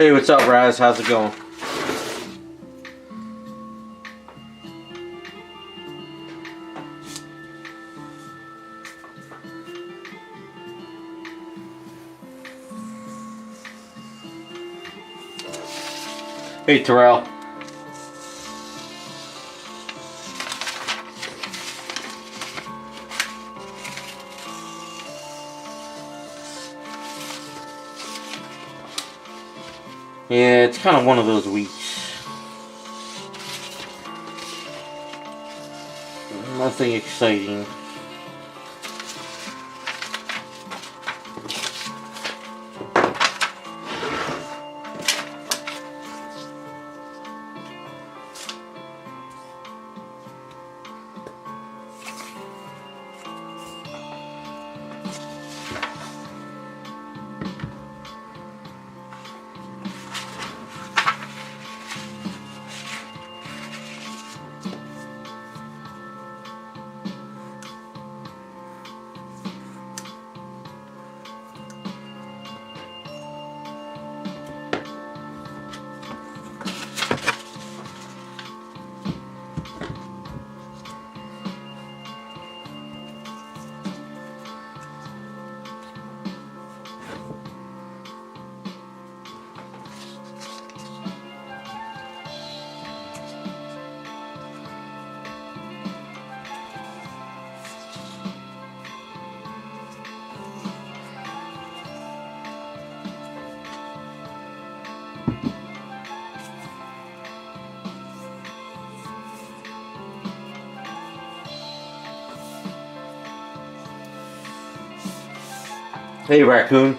Hey, what's up, Raz? How's it going? Hey, Terrell. Yeah, it's kind of one of those weeks. Nothing exciting. Hey, Raccoon.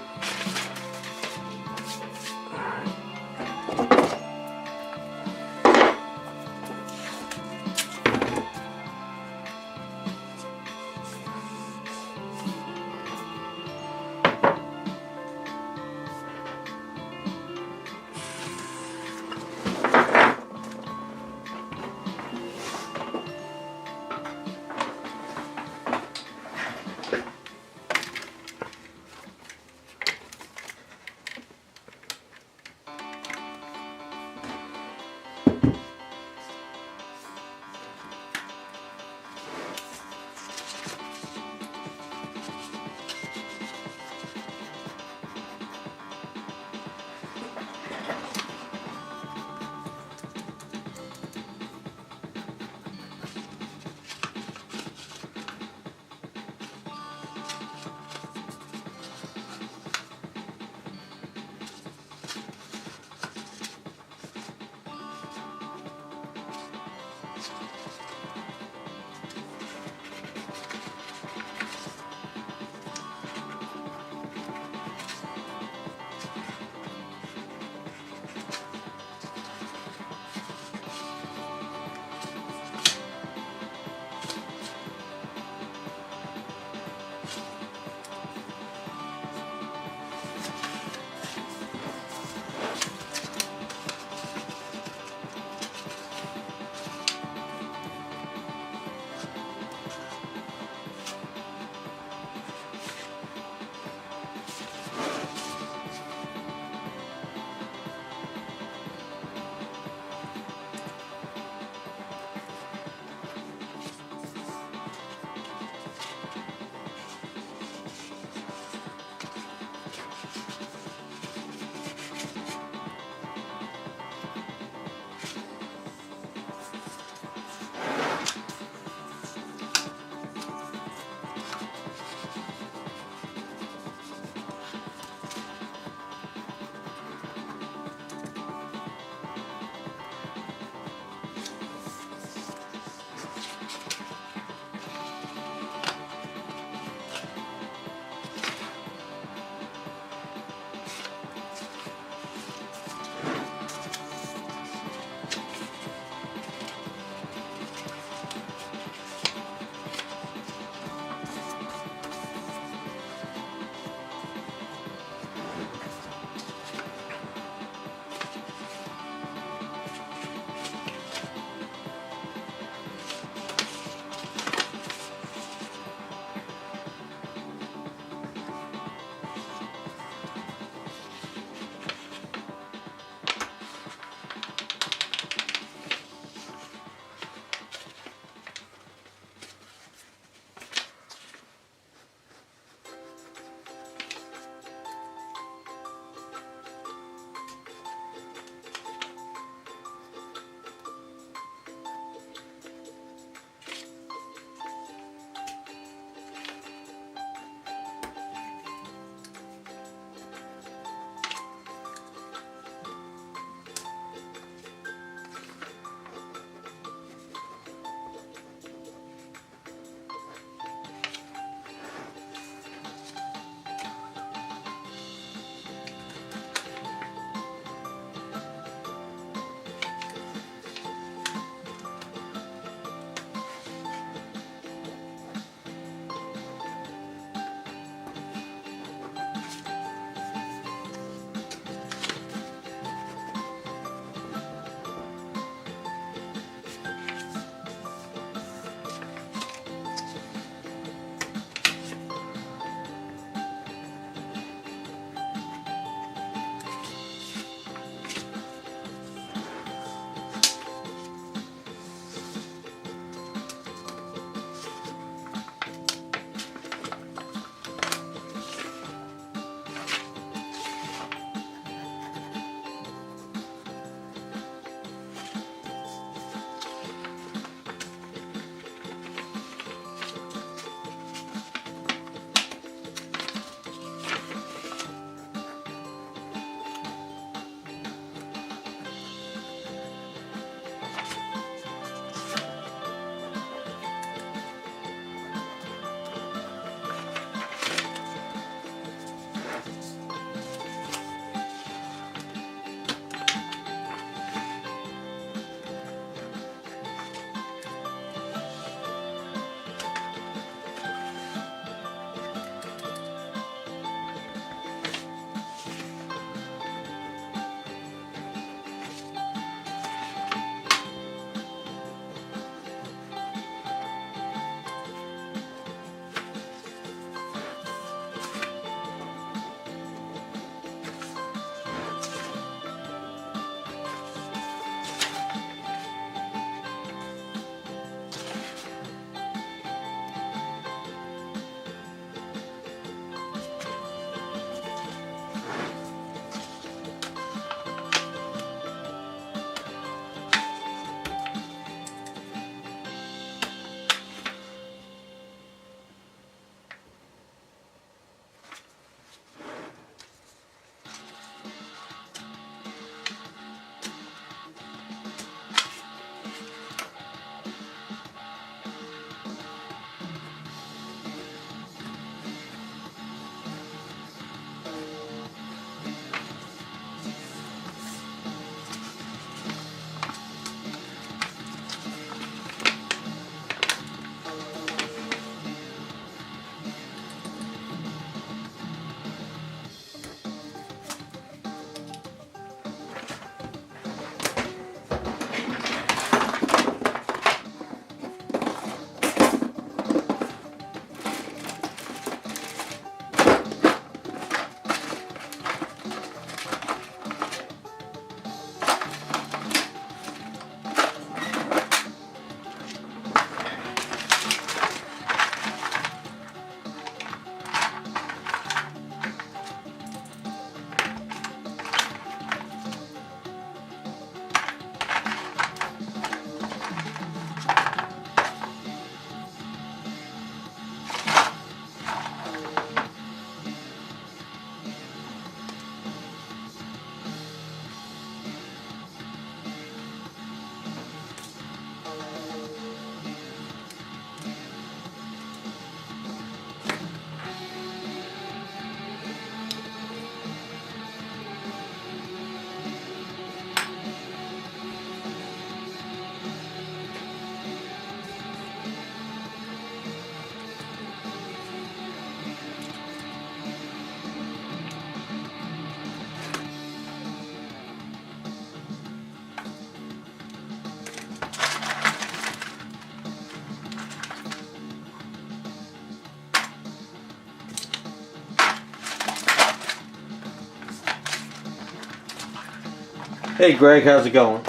Hey Greg, how's it going?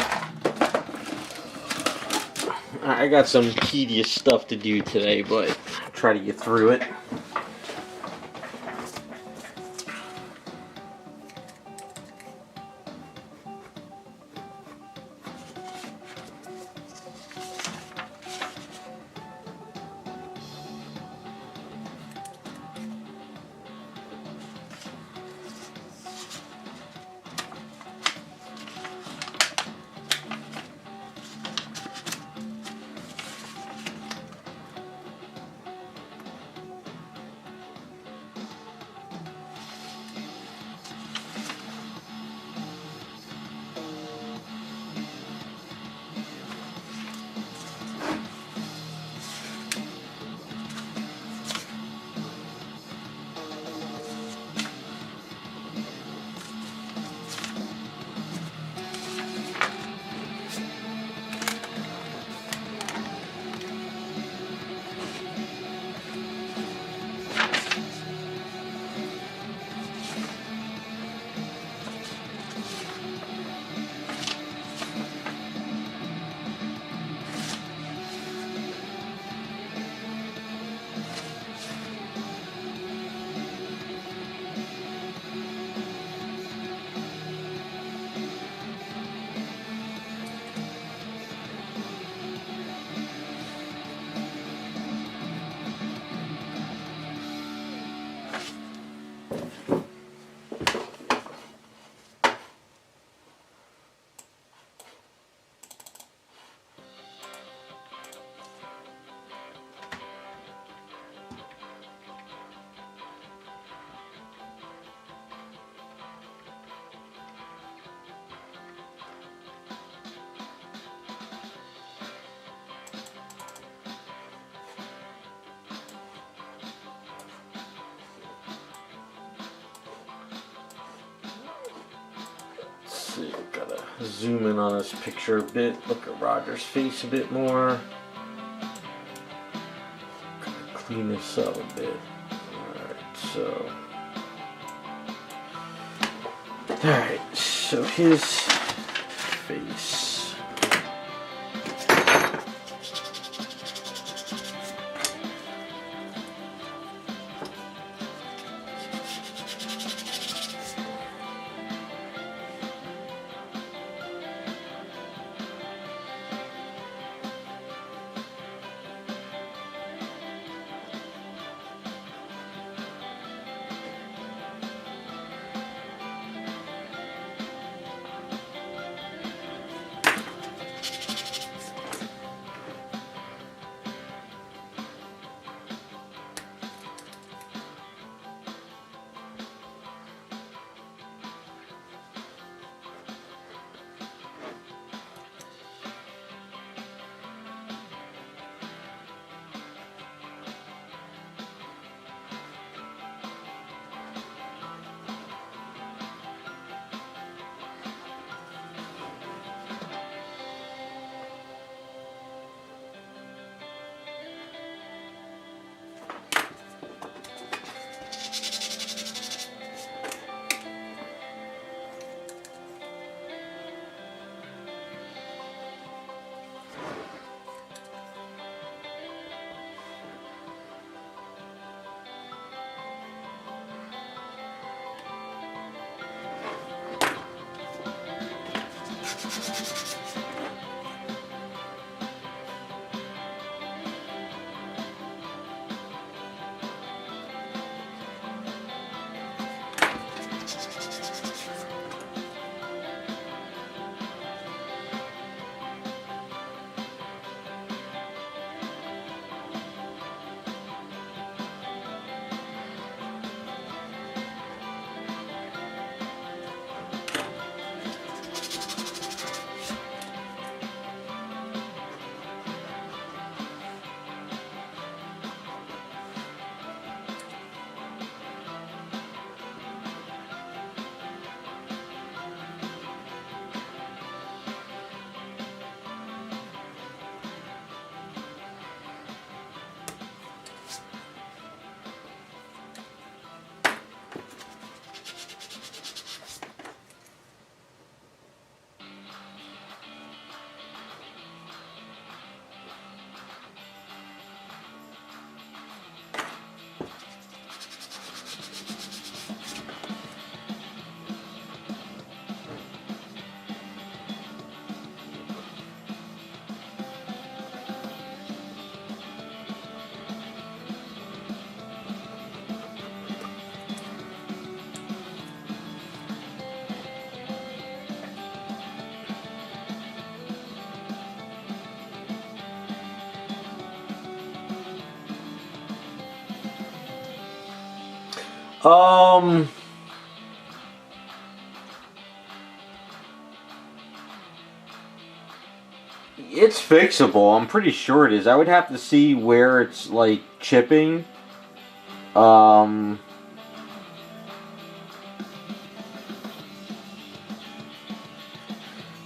I got some tedious stuff to do today, but I'll try to get through it. See, gotta zoom in on this picture a bit, look at Roger's face a bit more. Gotta clean this up a bit. Alright, so his face. Um, it's fixable. I'm pretty sure it is. I would have to see where it's like chipping. Um,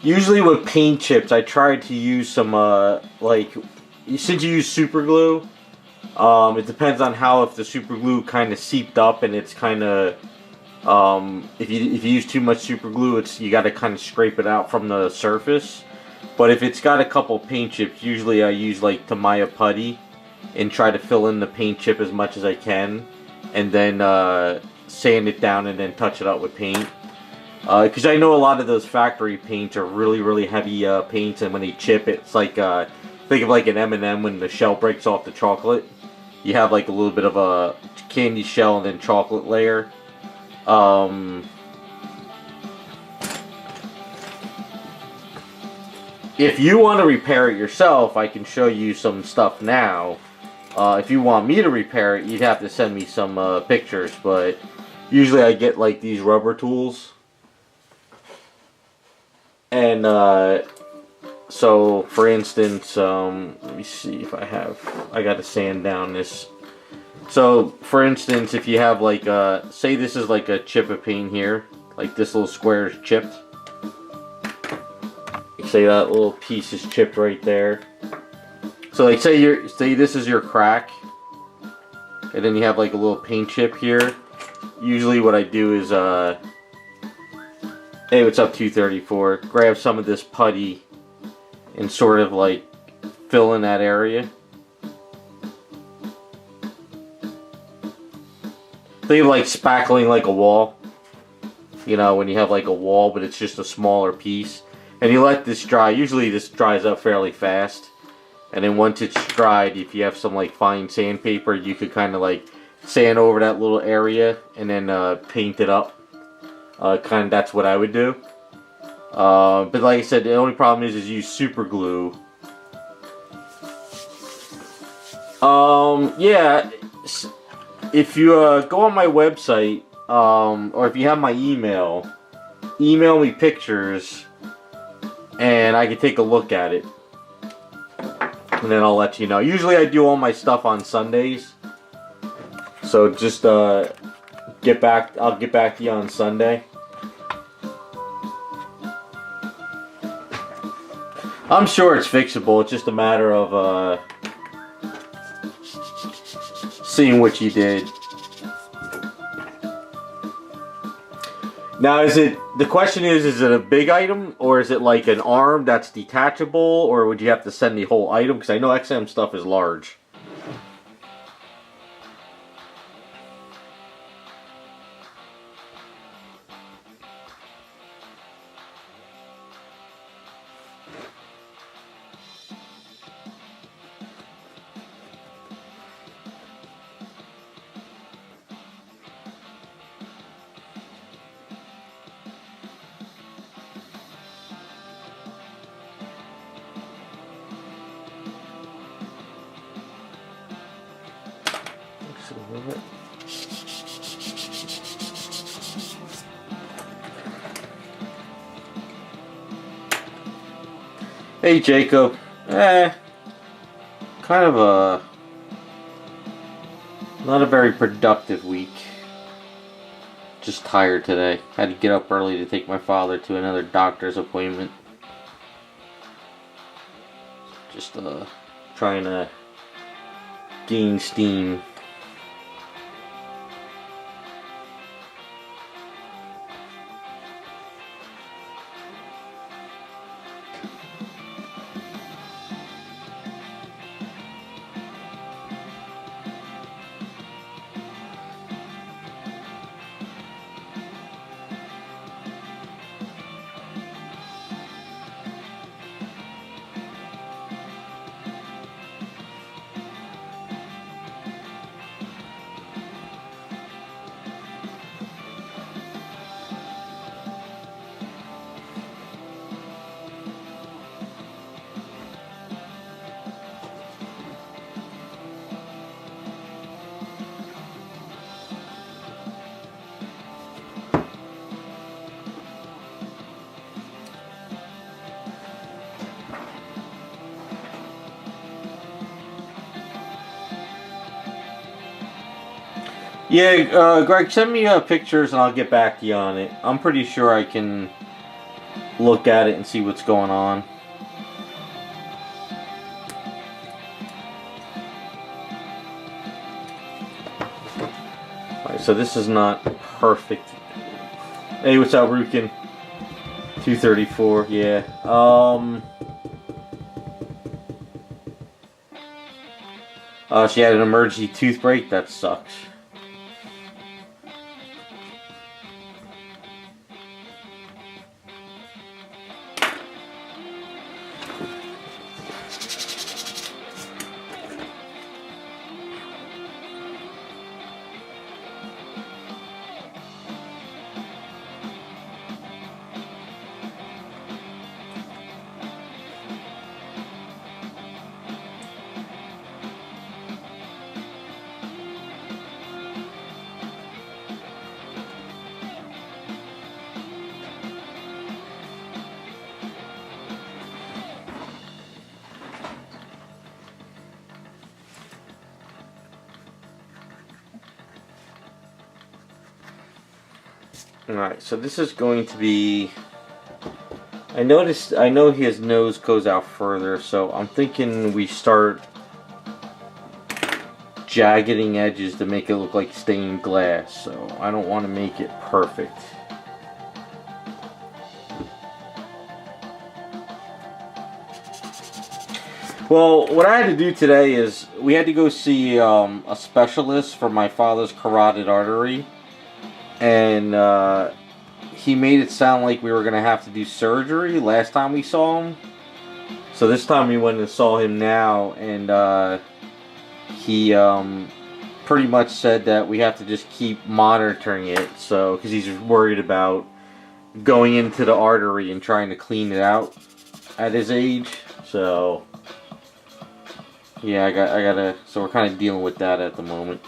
Usually with paint chips, I try to use some like since you use super glue. It depends on how if the super glue kind of seeped up and it's kind of if you use too much super glue, it's you got to kind of scrape it out from the surface. But if it's got a couple paint chips, usually I use like Tamiya putty and try to fill in the paint chip as much as I can, and then sand it down and then touch it up with paint. Because I know a lot of those factory paints are really heavy paints, and when they chip, it's like think of like an M&M when the shell breaks off the chocolate. You have like a little bit of a candy shell and then chocolate layer. If you want to repair it yourself, I can show you some stuff now. If you want me to repair it, you'd have to send me some pictures, but usually I get like these rubber tools. And so, for instance, let me see if I got to sand down this. So, for instance, if you have like, say this is like a chip of paint here, like this little square is chipped. Say that little piece is chipped right there. So, like, say this is your crack, and then you have like a little paint chip here. Usually, what I do is, hey, what's up, 234? Grab some of this putty and sort of like fill in that area. Think of like spackling like a wall. You know, when you have like a wall, but it's just a smaller piece. And you let this dry. Usually this dries up fairly fast. And then once it's dried, if you have some like fine sandpaper, you could kind of like sand over that little area and then paint it up. Kind of that's what I would do. But like I said, the only problem is use super glue. Yeah, if you go on my website, or if you have my email me pictures, and I can take a look at it, and then I'll let you know. Usually I do all my stuff on Sundays, so just I'll get back to you on Sunday. I'm sure it's fixable. It's just a matter of seeing what you did. Now, the question is it a big item, or is it like an arm that's detachable, or would you have to send the whole item? Because I know XM stuff is large. Hey Jacob, kind of not a very productive week. Just tired today. Had to get up early to take my father to another doctor's appointment. Just trying to gain steam. Yeah, Greg, send me pictures and I'll get back to you on it. I'm pretty sure I can look at it and see what's going on. Alright, so this is not perfect. Hey, what's up, Rukin? 234, yeah. She had an emergency tooth break. That sucks. Alright, so this is going to be... I know his nose goes out further, so I'm thinking we start jaggeding edges to make it look like stained glass, so I don't want to make it perfect. Well, what I had to do today is we had to go see a specialist for my father's carotid artery. And he made it sound like we were going to have to do surgery last time we saw him. So this time we went and saw him now, and he pretty much said that we have to just keep monitoring it. So, because he's worried about going into the artery and trying to clean it out at his age. So, yeah, I gotta. So we're kind of dealing with that at the moment.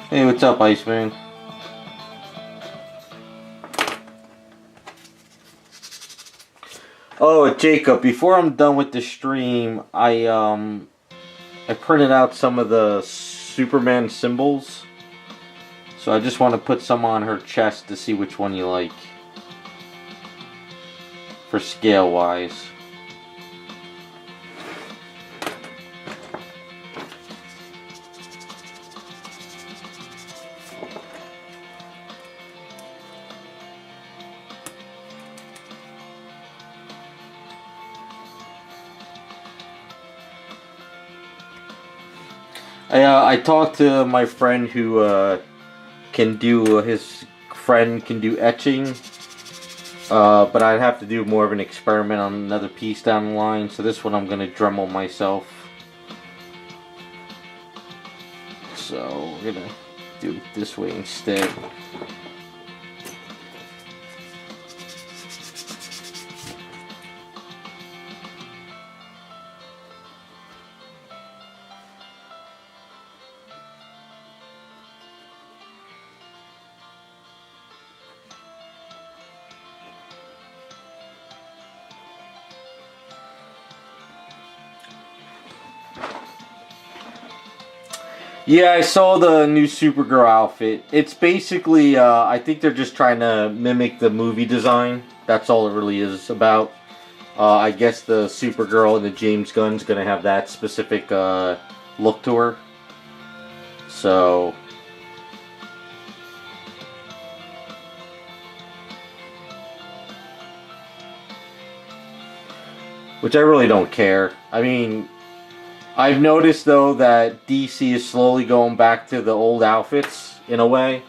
Hey, what's up, Iceman? Oh, Jacob, before I'm done with the stream, I printed out some of the Superman symbols. So I just want to put some on her chest to see which one you like. For scale-wise. I talked to my friend who can do, his friend can do etching, but I'd have to do more of an experiment on another piece down the line, so this one I'm going to Dremel myself. So we're going to do it this way instead. Yeah, I saw the new Supergirl outfit. It's basically, I think they're just trying to mimic the movie design. That's all it really is about. I guess the Supergirl and the James Gunn's gonna have that specific look to her. So, which I really don't care. I mean, I've noticed though that DC is slowly going back to the old outfits in a way.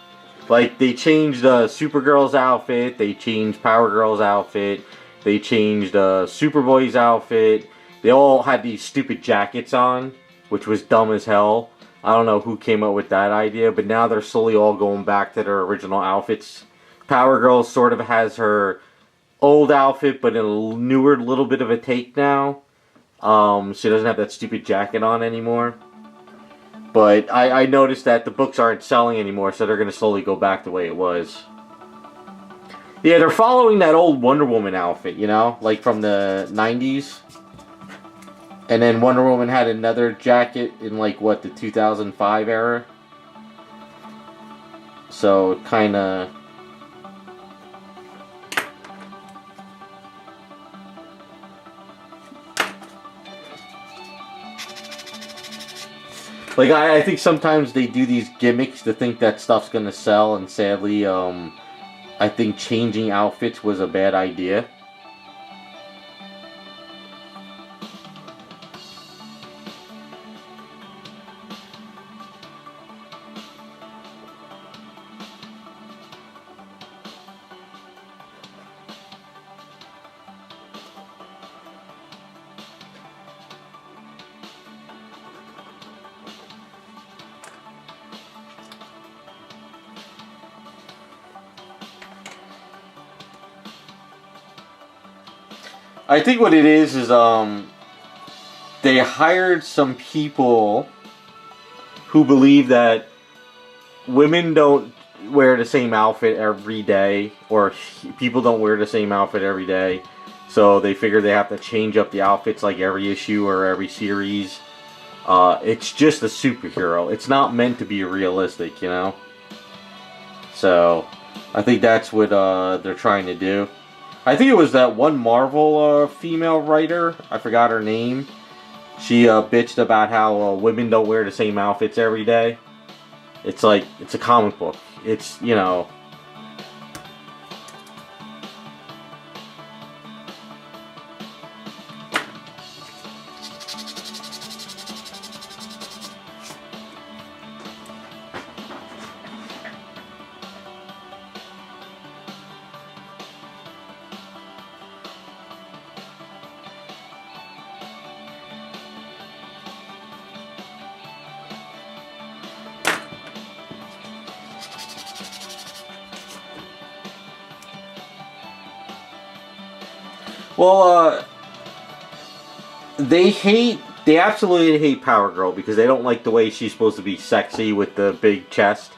Like they changed Supergirl's outfit, they changed Power Girl's outfit, they changed Superboy's outfit. They all had these stupid jackets on, which was dumb as hell. I don't know who came up with that idea, but now they're slowly all going back to their original outfits. Power Girl sort of has her old outfit, but in a newer little bit of a take now. She doesn't have that stupid jacket on anymore. But I noticed that the books aren't selling anymore, so they're going to slowly go back the way it was. Yeah, they're following that old Wonder Woman outfit, you know? Like from the 90s. And then Wonder Woman had another jacket in like, what, the 2005 era? So, kind of... Like, I think sometimes they do these gimmicks to think that stuff's gonna sell, and sadly, I think changing outfits was a bad idea. I think what it is they hired some people who believe that women don't wear the same outfit every day, or people don't wear the same outfit every day, so they figure they have to change up the outfits like every issue or every series. It's just a superhero. It's not meant to be realistic, you know? So, I think that's what they're trying to do. I think it was that one Marvel female writer, I forgot her name. She bitched about how women don't wear the same outfits every day. It's like, it's a comic book. It's, you know... Well, they absolutely hate Power Girl because they don't like the way she's supposed to be sexy with the big chest.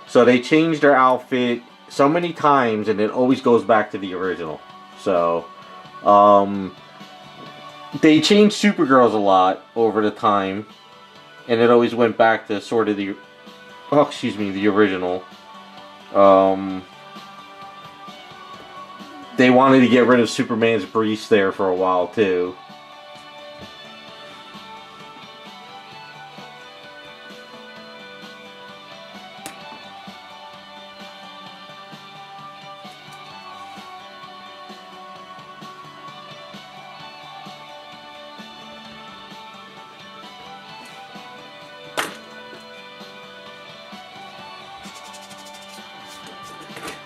So they changed her outfit so many times and it always goes back to the original. So, they changed Supergirls a lot over the time. And it always went back to sort of the, oh, excuse me, the original. They wanted to get rid of Superman's briefs there for a while, too.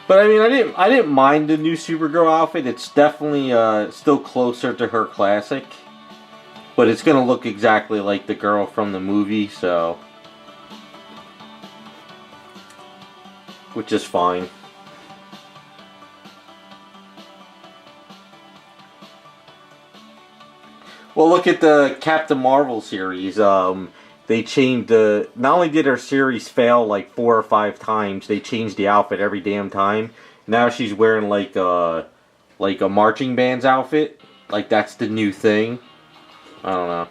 But I mean, I didn't mind the new Supergirl outfit. It's definitely still closer to her classic, but it's gonna look exactly like the girl from the movie, so which is fine. Well, look at the Captain Marvel series. They changed the... Not only did her series fail like 4 or 5 times, they changed the outfit every damn time. Now she's wearing like a marching band's outfit. Like that's the new thing. I don't know.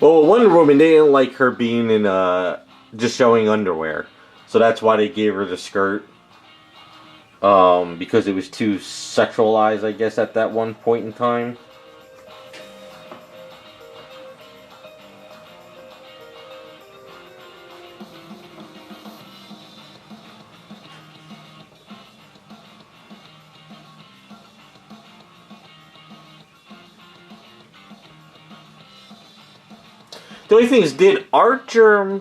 Well, Wonder Woman, they didn't like her being in just showing underwear, so that's why they gave her the skirt. Because it was too sexualized, I guess, at that one point in time. The only thing is, did Archer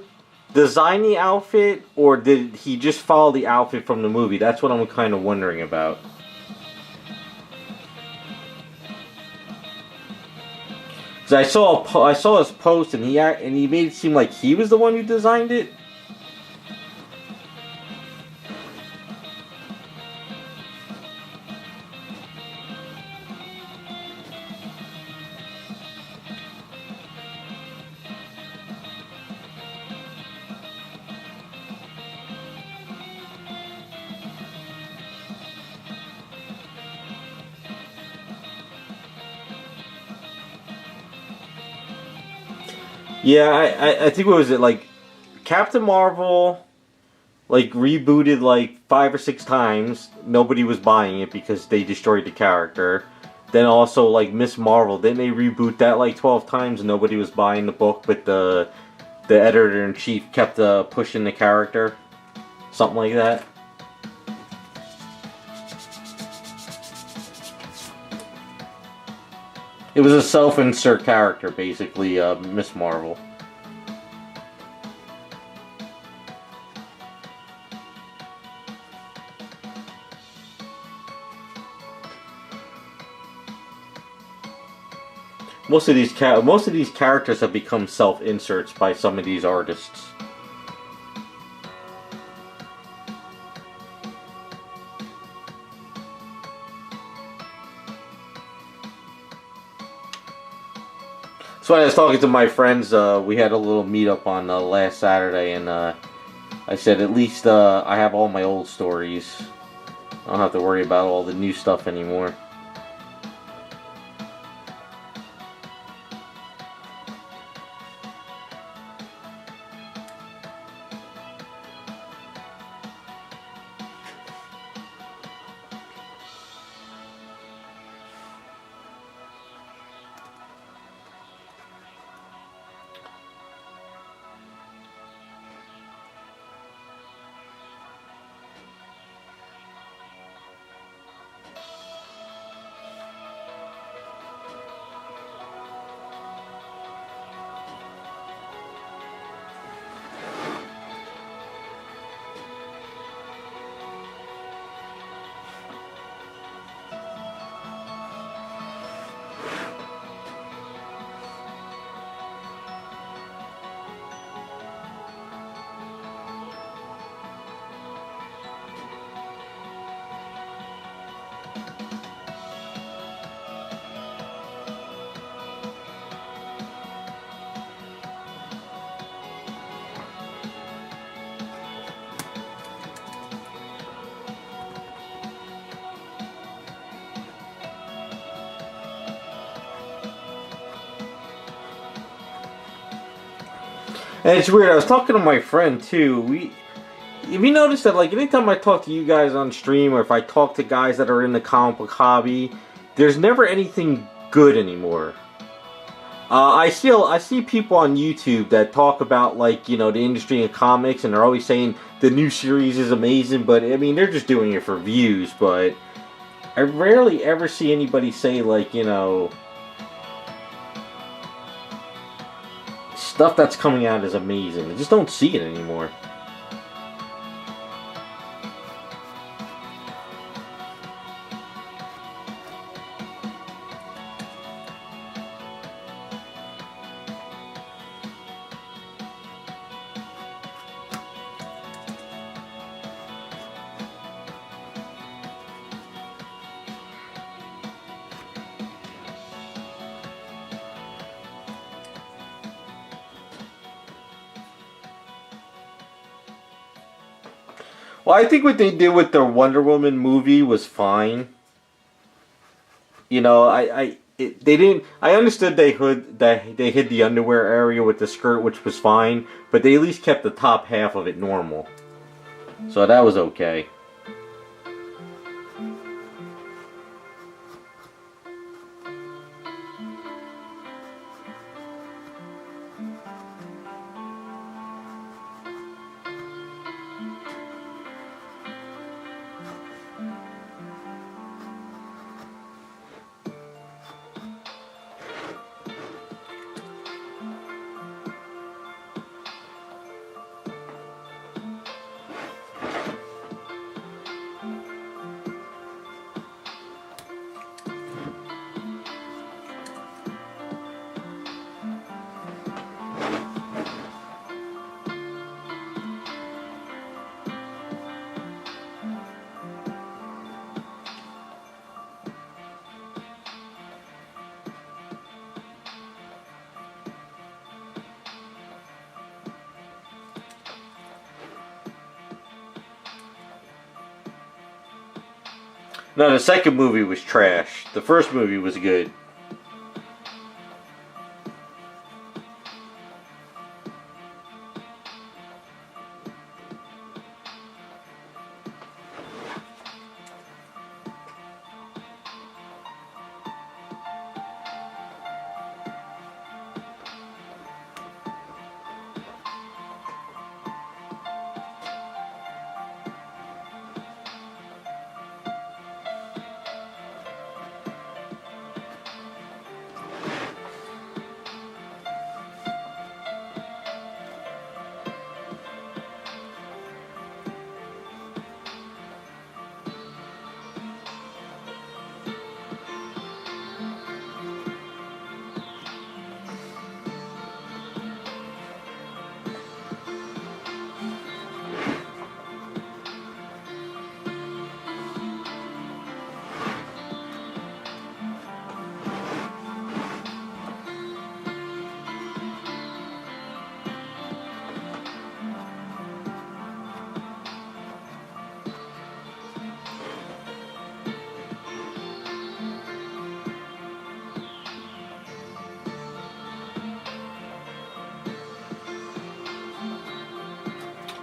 design the outfit, or did he just follow the outfit from the movie? That's what I'm kind of wondering about. Cause I saw his post, and he made it seem like he was the one who designed it. Yeah, I think what was it, like Captain Marvel like rebooted like 5 or 6 times. Nobody was buying it because they destroyed the character. Then also like Miss Marvel, didn't they reboot that like 12 times and nobody was buying the book, but the editor in chief kept pushing the character, something like that. It was a self-insert character, basically, Miss Marvel. Most of these characters have become self-inserts by some of these artists. So I was talking to my friends. We had a little meetup on last Saturday, and I said at least I have all my old stories. I don't have to worry about all the new stuff anymore. And it's weird. I was talking to my friend too. Have you noticed that, like, anytime I talk to you guys on stream, or if I talk to guys that are in the comic book hobby, there's never anything good anymore. I see people on YouTube that talk about, like, you know, the industry and comics, and they're always saying the new series is amazing, but I mean they're just doing it for views. But I rarely ever see anybody say, like, you know, stuff that's coming out is amazing. I just don't see it anymore. Well, I think what they did with the Wonder Woman movie was fine. You know, they didn't. I understood they hid the underwear area with the skirt, which was fine, but they at least kept the top half of it normal, so that was okay. No, the second movie was trash. The first movie was good.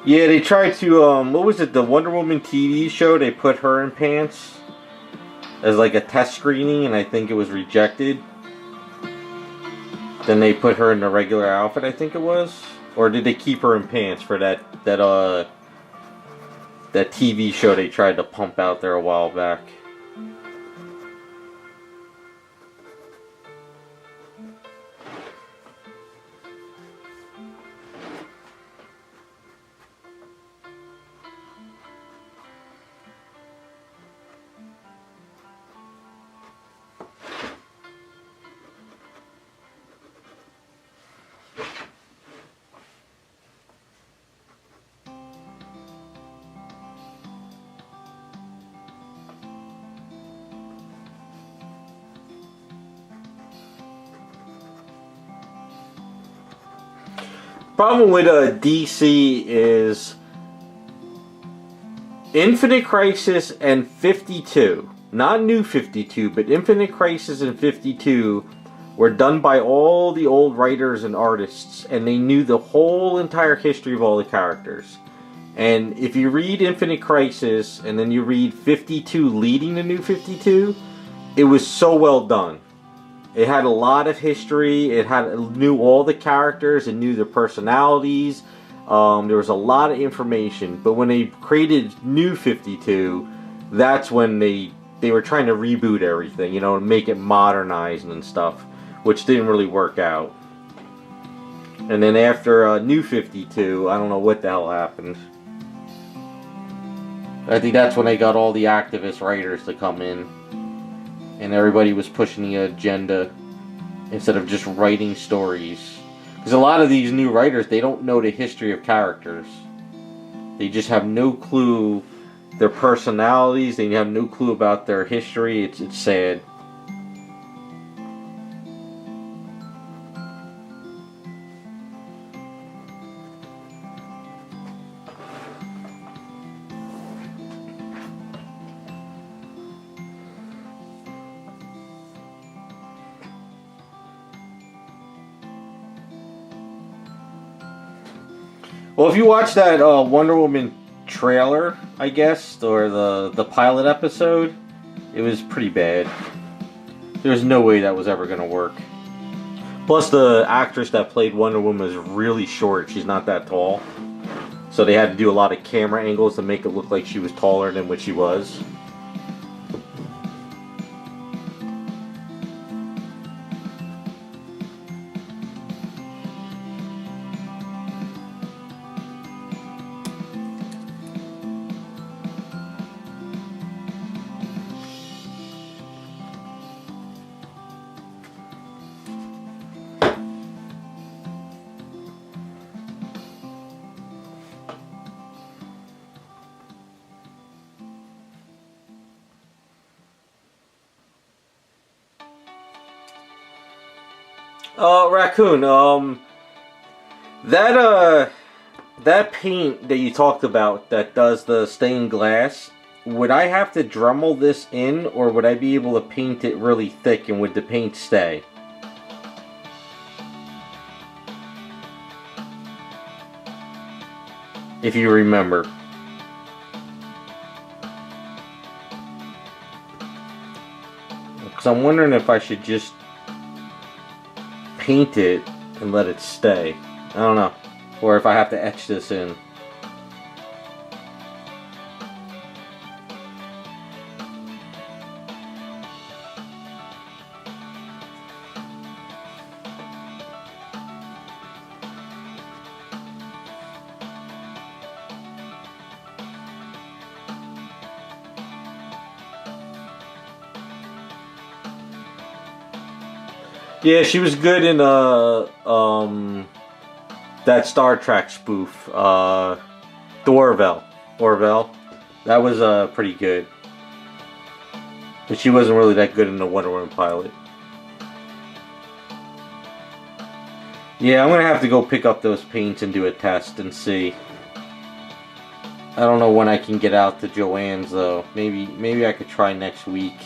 Yeah, they tried to, what was it, the Wonder Woman TV show? They put her in pants as like a test screening, and I think it was rejected. Then they put her in the regular outfit, I think it was. Or did they keep her in pants for that TV show they tried to pump out there a while back? Problem with DC is Infinite Crisis and 52, not New 52, but Infinite Crisis and 52 were done by all the old writers and artists, and they knew the whole entire history of all the characters. And if you read Infinite Crisis and then you read 52 leading to New 52, it was so well done. It had a lot of history. It knew all the characters. It knew their personalities. There was a lot of information. But when they created New 52, that's when they were trying to reboot everything, you know, and make it modernized and stuff, which didn't really work out. And then after New 52, I don't know what the hell happened. I think that's when they got all the activist writers to come in. And everybody was pushing the agenda instead of just writing stories. Because a lot of these new writers, they don't know the history of characters. They just have no clue their personalities. They have no clue about their history. It's sad. Well, if you watch that Wonder Woman trailer, I guess, or the pilot episode, it was pretty bad. There's no way that was ever gonna work. Plus, the actress that played Wonder Woman is really short. She's not that tall. So they had to do a lot of camera angles to make it look like she was taller than what she was. Raccoon, that paint that you talked about that does the stained glass, would I have to Dremel this in, or would I be able to paint it really thick and would the paint stay? If you remember. Because I'm wondering if I should just paint it and let it stay. I don't know. Or if I have to etch this in. Yeah, she was good in that Star Trek spoof, the Orville. That was pretty good. But she wasn't really that good in the Wonder Woman pilot. Yeah, I'm gonna have to go pick up those paints and do a test and see. I don't know when I can get out to Joann's though. Maybe I could try next week.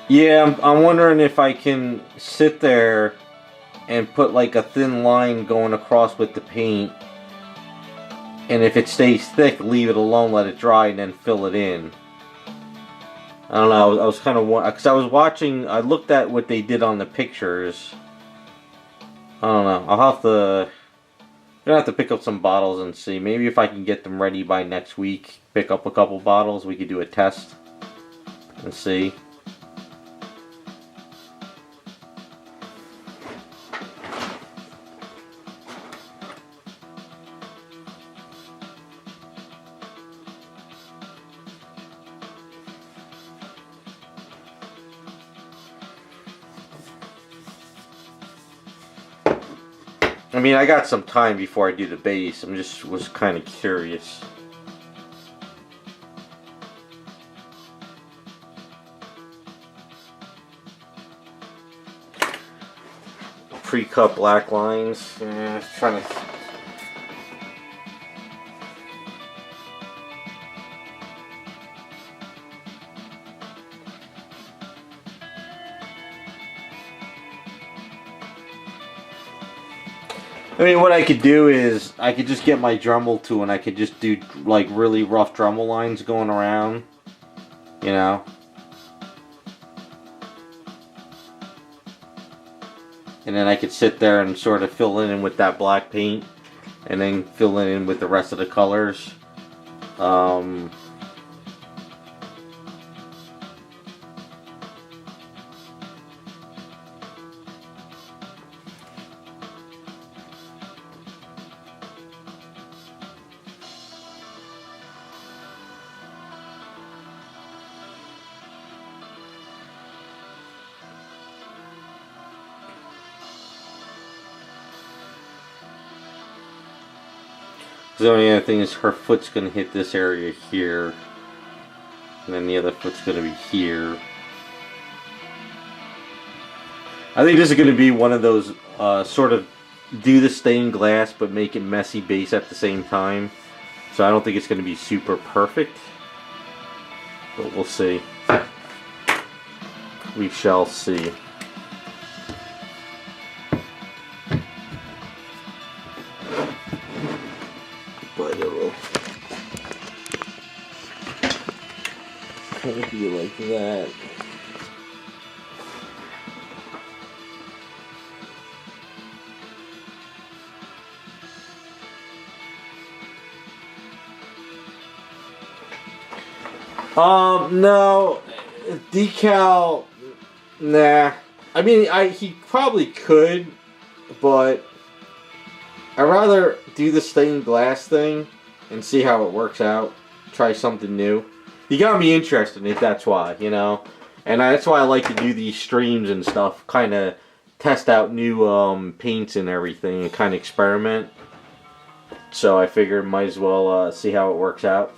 Yeah, I'm wondering if I can sit there and put like a thin line going across with the paint, and if it stays thick, leave it alone, let it dry, and then fill it in. I don't know, I was kind of, because I was watching, I looked at what they did on the pictures. I don't know, I'm gonna have to pick up some bottles and see. Maybe if I can get them ready by next week, pick up a couple bottles, we could do a test and see. I mean, I got some time before I do the base. Was kind of curious. Pre-cut black lines. Yeah, trying to. I mean, what I could do is, I could just get my Dremel tool and I could just do, like, really rough Dremel lines going around, you know? And then I could sit there and sort of fill in with that black paint, and then fill in with the rest of the colors. The only other thing is her foot's going to hit this area here. And then the other foot's going to be here. I think this is going to be one of those sort of do the stained glass but make it messy base at the same time. So I don't think it's going to be super perfect. But we'll see. We shall see. But it will kind of be like that. No, decal, nah. I mean, he probably could, but I'd rather do the stained glass thing and see how it works out. Try something new. You got me interested in it, that's why, you know? And that's why I like to do these streams and stuff, kind of test out new paints and everything and kind of experiment. So I figured might as well see how it works out.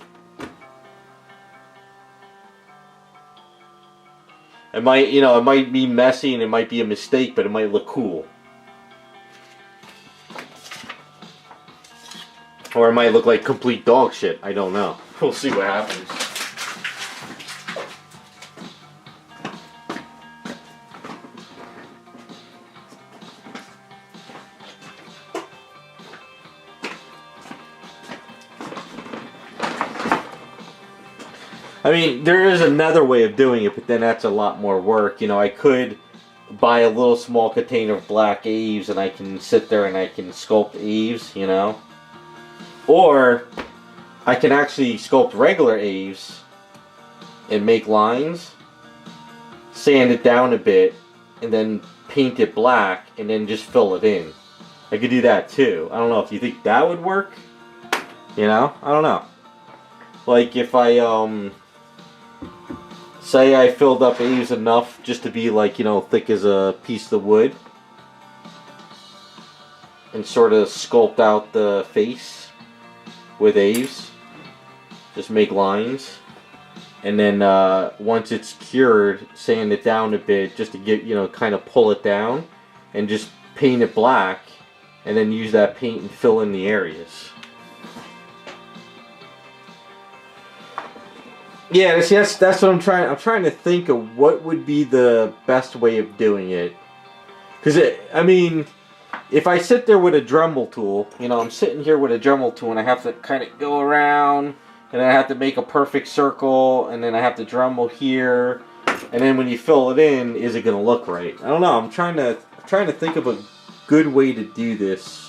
It might, you know, it might be messy and it might be a mistake, but it might look cool. Or it might look like complete dog shit. I don't know. We'll see what happens. I mean, there is another way of doing it, but then that's a lot more work. You know, I could buy a little small container of black Aves and I can sit there and I can sculpt Aves, you know. Or I can actually sculpt regular Aves and make lines, sand it down a bit, and then paint it black and then just fill it in. I could do that too. I don't know if you think that would work. You know? I don't know. Like if I say I filled up Aves enough just to be like, you know, thick as a piece of wood. And sort of sculpt out the face with Aves. Just make lines. And then once it's cured, sand it down a bit just to get, you know, kind of pull it down. And just paint it black. And then use that paint and fill in the areas. Yeah, see, that's what I'm trying. I'm trying to think of what would be the best way of doing it. Because, I mean, if I sit there with a Dremel tool, you know, I'm sitting here with a Dremel tool and I have to kind of go around, and then I have to make a perfect circle, and then I have to Dremel here, and then when you fill it in, is it going to look right? I don't know. I'm trying to think of a good way to do this.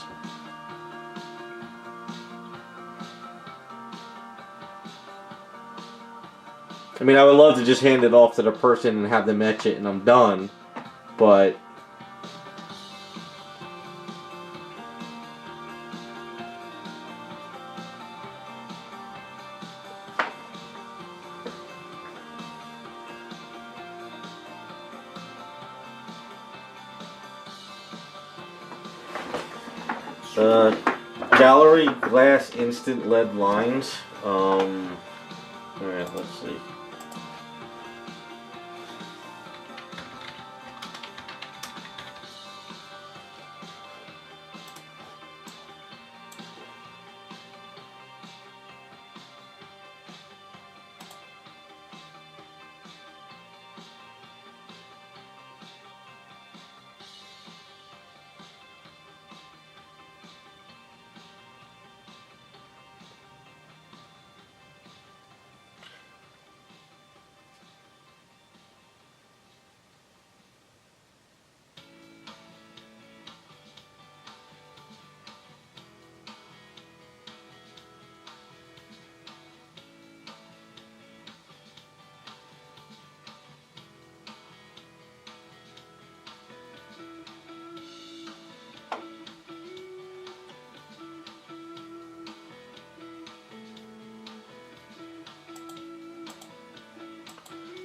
I mean, I would love to just hand it off to the person and have them etch it and I'm done, but gallery glass instant lead lines. Alright, let's see.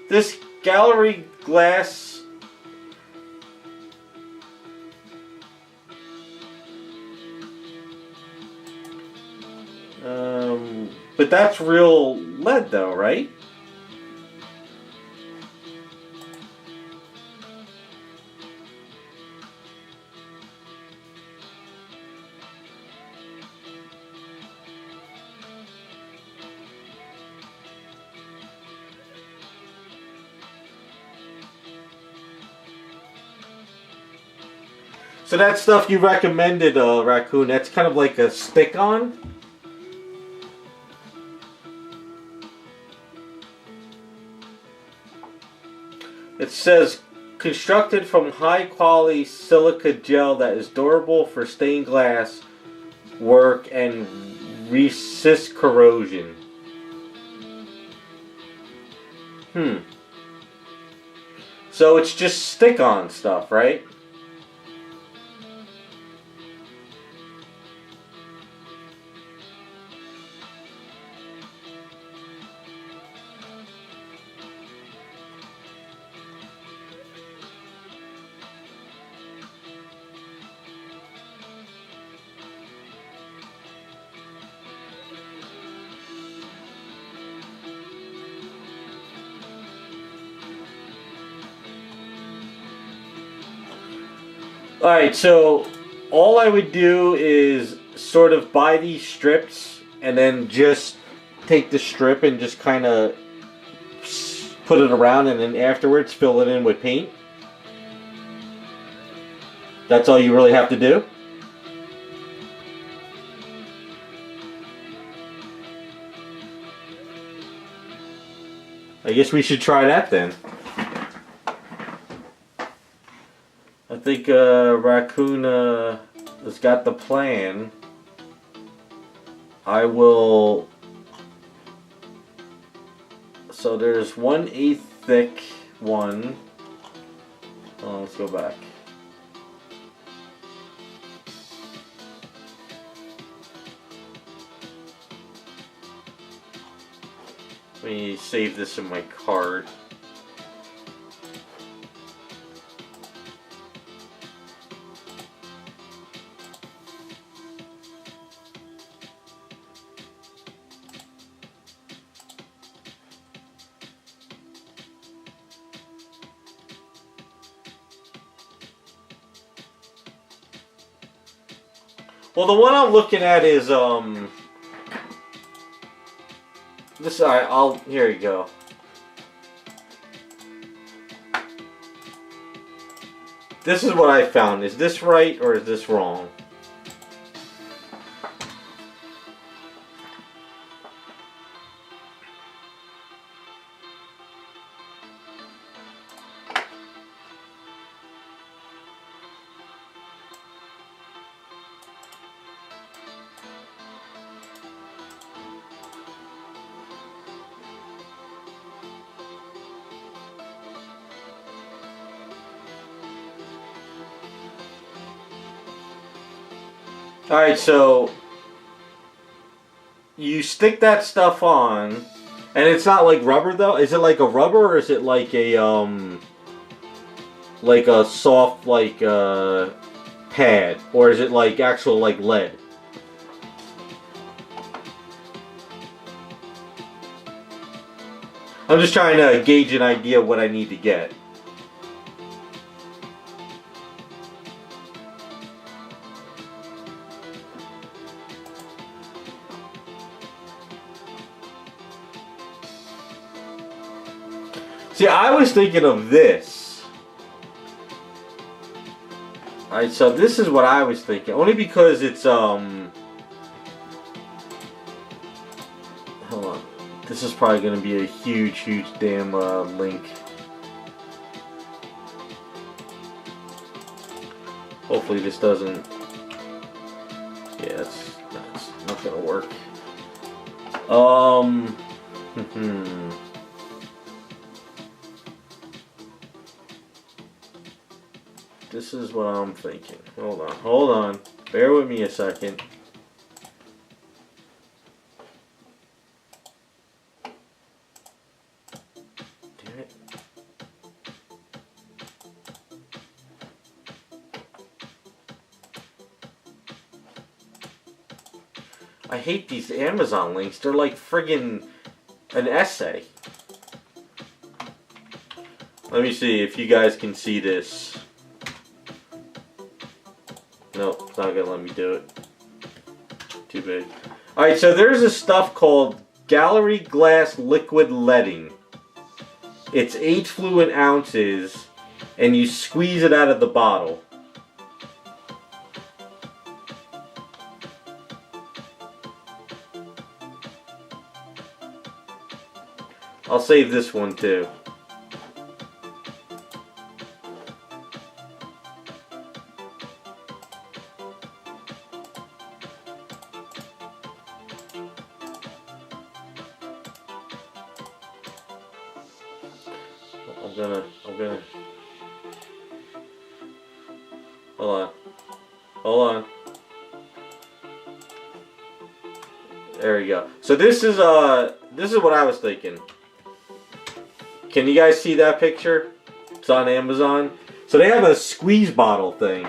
This gallery glass but that's real lead though, right? So that stuff you recommended, Raccoon, that's kind of like a stick-on? It says, constructed from high-quality silica gel that is durable for stained glass work and resists corrosion. So it's just stick-on stuff, right? Alright, so all I would do is sort of buy these strips and then just take the strip and just kind of put it around and then afterwards fill it in with paint. That's all you really have to do. I guess we should try that then. I think Raccoon has got the plan. I will... So there's 1/8 thick one. Oh, let's go back. Let me save this in my card. Well, the one I'm looking at is this. Here you go. This is what I found. Is this right or is this wrong? Alright, so you stick that stuff on, and it's not like rubber though. Is it like a rubber or is it like a soft pad, or is it like actual like lead? I'm just trying to gauge an idea of what I need to get. See, I was thinking of this. Alright, so this is what I was thinking. Only because it's, hold on. This is probably going to be a huge, huge damn link. Hopefully this doesn't... Yeah, it's not going to work. This is what I'm thinking. Hold on. Bear with me a second. Damn it. I hate these Amazon links. They're like friggin' an essay. Let me see if you guys can see this. Nope, it's not gonna let me do it. Too big. Alright, so there's this stuff called Gallery Glass Liquid Leading. It's 8 fluid ounces, and you squeeze it out of the bottle. I'll save this one too. I'm gonna, hold on. There we go. So this is what I was thinking. Can you guys see that picture? It's on Amazon. So they have a squeeze bottle thing.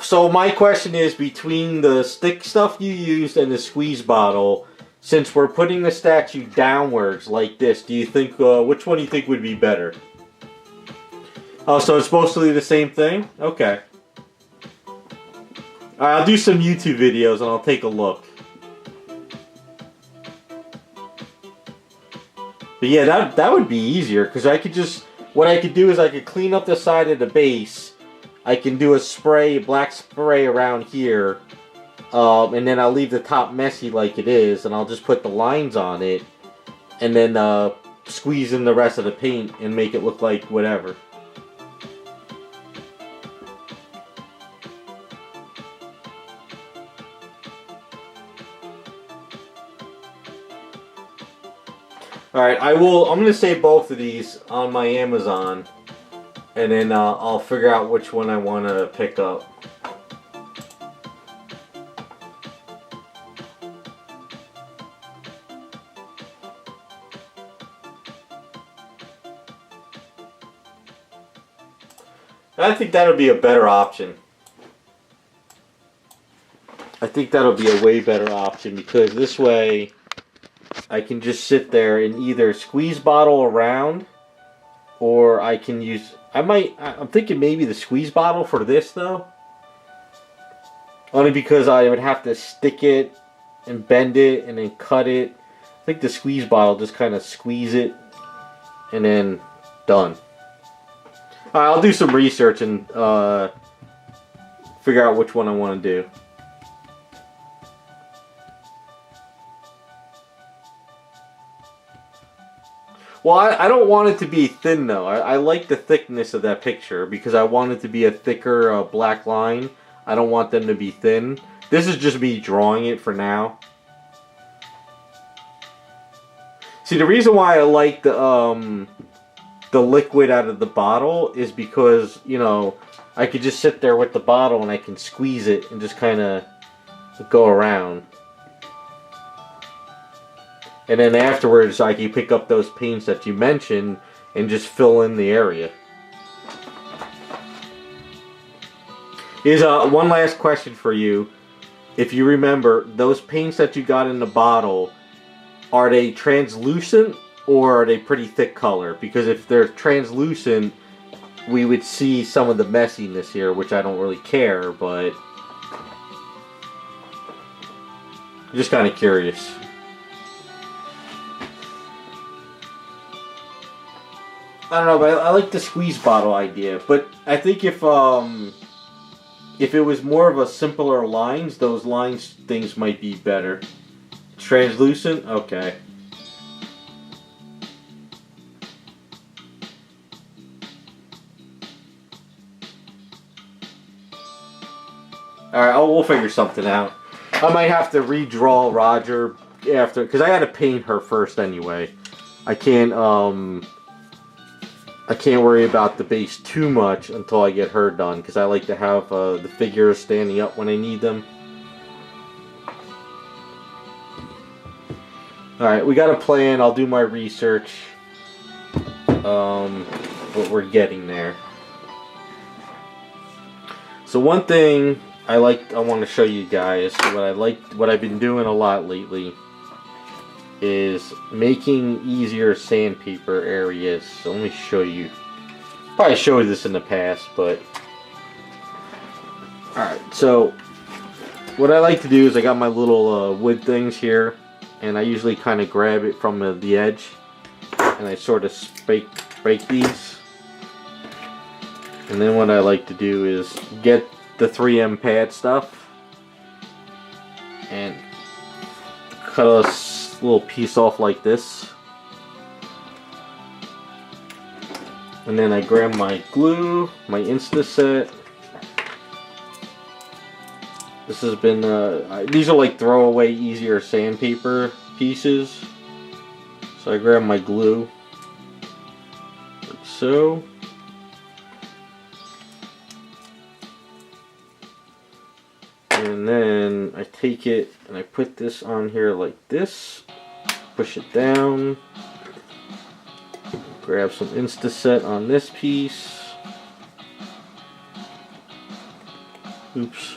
So my question is, between the stick stuff you used and the squeeze bottle, since we're putting the statue downwards like this, do you think, which one do you think would be better? Oh, so it's mostly the same thing? Okay. Alright, I'll do some YouTube videos and I'll take a look. But yeah, that would be easier, because I could just, what I could do is I could clean up the side of the base. I can do a spray, black spray around here, and then I'll leave the top messy like it is, and I'll just put the lines on it, and then squeeze in the rest of the paint and make it look like whatever. Alright, I'm going to save both of these on my Amazon. And then I'll figure out which one I want to pick up. I think that'll be a better option. I think that'll be a way better option, because this way I can just sit there and either squeeze bottle around, or I can use... I'm thinking maybe the squeeze bottle for this, though. Only because I would have to stick it and bend it and then cut it. I think the squeeze bottle, just kind of squeeze it and then done. Alright, I'll do some research and figure out which one I want to do. Well, I don't want it to be thin, though. I like the thickness of that picture, because I want it to be a thicker black line. I don't want them to be thin. This is just me drawing it for now. See, the reason why I like the liquid out of the bottle is because, you know, I could just sit there with the bottle and I can squeeze it and just kind of go around. And then afterwards, I can pick up those paints that you mentioned and just fill in the area. One last question for you. If you remember, those paints that you got in the bottle, are they translucent or are they pretty thick color? Because if they're translucent, we would see some of the messiness here, which I don't really care, but I'm just kind of curious. I don't know, but I like the squeeze bottle idea. But I think if it was more of a simpler lines, those lines things might be better. Translucent? Okay. Alright, we'll figure something out. I might have to redraw Roger after, because I gotta paint her first anyway. I can't worry about the base too much until I get her done, because I like to have the figures standing up when I need them. Alright, we got a plan. I'll do my research. But we're getting there. So one thing I want to show you guys, what I've been doing a lot lately is making easier sandpaper areas. So let me show you. Probably showed this in the past, but alright, so what I like to do is I got my little wood things here. and I usually kind of grab it from the edge, and I sort of break these. And then what I like to do is get the 3M pad stuff and cut a little piece off like this. And then I grab my glue, my Instaset. This has been, these are like throwaway easier sandpaper pieces. So I grab my glue, like so. And then I take it and I put this on here like this, push it down, grab some Instaset on this piece. Oops.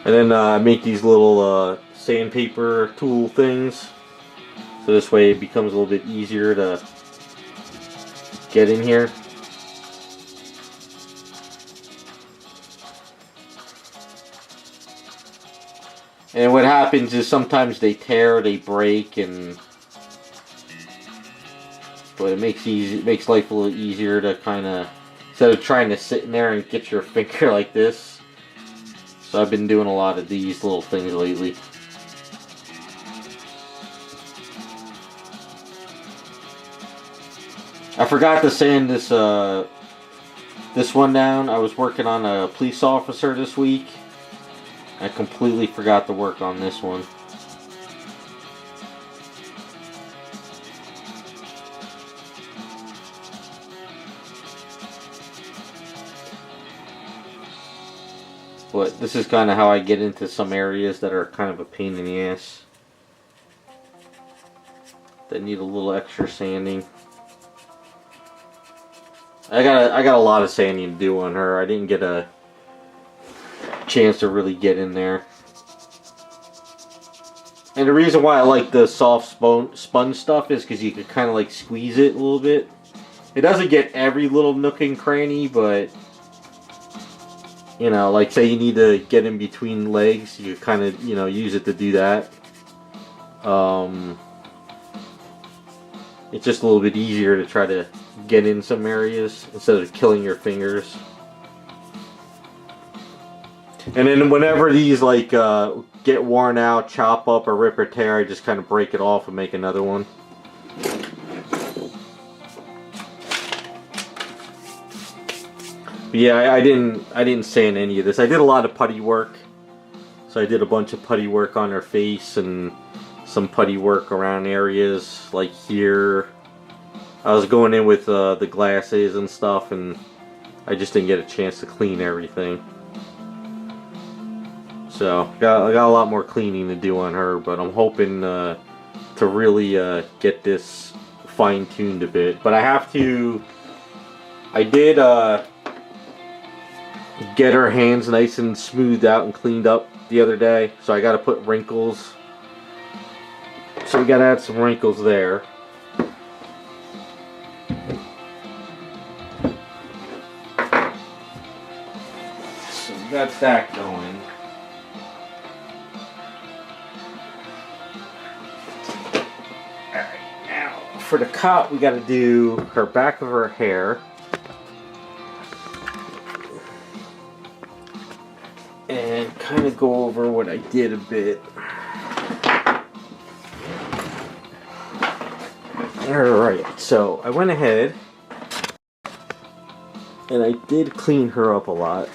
And then I make these little sandpaper tool things, so this way it becomes a little bit easier to get in here. And what happens is sometimes they tear, they break, but it makes life a little easier to kind of, instead of trying to sit in there and get your finger like this. So I've been doing a lot of these little things lately. I forgot to sand this one down. I was working on a police officer this week. I completely forgot to work on this one. But this is kind of how I get into some areas that are kind of a pain in the ass, that need a little extra sanding. I got a lot of sanding to do on her. I didn't get a chance to really get in there. And the reason why I like the soft sponge stuff is because you can kind of like squeeze it a little bit. It doesn't get every little nook and cranny, but you know, like say you need to get in between legs, you kind of, you know, use it to do that. It's just a little bit easier to try to get in some areas instead of killing your fingers. And then whenever these like get worn out, chop up or rip or tear, I just kind of break it off and make another one. But yeah, I didn't sand any of this. I did a lot of putty work. So I did a bunch of putty work on her face and some putty work around areas like here. I was going in with the glasses and stuff, and I just didn't get a chance to clean everything. So I got a lot more cleaning to do on her, but I'm hoping to really get this fine-tuned a bit. But I did get her hands nice and smoothed out and cleaned up the other day, so I got to put wrinkles. So we got to add some wrinkles there. So we got that going. Alright, now for the cut, we got to do her back of her hair. And kind of go over what I did a bit. Alright, so I went ahead and I did clean her up a lot.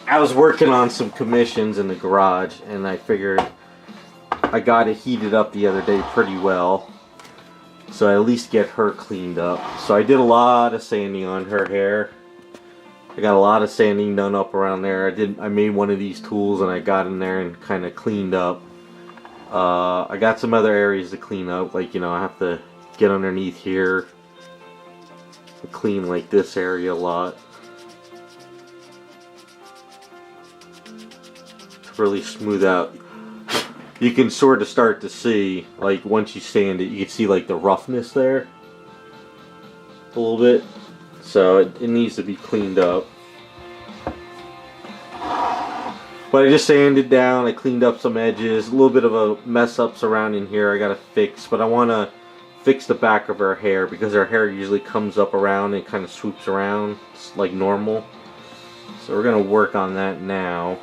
I was working on some commissions in the garage, and I figured I got it heated up the other day pretty well. So I at least get her cleaned up. So I did a lot of sanding on her hair. I got a lot of sanding done up around there. I made one of these tools and I got in there and kind of cleaned up. I got some other areas to clean up, like, you know, I have to get underneath here, clean like this area a lot. really smooth out. You can sort of start to see, like once you sand it, you can see like the roughness there a little bit. So it needs to be cleaned up. But I just sanded down, I cleaned up some edges, a little bit of a mess up surrounding here I gotta fix, but I want to fix the back of her hair because her hair usually comes up around and kind of swoops around like normal. So we're gonna work on that now.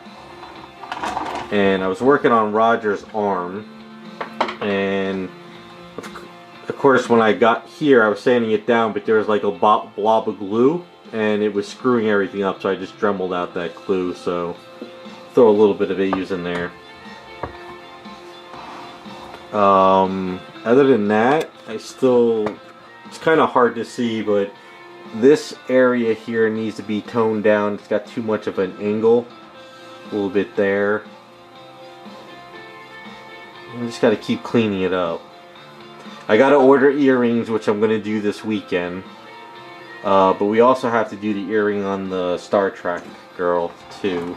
And I was working on Roger's arm, and of course when I got here I was sanding it down, but there was like a blob of glue and it was screwing everything up, so I just dremeled out that glue. So throw a little bit of A's in there. Other than that, it's kind of hard to see, but this area here needs to be toned down. It's got too much of an angle, a little bit there. I just got to keep cleaning it up. I got to order earrings, which I'm going to do this weekend. But we also have to do the earring on the Star Trek girl too.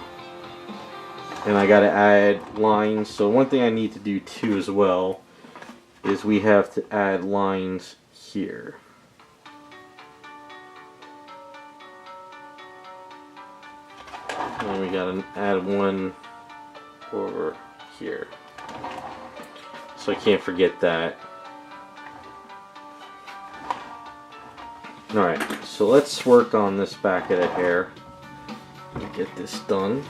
And I got to add lines. So one thing I need to do too as well is we have to add lines here. And we got to add one over here. So I can't forget that. Alright, so let's work on this back of the hair. Get this done.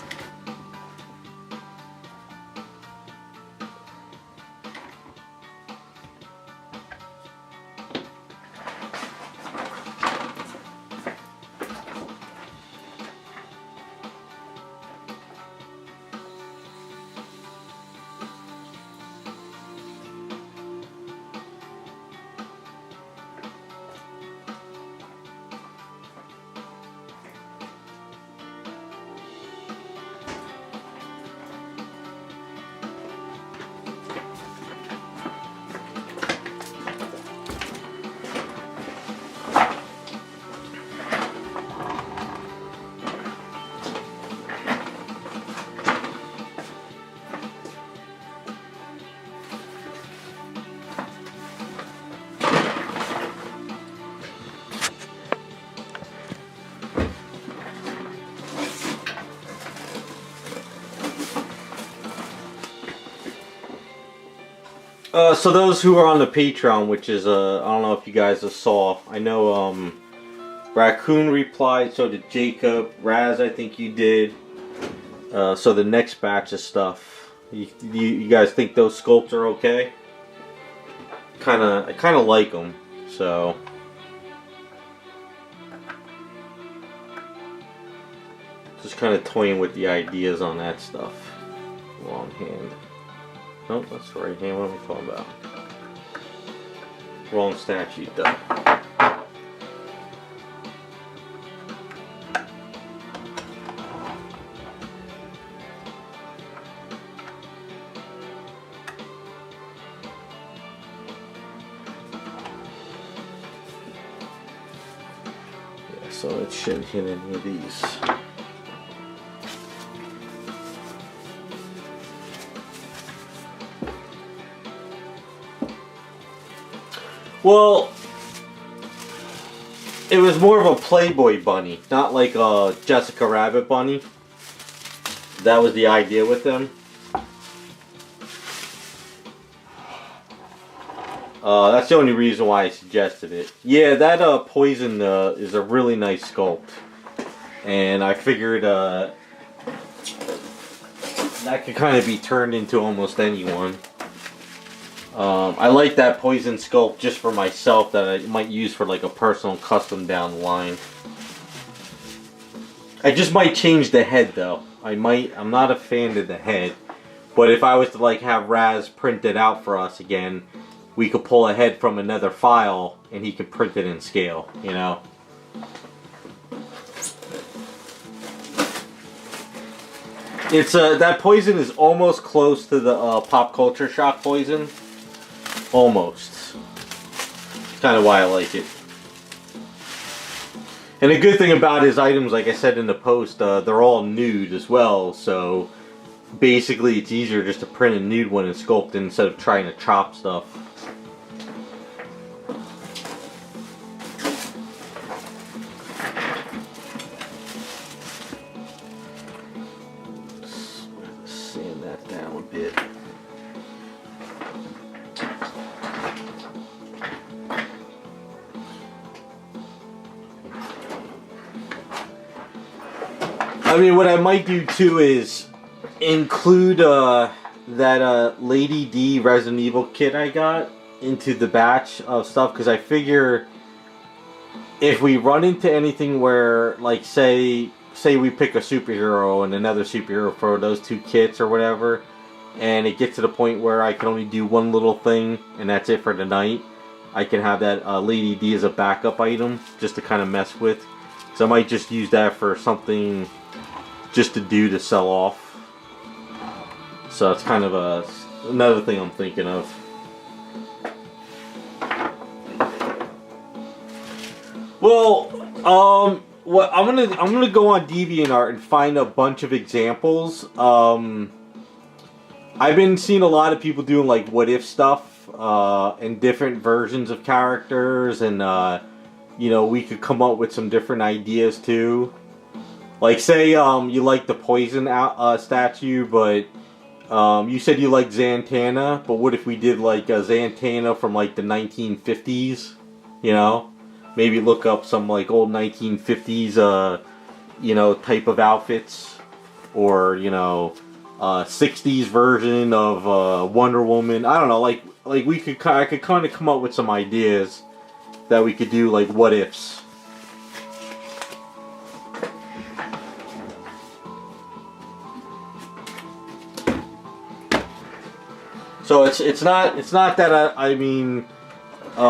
So those who are on the Patreon, which is, I don't know if you guys saw, I know, Raccoon replied, so did Jacob, Raz, I think you did, so the next batch of stuff, you guys think those sculpts are okay? I kinda like them, so. Just kinda toying with the ideas on that stuff. Long hand. Nope, that's the right hand. What am I talking about? Wrong statue, though. Yeah, so it shouldn't hit any of these. Well, it was more of a Playboy bunny, not like a Jessica Rabbit bunny. That was the idea with them. That's the only reason why I suggested it. Yeah, that poison is a really nice sculpt. And I figured that could kind of be turned into almost anyone. I like that poison sculpt just for myself that I might use for like a personal custom down the line. I just might change the head though. I'm not a fan of the head. But if I was to like have Raz print it out for us again, we could pull a head from another file and he could print it in scale, you know. It's that poison is almost close to the Pop Culture Shock poison. Almost. That's kind of why I like it. And the good thing about his items, like I said in the post, they're all nude as well, so basically it's easier just to print a nude one and sculpt instead of trying to chop stuff. Sand that down a bit. I mean, what I might do too is include that Lady D Resident Evil kit I got into the batch of stuff, because I figure if we run into anything where, like, say we pick a superhero and another superhero for those two kits or whatever, and it gets to the point where I can only do one little thing and that's it for the night, I can have that Lady D as a backup item just to kind of mess with. So I might just use that for something just to sell off. So it's kind of another thing I'm thinking of. Well, what I'm gonna go on DeviantArt and find a bunch of examples. I've been seeing a lot of people doing like what if stuff and different versions of characters, and you know, we could come up with some different ideas too. Like, say you like the Poison statue, but you said you like Zatanna, but what if we did like a Zatanna from like the 1950s? You know, maybe look up some like old 1950s, you know, type of outfits, or you know, 60s version of Wonder Woman. I don't know, like I could kind of come up with some ideas that we could do, like what ifs. So it's not that I mean, you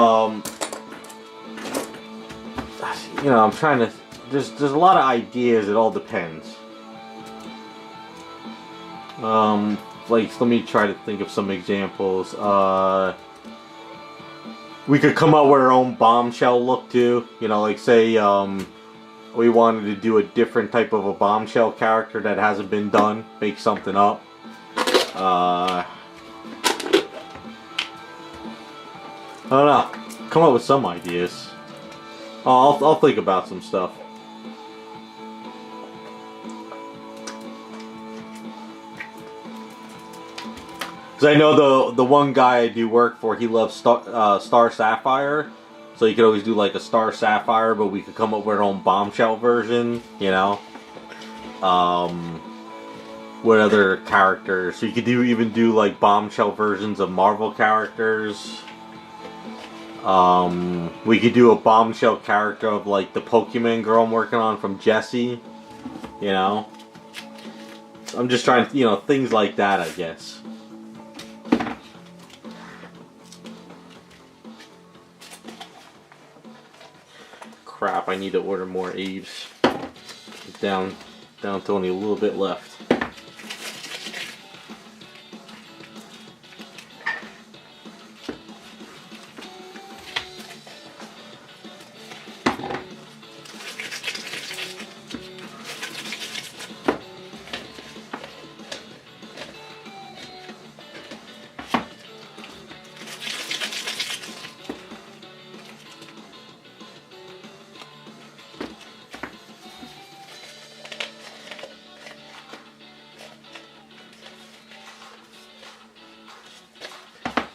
know, I'm trying to, there's a lot of ideas. It all depends. Like, let me try to think of some examples. We could come up with our own bombshell look too. You know, like say we wanted to do a different type of a bombshell character that hasn't been done. Make something up. I don't know. Come up with some ideas. I'll think about some stuff. Because I know the one guy I do work for, he loves Star Sapphire. So you could always do like a Star Sapphire, but we could come up with our own bombshell version, you know? What other characters? So you could even do like bombshell versions of Marvel characters. We could do a bombshell character of like the Pokemon girl I'm working on from Jessie, you know? I'm just trying to, you know, things like that, I guess. Crap, I need to order more Aves. Down to only a little bit left.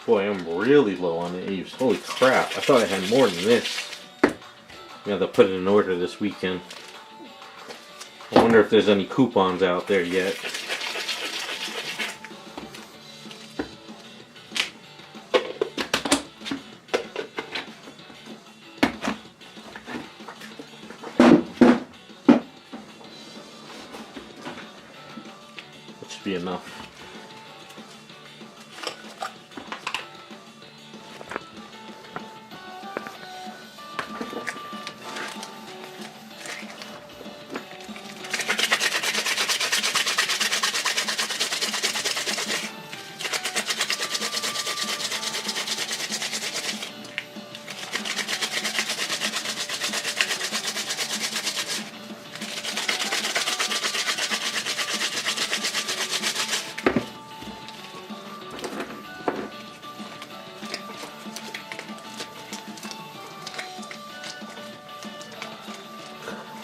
Boy, I'm really low on the Aves. Holy crap, I thought I had more than this. I gotta put it in order this weekend. I wonder if there's any coupons out there yet. That should be enough.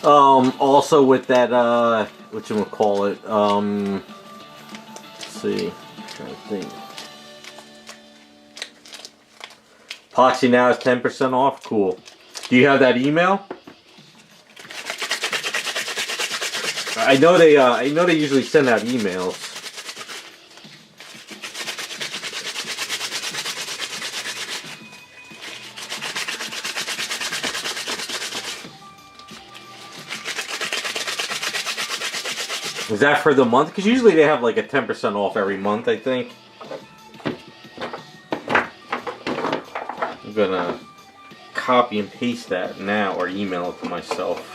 Also with that, whatchamacallit, let's see, I'm trying to think. Epoxy now is 10% off. Cool. Do you have that email? I know they usually send out emails. Is that for the month? Because usually they have like a 10% off every month, I think. I'm gonna copy and paste that now or email it to myself.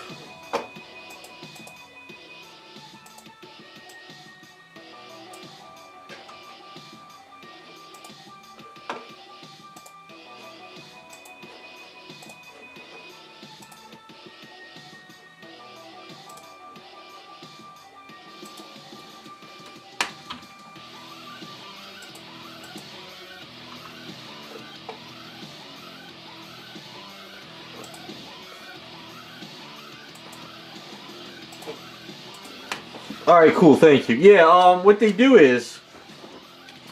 Alright, cool, thank you. Yeah, what they do is,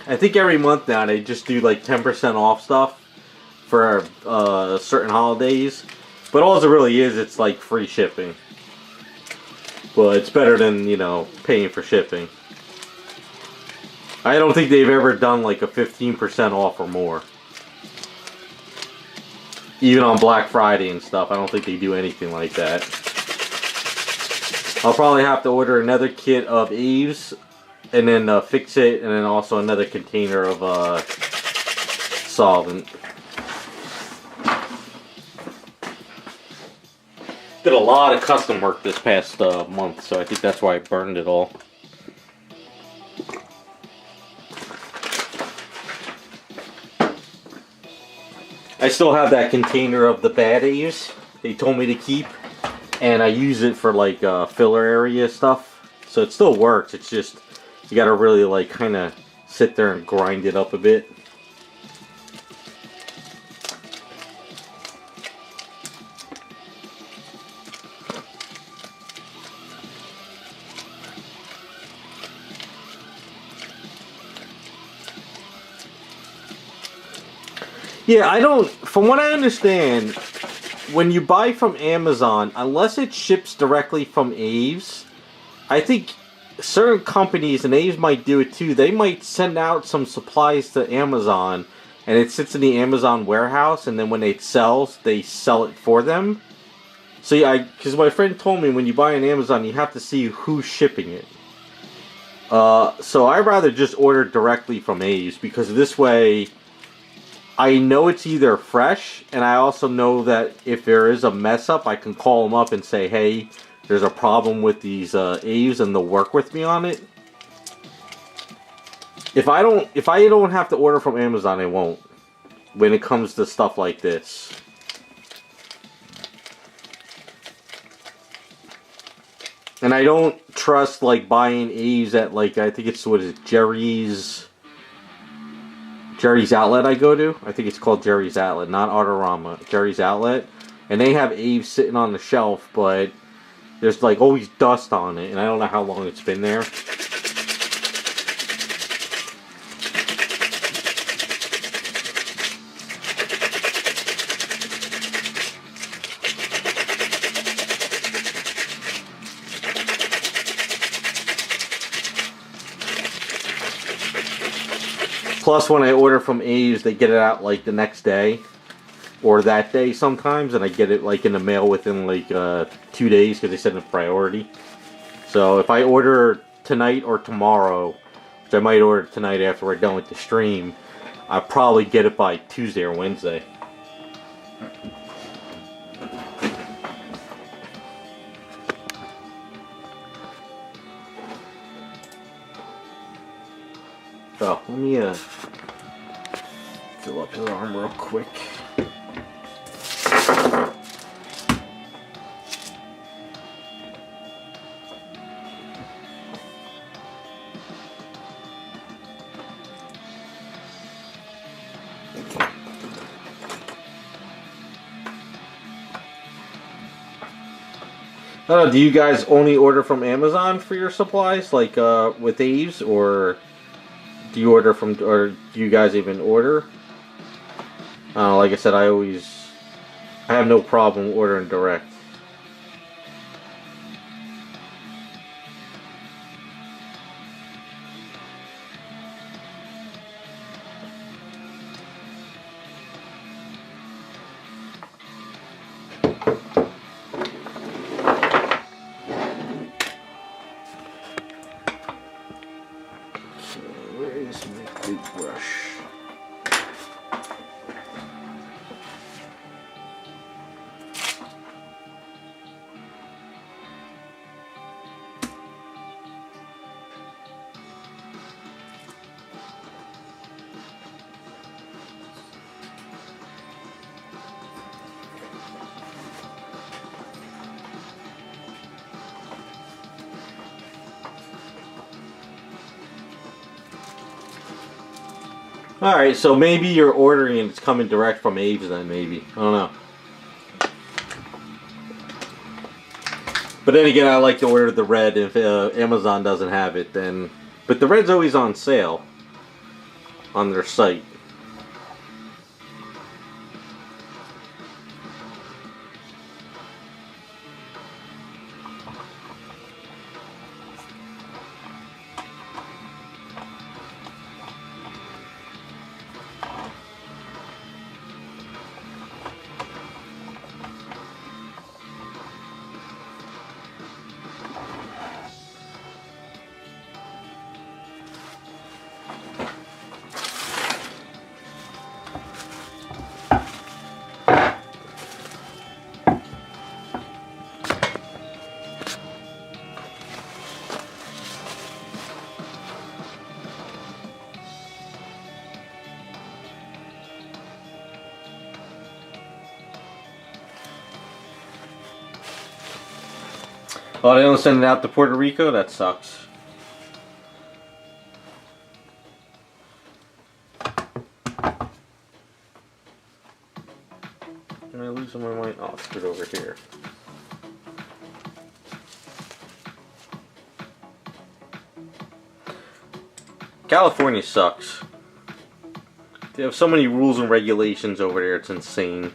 I think every month now they just do like 10% off stuff for certain holidays. But all it really is, it's like free shipping. Well, it's better than, you know, paying for shipping. I don't think they've ever done like a 15% off or more. Even on Black Friday and stuff, I don't think they do anything like that. I'll probably have to order another kit of Eves and then fix it, and then also another container of solvent. Did a lot of custom work this past month, so I think that's why I burned it all. I still have that container of the bad Eves they told me to keep. And I use it for like filler area stuff. So it still works. It's just, you gotta really like kind of sit there and grind it up a bit. Yeah, from what I understand, when you buy from Amazon, unless it ships directly from Aves, I think certain companies, and Aves might do it too, they might send out some supplies to Amazon, and it sits in the Amazon warehouse, and then when it sells, they sell it for them. So yeah, because my friend told me when you buy on Amazon, you have to see who's shipping it. So I'd rather just order directly from Aves, because this way I know it's either fresh, and I also know that if there is a mess up, I can call them up and say, hey, there's a problem with these Aves, and they'll work with me on it. If I don't have to order from Amazon, I won't. When it comes to stuff like this. And I don't trust like buying Aves at like, I think it's, what is it, Jerry's Outlet I go to. I think it's called Jerry's Outlet, not Autorama. Jerry's Outlet. And they have Aves sitting on the shelf, but there's like always dust on it, and I don't know how long it's been there. Plus, when I order from Aves, they get it out like the next day. Or that day sometimes. And I get it like in the mail within like 2 days because they send a priority. So if I order tonight or tomorrow, which I might order tonight after we're done with the stream, I'll probably get it by Tuesday or Wednesday. So, let me fill up his arm real quick. I don't know, do you guys only order from Amazon for your supplies, like with Aves, or do you order from, or do you guys even order? Like I said, I have no problem ordering direct. Where's my big brush? Alright, so maybe you're ordering and it's coming direct from Aves then, maybe. I don't know. But then again, I like to order the red if Amazon doesn't have it, then... But the red's always on sale on their site. Oh, they don't send it out to Puerto Rico? That sucks. Am I losing my mind? Oh, I'll put it over here. California sucks. They have so many rules and regulations over there, it's insane.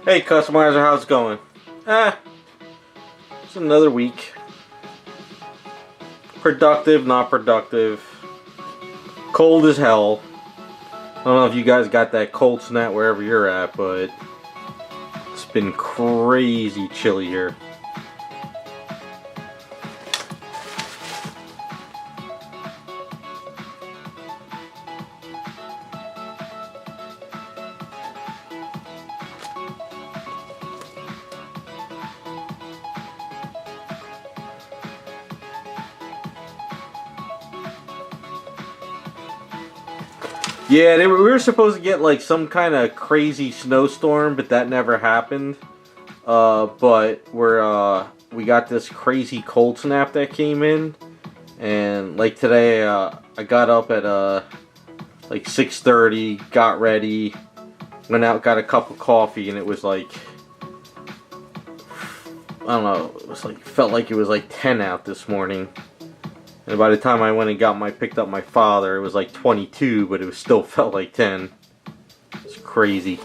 Hey customizer, how's it going? It's another week. Productive, not productive. Cold as hell. I don't know if you guys got that cold snap wherever you're at, but it's been crazy chilly here. Yeah, we were supposed to get like some kind of crazy snowstorm, but that never happened. But we got this crazy cold snap that came in, and like today, I got up at like 6:30, got ready, went out, got a cup of coffee, and it was like, I don't know, it was like, felt like it was like 10 out this morning. And by the time I went and picked up my father, it was like 22, but it still felt like 10. It's crazy.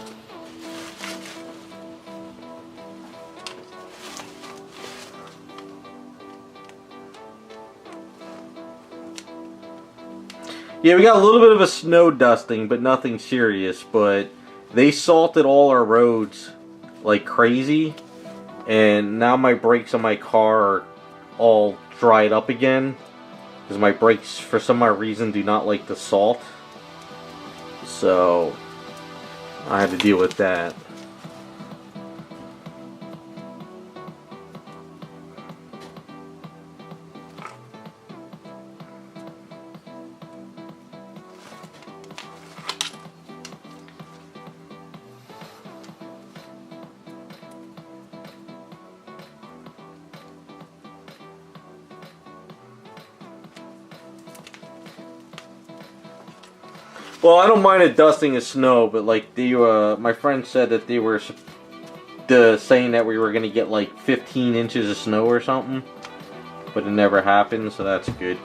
Yeah, we got a little bit of a snow dusting, but nothing serious. But they salted all our roads like crazy. And now my brakes on my car are all dried up again. Because my brakes, for some odd reason, do not like the salt. So, I had to deal with that. Well, I don't mind it dusting of snow, but like my friend said that they were saying that we were gonna get like 15 inches of snow or something, but it never happened, so that's good.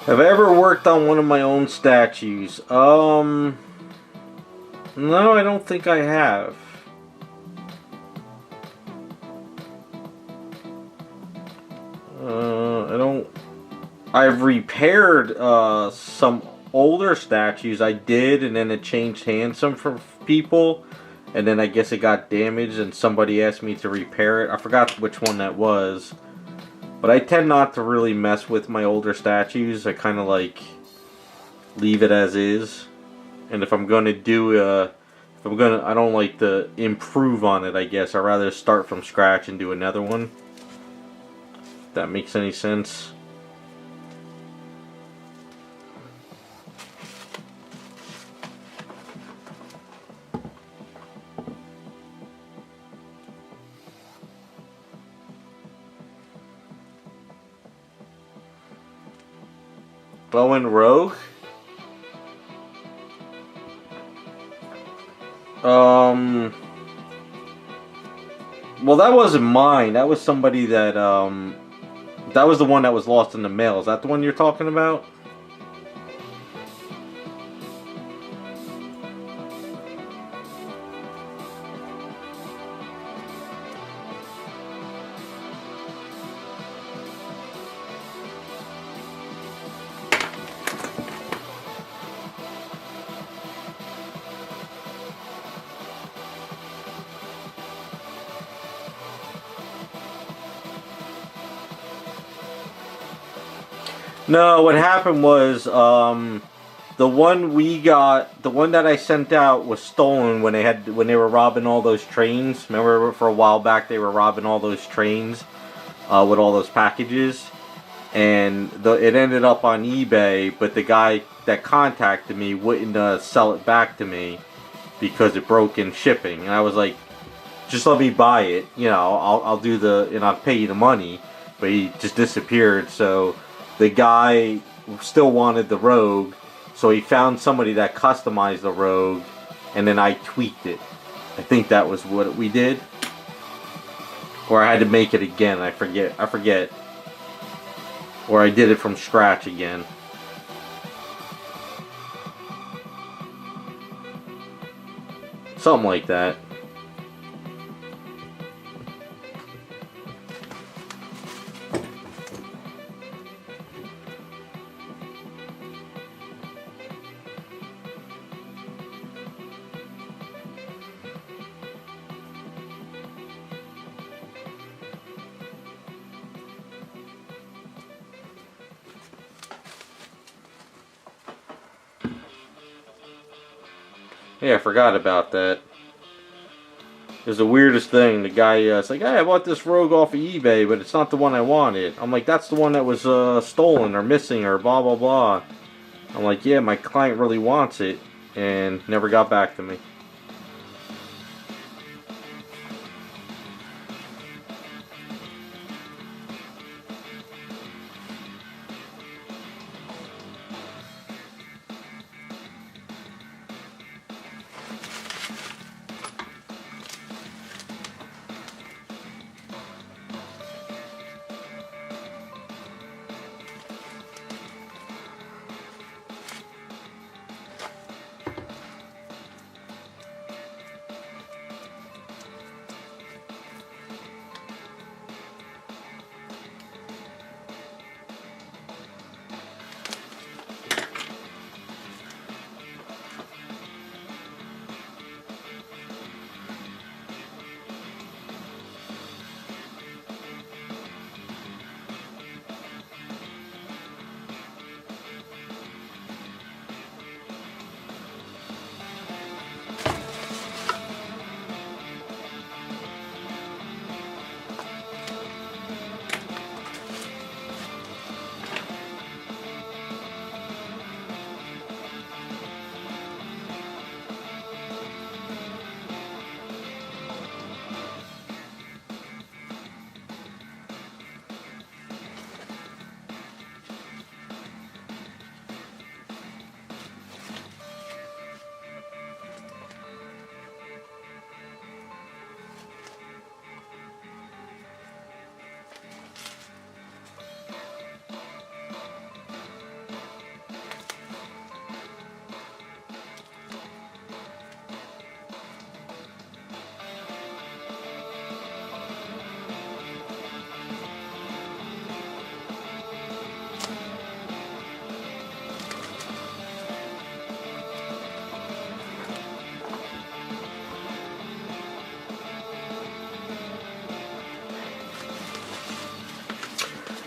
Have I ever worked on one of my own statues? No, I don't think I have. I don't. I've repaired some older statues. I did, and then it changed hands some for people, and then I guess it got damaged, and somebody asked me to repair it. I forgot which one that was. But I tend not to really mess with my older statues. I kind of like leave it as is. And if I'm going to do I don't like to improve on it, I guess. I'd rather start from scratch and do another one. If that makes any sense. Bow and Rogue? Well, that wasn't mine. That was somebody that, that was the one that was lost in the mail. Is that the one you're talking about? No, what happened was, the one that I sent out was stolen when they were robbing all those trains. Remember, for a while back, they were robbing all those trains, with all those packages, and it ended up on eBay. But the guy that contacted me wouldn't sell it back to me because it broke in shipping, and I was like, just let me buy it, you know, I'll pay you the money. But he just disappeared, so the guy still wanted the Rogue, So he found somebody that customized the Rogue, and then I tweaked it. I think that was what we did. Or I had to make it again. I forget. Or I did it from scratch again. Something like that. Yeah, I forgot about that. It was the weirdest thing. The guy, it's like, hey, I bought this Rogue off of eBay, but it's not the one I wanted. I'm like, that's the one that was stolen or missing or blah, blah, blah. I'm like, yeah, my client really wants it, and never got back to me.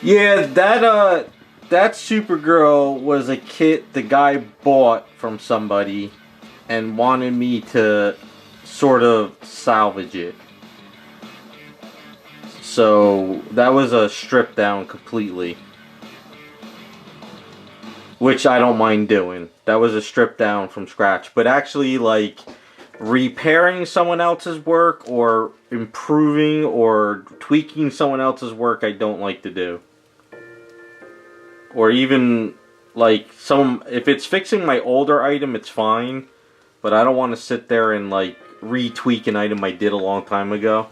Yeah, that Supergirl was a kit the guy bought from somebody and wanted me to sort of salvage it. So that was a strip down completely, which I don't mind doing. That was a strip down from scratch, but actually like repairing someone else's work or improving or tweaking someone else's work, I don't like to do. Or even like if it's fixing my older item, it's fine, but I don't want to sit there and like retweak an item I did a long time ago,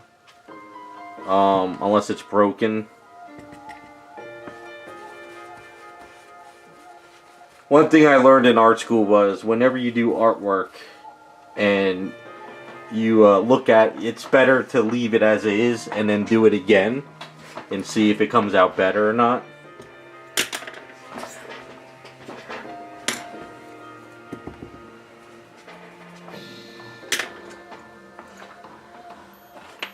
unless it's broken. One thing I learned in art school was whenever you do artwork and you look at it's better to leave it as it is and then do it again and see if it comes out better or not.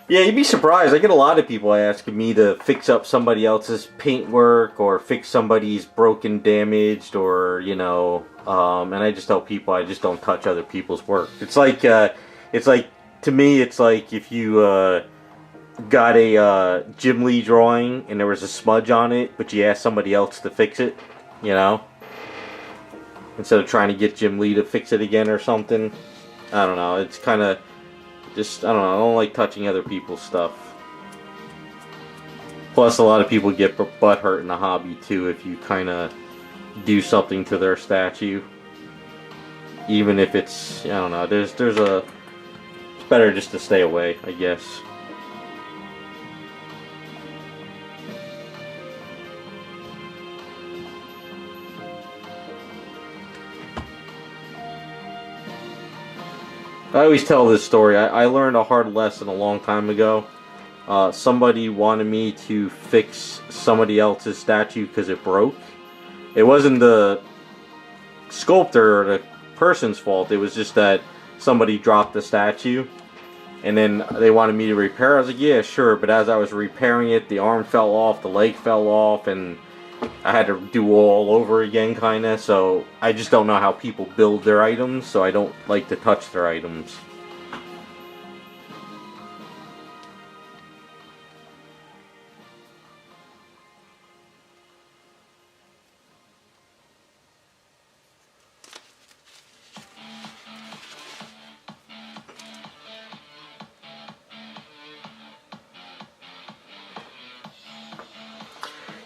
Yeah, you'd be surprised. I get a lot of people asking me to fix up somebody else's paintwork or fix somebody's broken, damaged, or, you know, and I just tell people I just don't touch other people's work. It's like, to me, it's like if you got a Jim Lee drawing and there was a smudge on it, but you asked somebody else to fix it, you know, instead of trying to get Jim Lee to fix it again or something. I don't know. It's kind of just, I don't know, I don't like touching other people's stuff. Plus, a lot of people get butt hurt in the hobby, too, if you kind of do something to their statue. even if it's, I don't know. There's a, it's better just to stay away, I guess. I always tell this story. I learned a hard lesson a long time ago. Somebody wanted me to fix somebody else's statue because it broke. It wasn't the sculptor or the person's fault. It was just that somebody dropped the statue. And then they wanted me to repair it. I was like, yeah, sure. But as I was repairing it, the arm fell off, the leg fell off, and I had to do all over again, kind of. So I just don't know how people build their items, so I don't like to touch their items.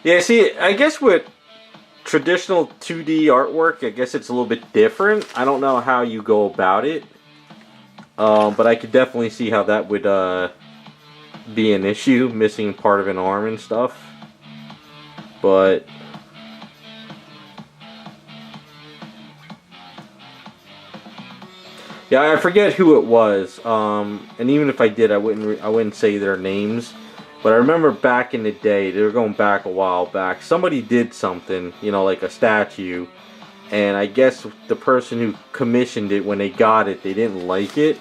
Yeah, see, I guess with traditional 2D artwork, I guess it's a little bit different. I don't know how you go about it, but I could definitely see how that would be an issue, missing part of an arm and stuff. But yeah, I forget who it was, and even if I did, I wouldn't say their names. But I remember back in the day, they were going back a while back, somebody did something, you know, like a statue, and I guess the person who commissioned it, when they got it, they didn't like it,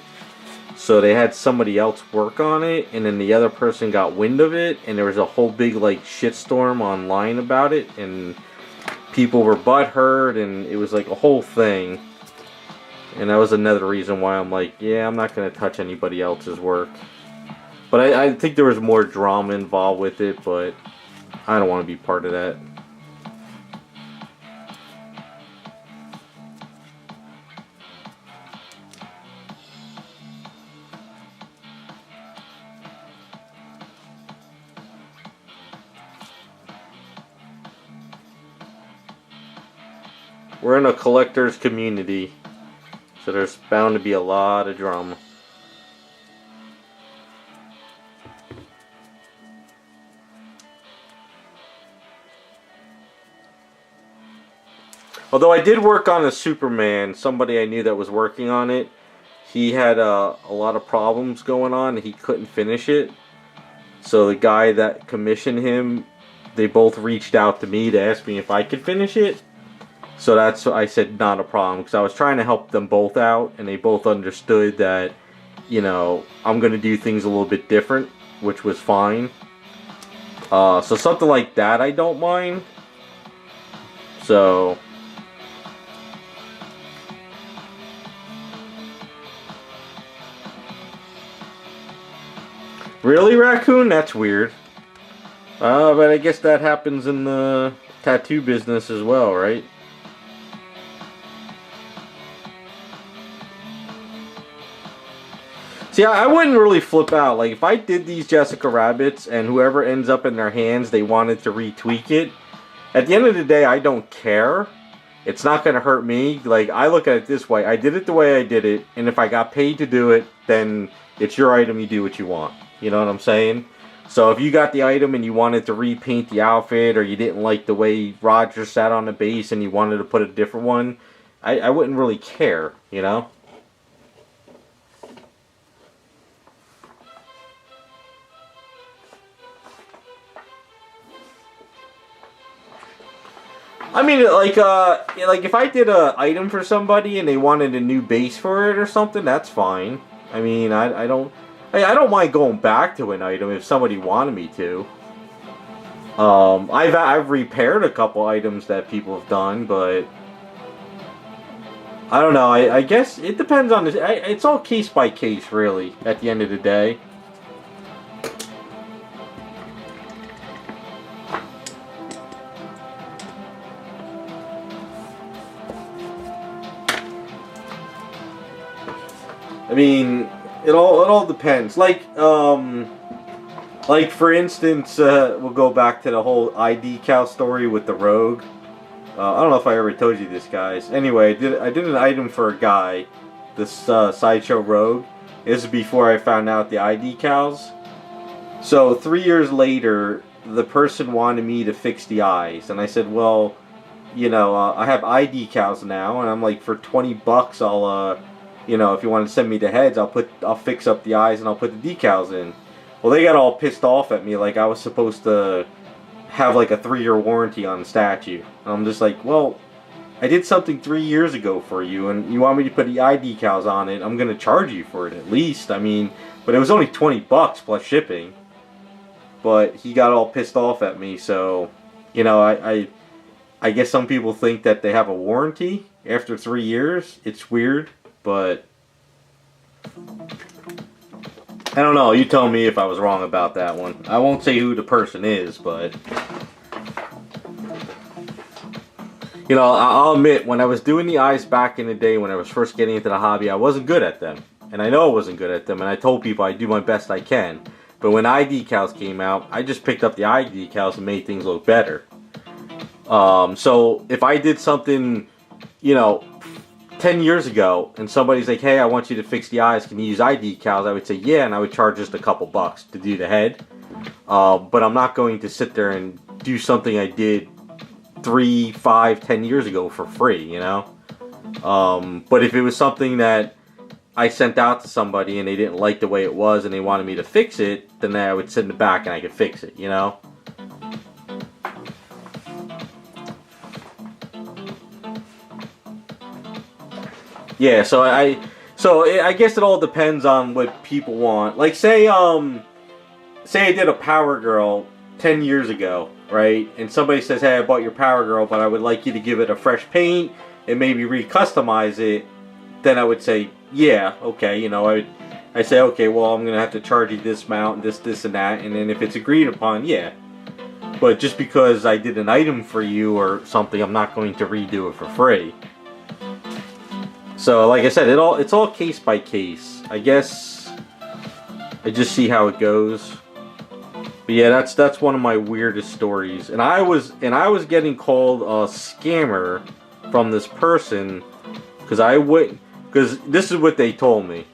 so they had somebody else work on it, and then the other person got wind of it, and there was a whole big, like, shitstorm online about it, and people were butthurt, and it was like a whole thing, and that was another reason why I'm like, yeah, I'm not going to touch anybody else's work. But I think there was more drama involved with it, but I don't want to be part of that. We're in a collector's community, so there's bound to be a lot of drama. Although I did work on a Superman, somebody I knew that was working on it, he had a lot of problems going on and he couldn't finish it. So the guy that commissioned him, they both reached out to me to ask me if I could finish it. So that's what I said, not a problem, because I was trying to help them both out, and they both understood that, you know, I'm going to do things a little bit different, which was fine. So something like that I don't mind. So really, raccoon? That's weird. But I guess that happens in the tattoo business as well, right? See, I wouldn't really flip out. Like, if I did these Jessica Rabbits and whoever ends up in their hands, they wanted to retweak it, at the end of the day, I don't care. It's not going to hurt me. Like, I look at it this way. I did it the way I did it, and if I got paid to do it, then it's your item, you do what you want. You know what I'm saying? So if you got the item and you wanted to repaint the outfit, or you didn't like the way Roger sat on the base and you wanted to put a different one, I wouldn't really care, you know? I mean, like if I did a item for somebody and they wanted a new base for it or something, that's fine. I mean, I don't mind going back to an item if somebody wanted me to. I've repaired a couple items that people have done, but I don't know. I guess it depends on this. It's all case by case, really. At the end of the day. I mean, it all depends. Like for instance, we'll go back to the whole ID cal story with the Rogue. I don't know if I ever told you this, guys. Anyway, I did an item for a guy, this Sideshow Rogue. This is before I found out the eye decals. So 3 years later, the person wanted me to fix the eyes, and I said, well, you know, I have eye decals now, and I'm like, for 20 bucks, I'll, you know, if you want to send me the heads, I'll fix up the eyes and I'll put the decals in. Well, they got all pissed off at me, like I was supposed to have like a 3-year warranty on the statue. And I'm just like, well, I did something 3 years ago for you, and you want me to put the eye decals on it, I'm going to charge you for it at least. I mean, but it was only 20 bucks plus shipping. But he got all pissed off at me, so, you know, I guess some people think that they have a warranty after 3 years. It's weird, but I don't know. You tell me if I was wrong about that one. I won't say who the person is, but you know, I'll admit, when I was doing the eyes back in the day, when I was first getting into the hobby, I wasn't good at them. And I know I wasn't good at them, and I told people I do my best I can. But when eye decals came out, I just picked up the eye decals and made things look better. So if I did something, you know, 10 years ago, and somebody's like, hey, I want you to fix the eyes, can you use eye decals? I would say, yeah, and I would charge just a couple bucks to do the head. But I'm not going to sit there and do something I did 3, 5, 10 years ago for free, you know? But if it was something that I sent out to somebody and they didn't like the way it was and they wanted me to fix it, then I would send it back and I could fix it, you know? Yeah, so I guess it all depends on what people want. Like, say I did a Power Girl 10 years ago, right? And somebody says, hey, I bought your Power Girl, but I would like you to give it a fresh paint and maybe re-customize it. Then I would say, yeah, okay, you know, I say, okay, well, I'm going to have to charge you this amount, this, and that. And then if it's agreed upon, yeah. But just because I did an item for you or something, I'm not going to redo it for free. So, like I said, it's all case by case. I guess I just see how it goes. But yeah, that's one of my weirdest stories. And I was getting called a scammer from this person because this is what they told me.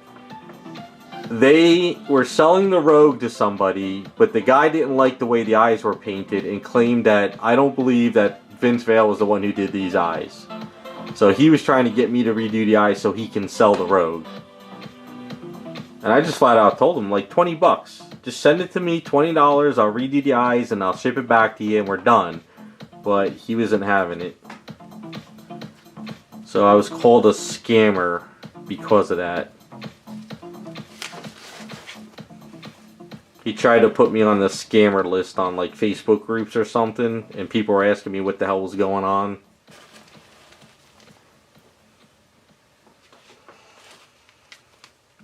They were selling the Rogue to somebody, but the guy didn't like the way the eyes were painted and claimed that I don't believe that Vince Vale was the one who did these eyes. So he was trying to get me to redo the eyes so he can sell the Rogue. And I just flat out told him, like, 20 bucks. Just send it to me, $20, I'll redo the eyes and I'll ship it back to you and we're done. But he wasn't having it. So I was called a scammer because of that. He tried to put me on the scammer list on like Facebook groups or something, and people were asking me what the hell was going on.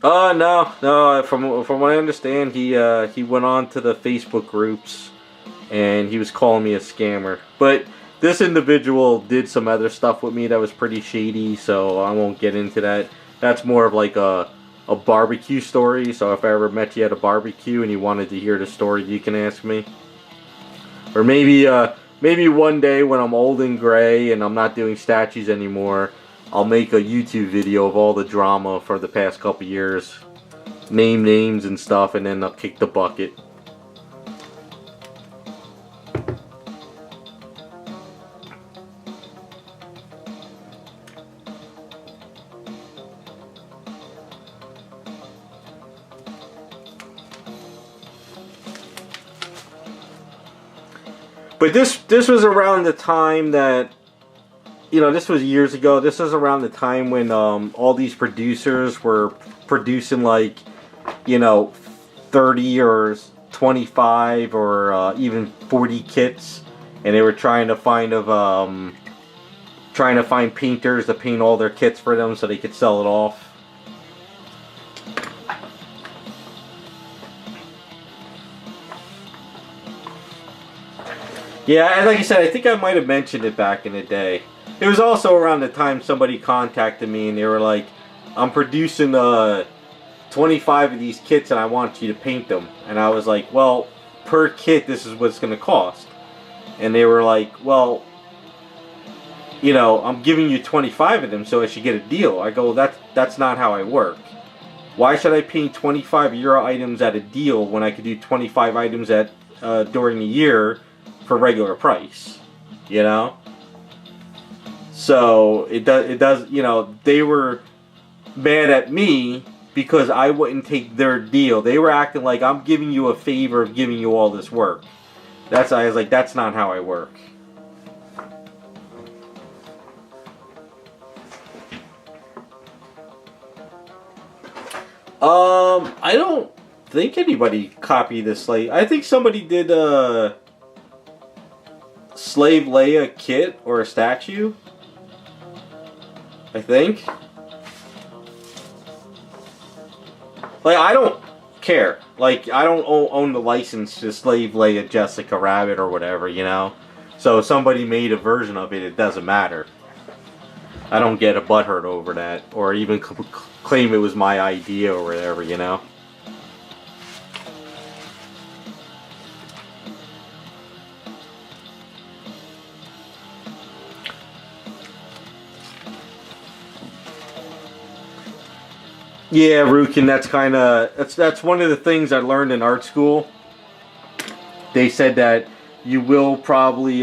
No. From what I understand, he went on to the Facebook groups, and he was calling me a scammer. But this individual did some other stuff with me that was pretty shady, so I won't get into that. That's more of like a barbecue story, so if I ever met you at a barbecue and you wanted to hear the story, you can ask me. Or maybe one day when I'm old and gray and I'm not doing statues anymore, I'll make a YouTube video of all the drama for the past couple years. Name names and stuff, and then I'll kick the bucket. But this was around the time that, you know, this was years ago. This was around the time when all these producers were producing like, you know, 30 or 25 or even 40 kits, and they were trying to find painters to paint all their kits for them so they could sell it off. Yeah, and like I said, I think I might have mentioned it back in the day. It was also around the time somebody contacted me and they were like, I'm producing 25 of these kits and I want you to paint them. And I was like, well, per kit this is what it's going to cost. And they were like, well, you know, I'm giving you 25 of them so I should get a deal. I go, that's not how I work. Why should I paint 25 euro items at a deal when I could do 25 items at during the year for regular price? You know? So it does, you know, they were mad at me because I wouldn't take their deal. They were acting like I'm giving you a favor of giving you all this work. I was like, that's not how I work. I don't think anybody copied this slave. I think somebody did a Slave Leia kit or a statue. I think. Like, I don't care. Like, I don't own the license to Slave Leia Jessica Rabbit or whatever, you know? So if somebody made a version of it, it doesn't matter. I don't get a butthurt over that, or even claim it was my idea or whatever, you know? Yeah, Rukin, that's one of the things I learned in art school. They said that you will probably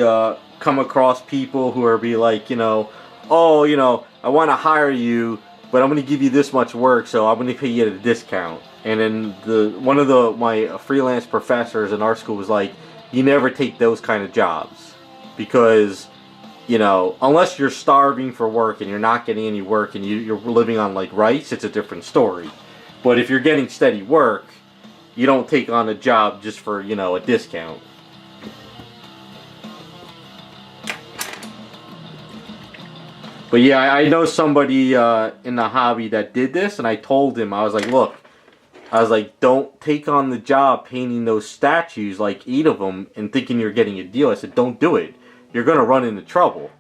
come across people who are be like, you know, oh, you know, I want to hire you, but I'm going to give you this much work, so I'm going to pay you at a discount. And then one of my freelance professors in art school was like, you never take those kind of jobs because, you know, unless you're starving for work and you're not getting any work and you're living on like rice, it's a different story. But if you're getting steady work, you don't take on a job just for, you know, a discount. But yeah, I know somebody in the hobby that did this, and I told him, I was like, look, don't take on the job painting those statues, like 8 of them, and thinking you're getting a deal. I said, don't do it. You're going to run into trouble.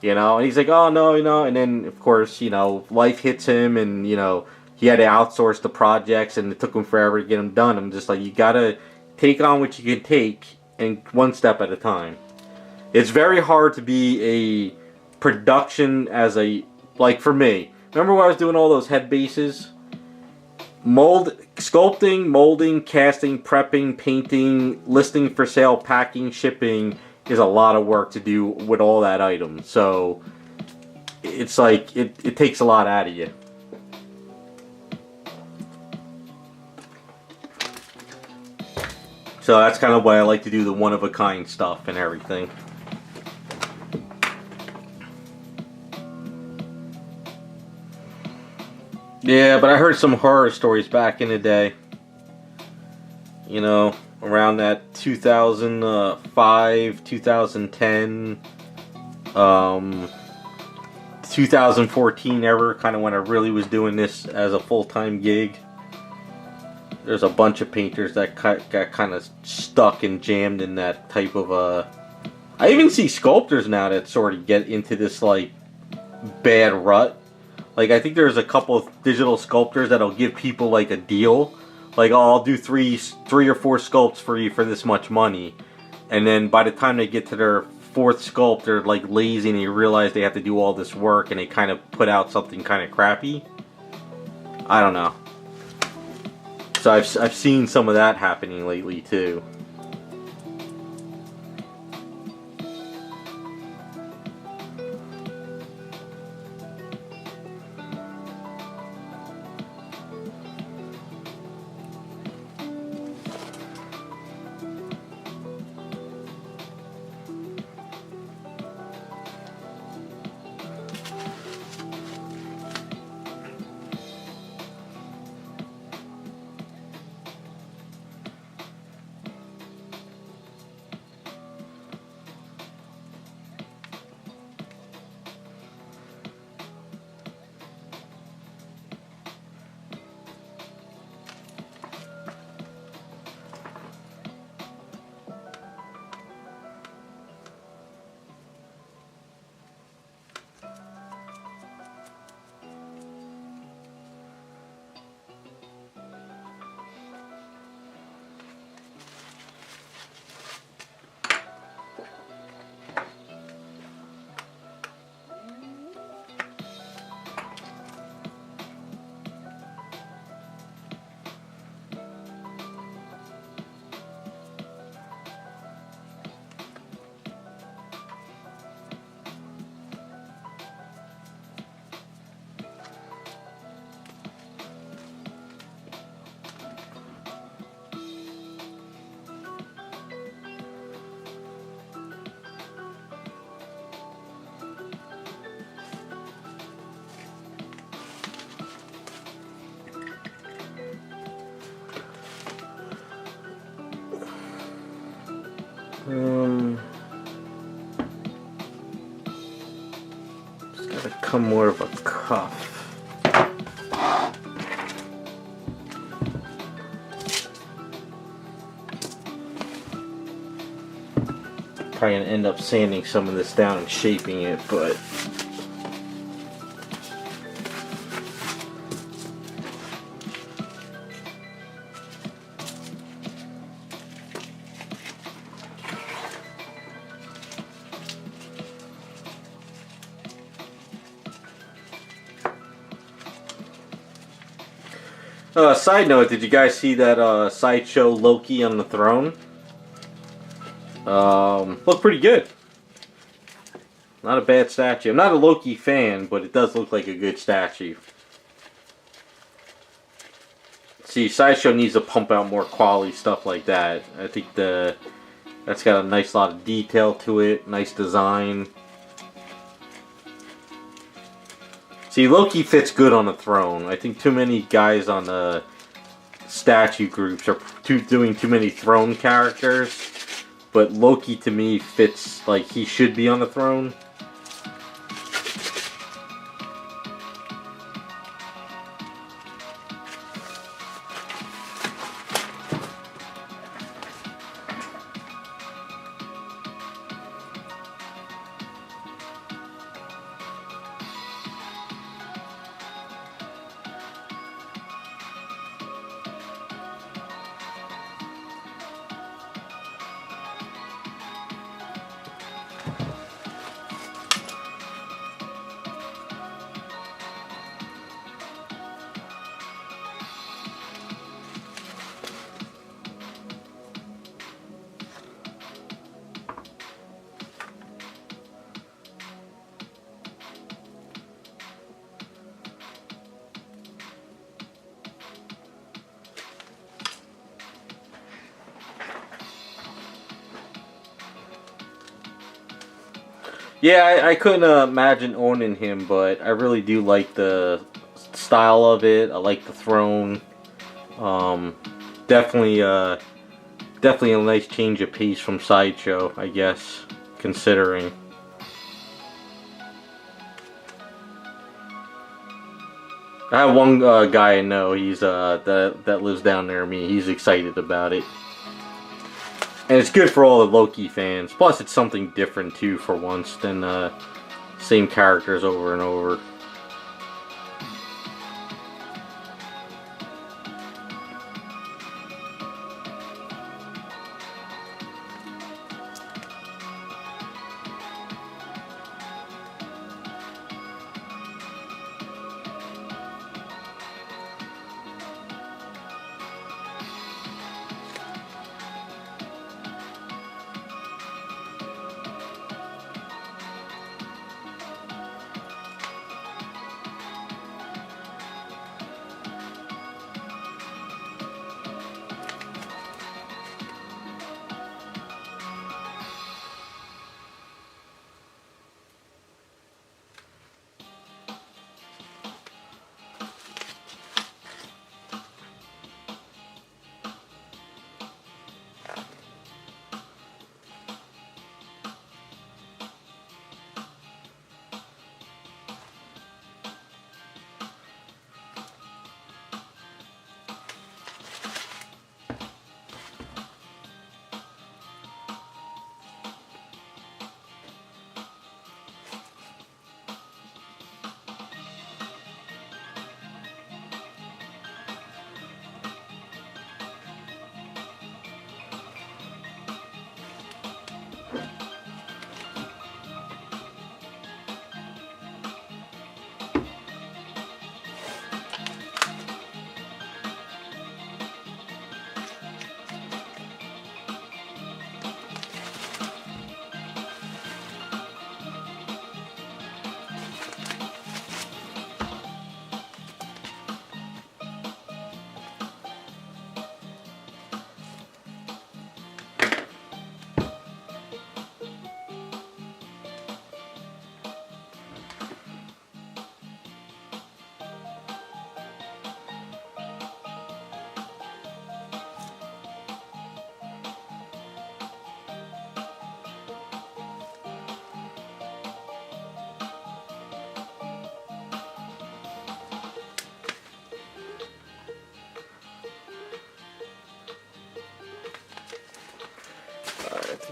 You know? And he's like, oh, no, you know. And then, of course, you know, life hits him, and, you know, he had to outsource the projects, and it took him forever to get them done. I'm just like, you got to take on what you can take, and one step at a time. It's very hard to be a production as a, like for me, remember when I was doing all those head bases? Sculpting, molding, casting, prepping, painting, listing for sale, packing, shipping is a lot of work to do with all that item. So it's like it takes a lot out of you. So that's kind of why I like to do the one-of-a-kind stuff and everything. Yeah, but I heard some horror stories back in the day. You know, around that 2005, 2010, 2014 ever, kind of when I really was doing this as a full-time gig. There's a bunch of painters that got kind of stuck and jammed in that type of I even see sculptors now that sort of get into this like bad rut. Like, I think there's a couple of digital sculptors that'll give people, like, a deal. Like, oh, I'll do three or four sculpts for you for this much money. And then by the time they get to their 4th sculpt, they're, like, lazy and they realize they have to do all this work and they kind of put out something kind of crappy. I don't know. So I've seen some of that happening lately, too. It's gotta come more of a cuff. Probably gonna end up sanding some of this down and shaping it, but side note, did you guys see that sideshow Loki on the throne? Looked pretty good. Not a bad statue. I'm not a Loki fan, but it does look like a good statue. See, sideshow needs to pump out more quality stuff like that. I think that's got a nice lot of detail to it. Nice design. See, Loki fits good on a throne. I think too many guys on the statue groups are doing too many throne characters. But Loki, to me, fits like he should be on the throne. Yeah, I couldn't imagine owning him, but I really do like the style of it. I like the throne. Definitely, definitely a nice change of pace from Sideshow, I guess, considering. I have one guy I know. He's that lives down near me. He's excited about it. And it's good for all the Loki fans. Plus, it's something different, too, for once, than same characters over and over.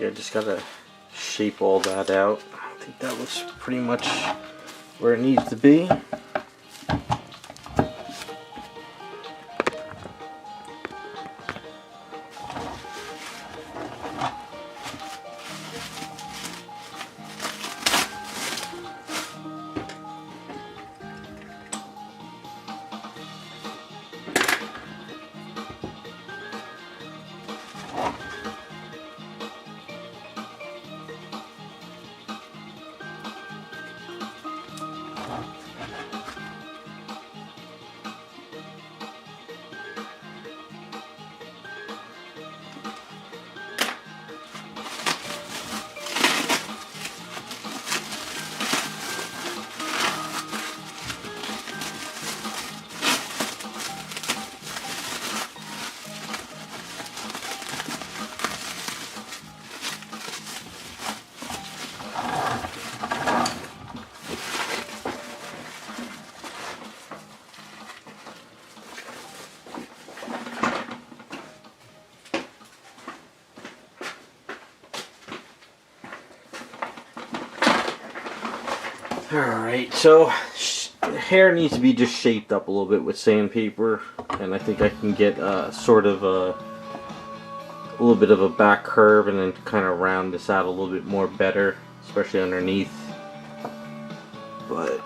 Yeah, just gotta shape all that out. I think that was pretty much where it needs to be. Alright, so hair needs to be just shaped up a little bit with sandpaper, and I think I can get sort of a little bit of a back curve and then kind of round this out a little bit more better, especially underneath. But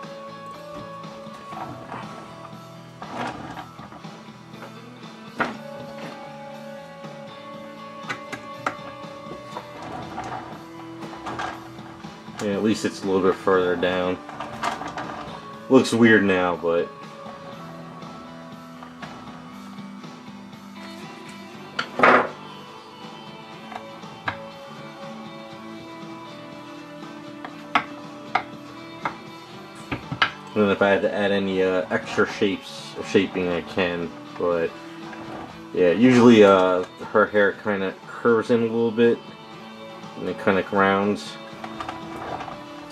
yeah, at least it's a little bit further down. Looks weird now, but and then if I had to add any extra shaping I can, but yeah, usually her hair kind of curves in a little bit and it kind of rounds.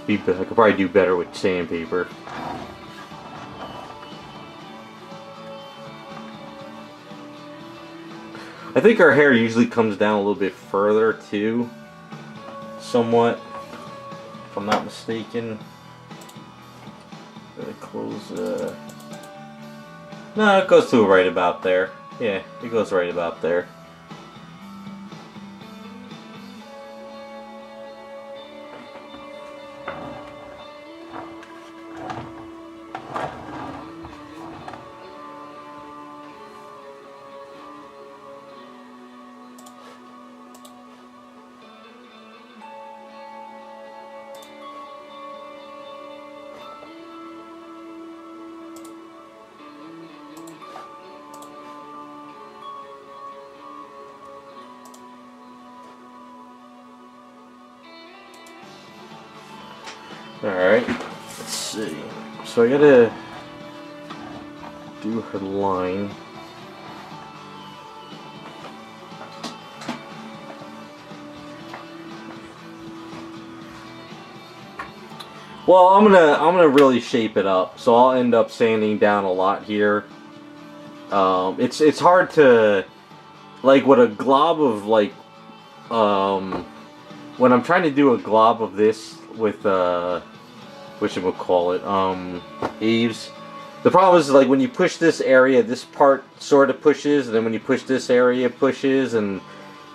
I could probably do better with sandpaper. I think our hair usually comes down a little bit further too, somewhat, if I'm not mistaken. Gonna close. No, it goes to right about there. Yeah, it goes right about there. Alright, let's see. So I gotta do her line. Well, I'm gonna really shape it up, so I'll end up sanding down a lot here. It's hard to, like, with a glob of, like, when I'm trying to do a glob of this with whatchamacallit, eaves. The problem is, like, when you push this area, this part sort of pushes, and then when you push this area, it pushes, and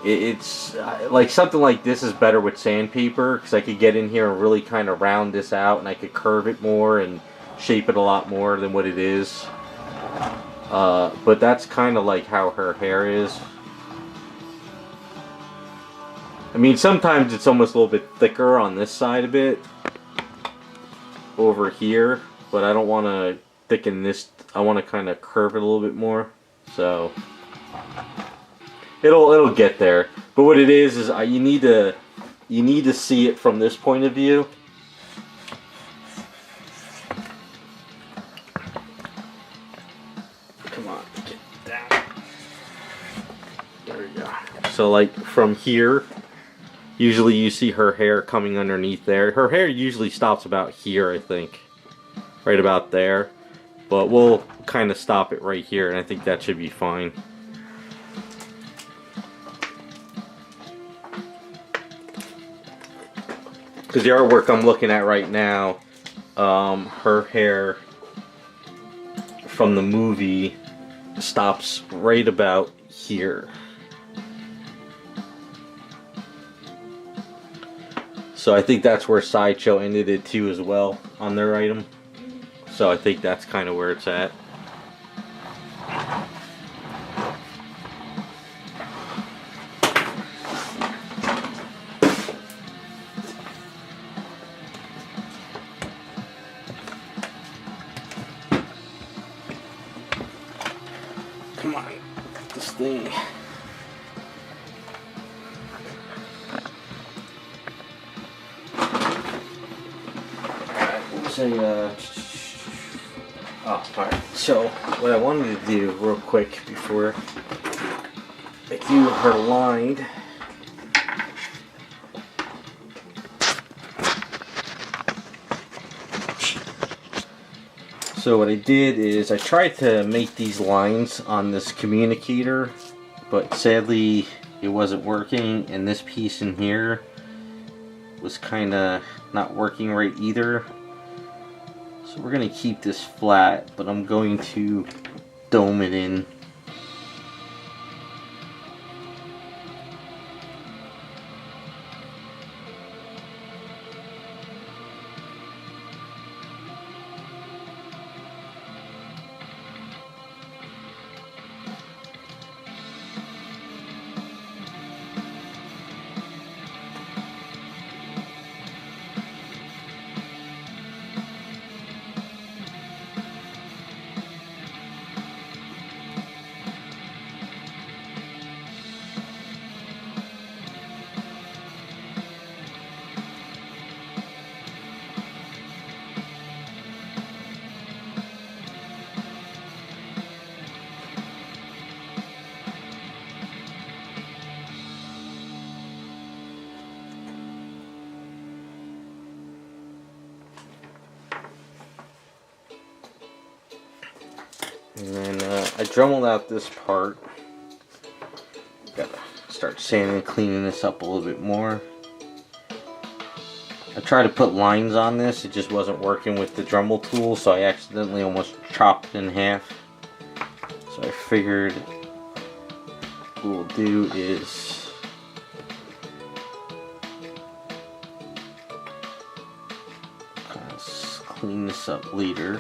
it's like something like this is better with sandpaper, because I could get in here and really kind of round this out, and I could curve it more and shape it a lot more than what it is. But that's kind of like how her hair is. I mean, sometimes it's almost a little bit thicker on this side a bit over here, but I don't want to thicken this. I want to kind of curve it a little bit more, so it'll get there. But what it is you need to see it from this point of view. Come on, get down. There we go. So, like, from here, usually you see her hair coming underneath there. Her hair usually stops about here, I think. Right about there. But we'll kind of stop it right here, and I think that should be fine. because the artwork I'm looking at right now, her hair from the movie stops right about here. So I think that's where Sideshow ended it too as well on their item. So I think that's kind of where it's at. Come on, this thing. Alright, so what I wanted to do real quick before I do her lined, so what I did is I tried to make these lines on this communicator, but sadly it wasn't working, and this piece in here was kind of not working right either. So we're going to keep this flat, but I'm going to dome it in. And then I dremeled out this part. Gotta start sanding and cleaning this up a little bit more. I tried to put lines on this, it just wasn't working with the Dremel tool, so I accidentally almost chopped it in half. So I figured what we'll do is kind of clean this up later.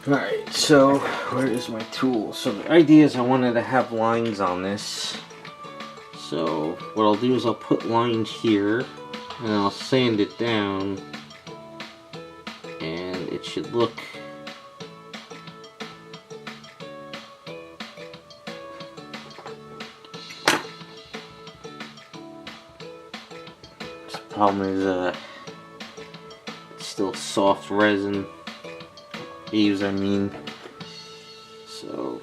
Alright, so where is my tool? So the idea is I wanted to have lines on this. So what I'll do is I'll put lines here and I'll sand it down, and it should look the problem is it's still soft resin. I mean, so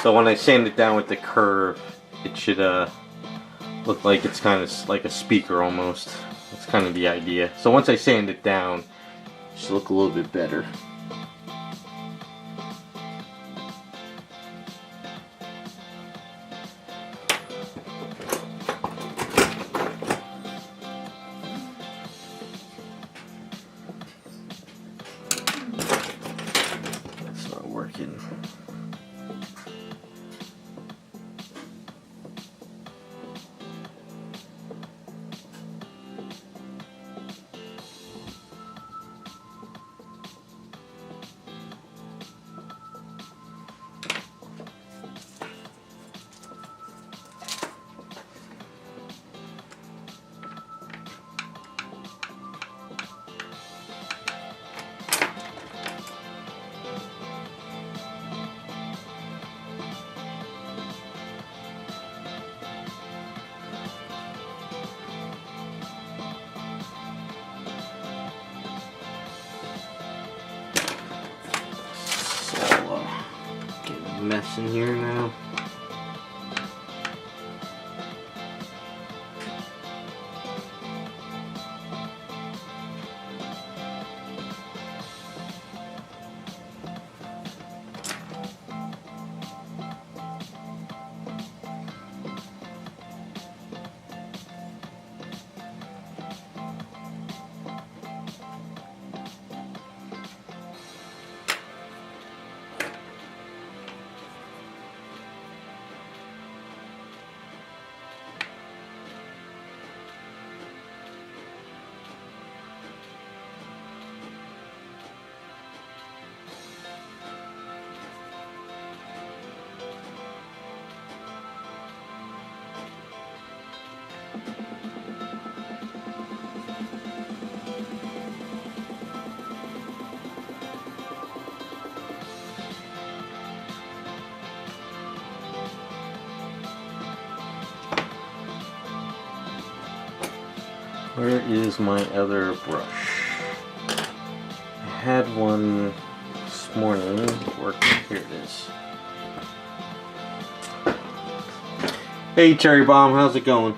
So when I sand it down with the curve, it should look like it's kind of like a speaker almost. That's kind of the idea. So once I sand it down, it should look a little bit better. It's not working. Mess in here now. Where is my other brush? I had one this morning. Here it is. Hey Cherry Bomb, how's it going?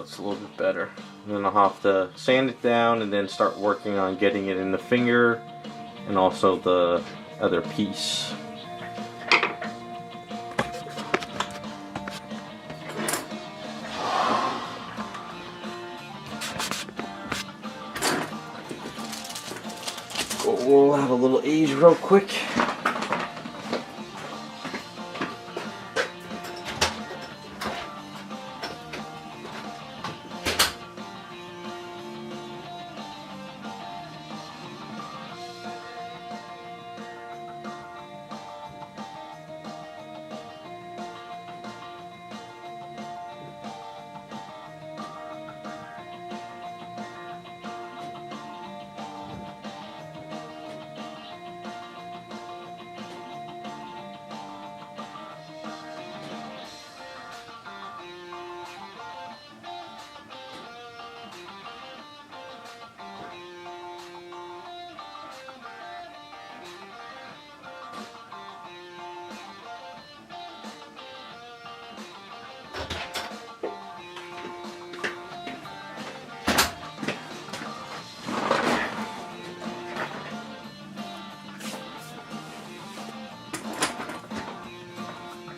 It's a little bit better. And then I'll have to sand it down and then start working on getting it in the finger and also the other piece. We'll have a little age real quick.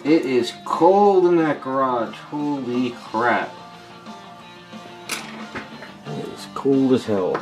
It is cold in that garage. Holy crap. It is cold as hell.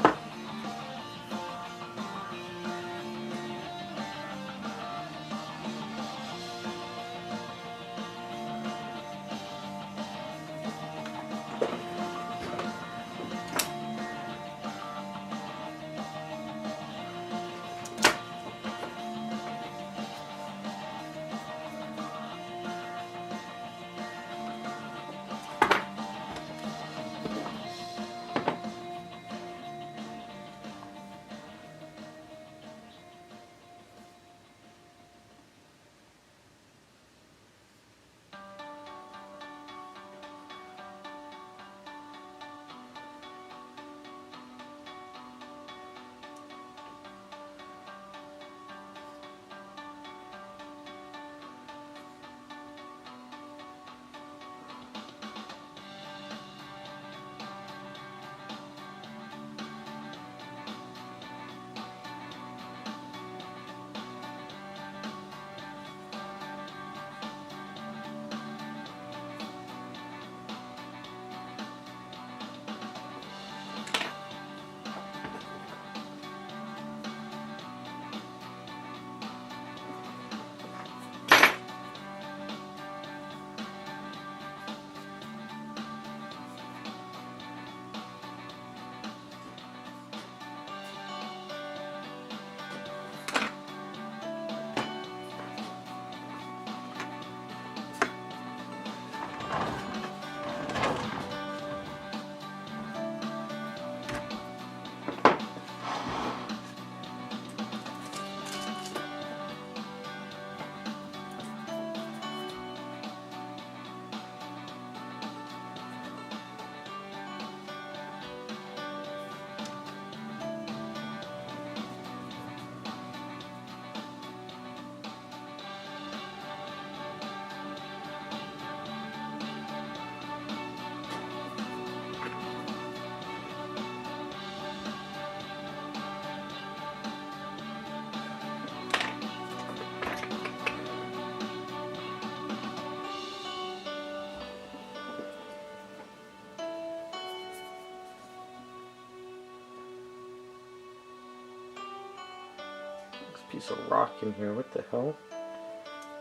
piece of rock in here. What the hell?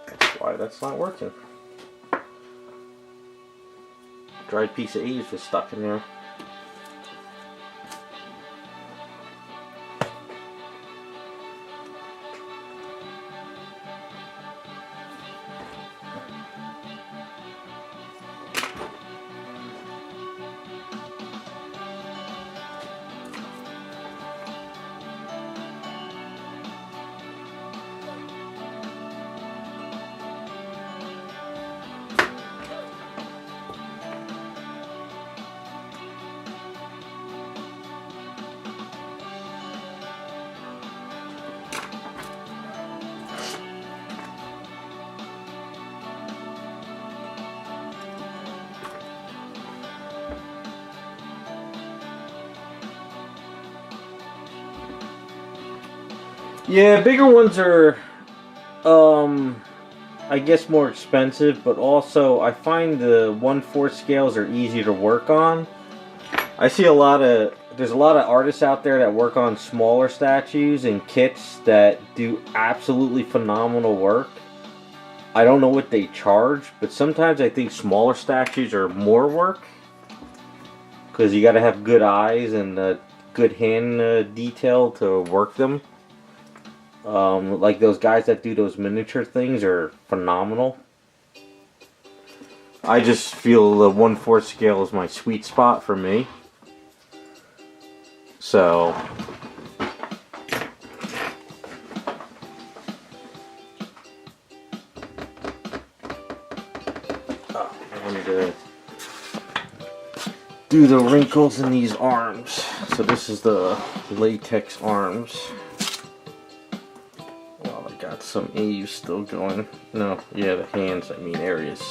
That's why that's not working. Dried piece of A's was stuck in there. Yeah, bigger ones are, I guess more expensive, but also I find the 1/4 scales are easy to work on. I see there's a lot of artists out there that work on smaller statues and kits that do absolutely phenomenal work. I don't know what they charge, but sometimes I think smaller statues are more work. Because you gotta have good eyes and good hand detail to work them. Like those guys that do those miniature things are phenomenal. I just feel the 1/4 scale is my sweet spot for me. So I wanted to do the wrinkles in these arms. So this is the latex arms. Got some A's still going. No, yeah, the hands, I mean areas.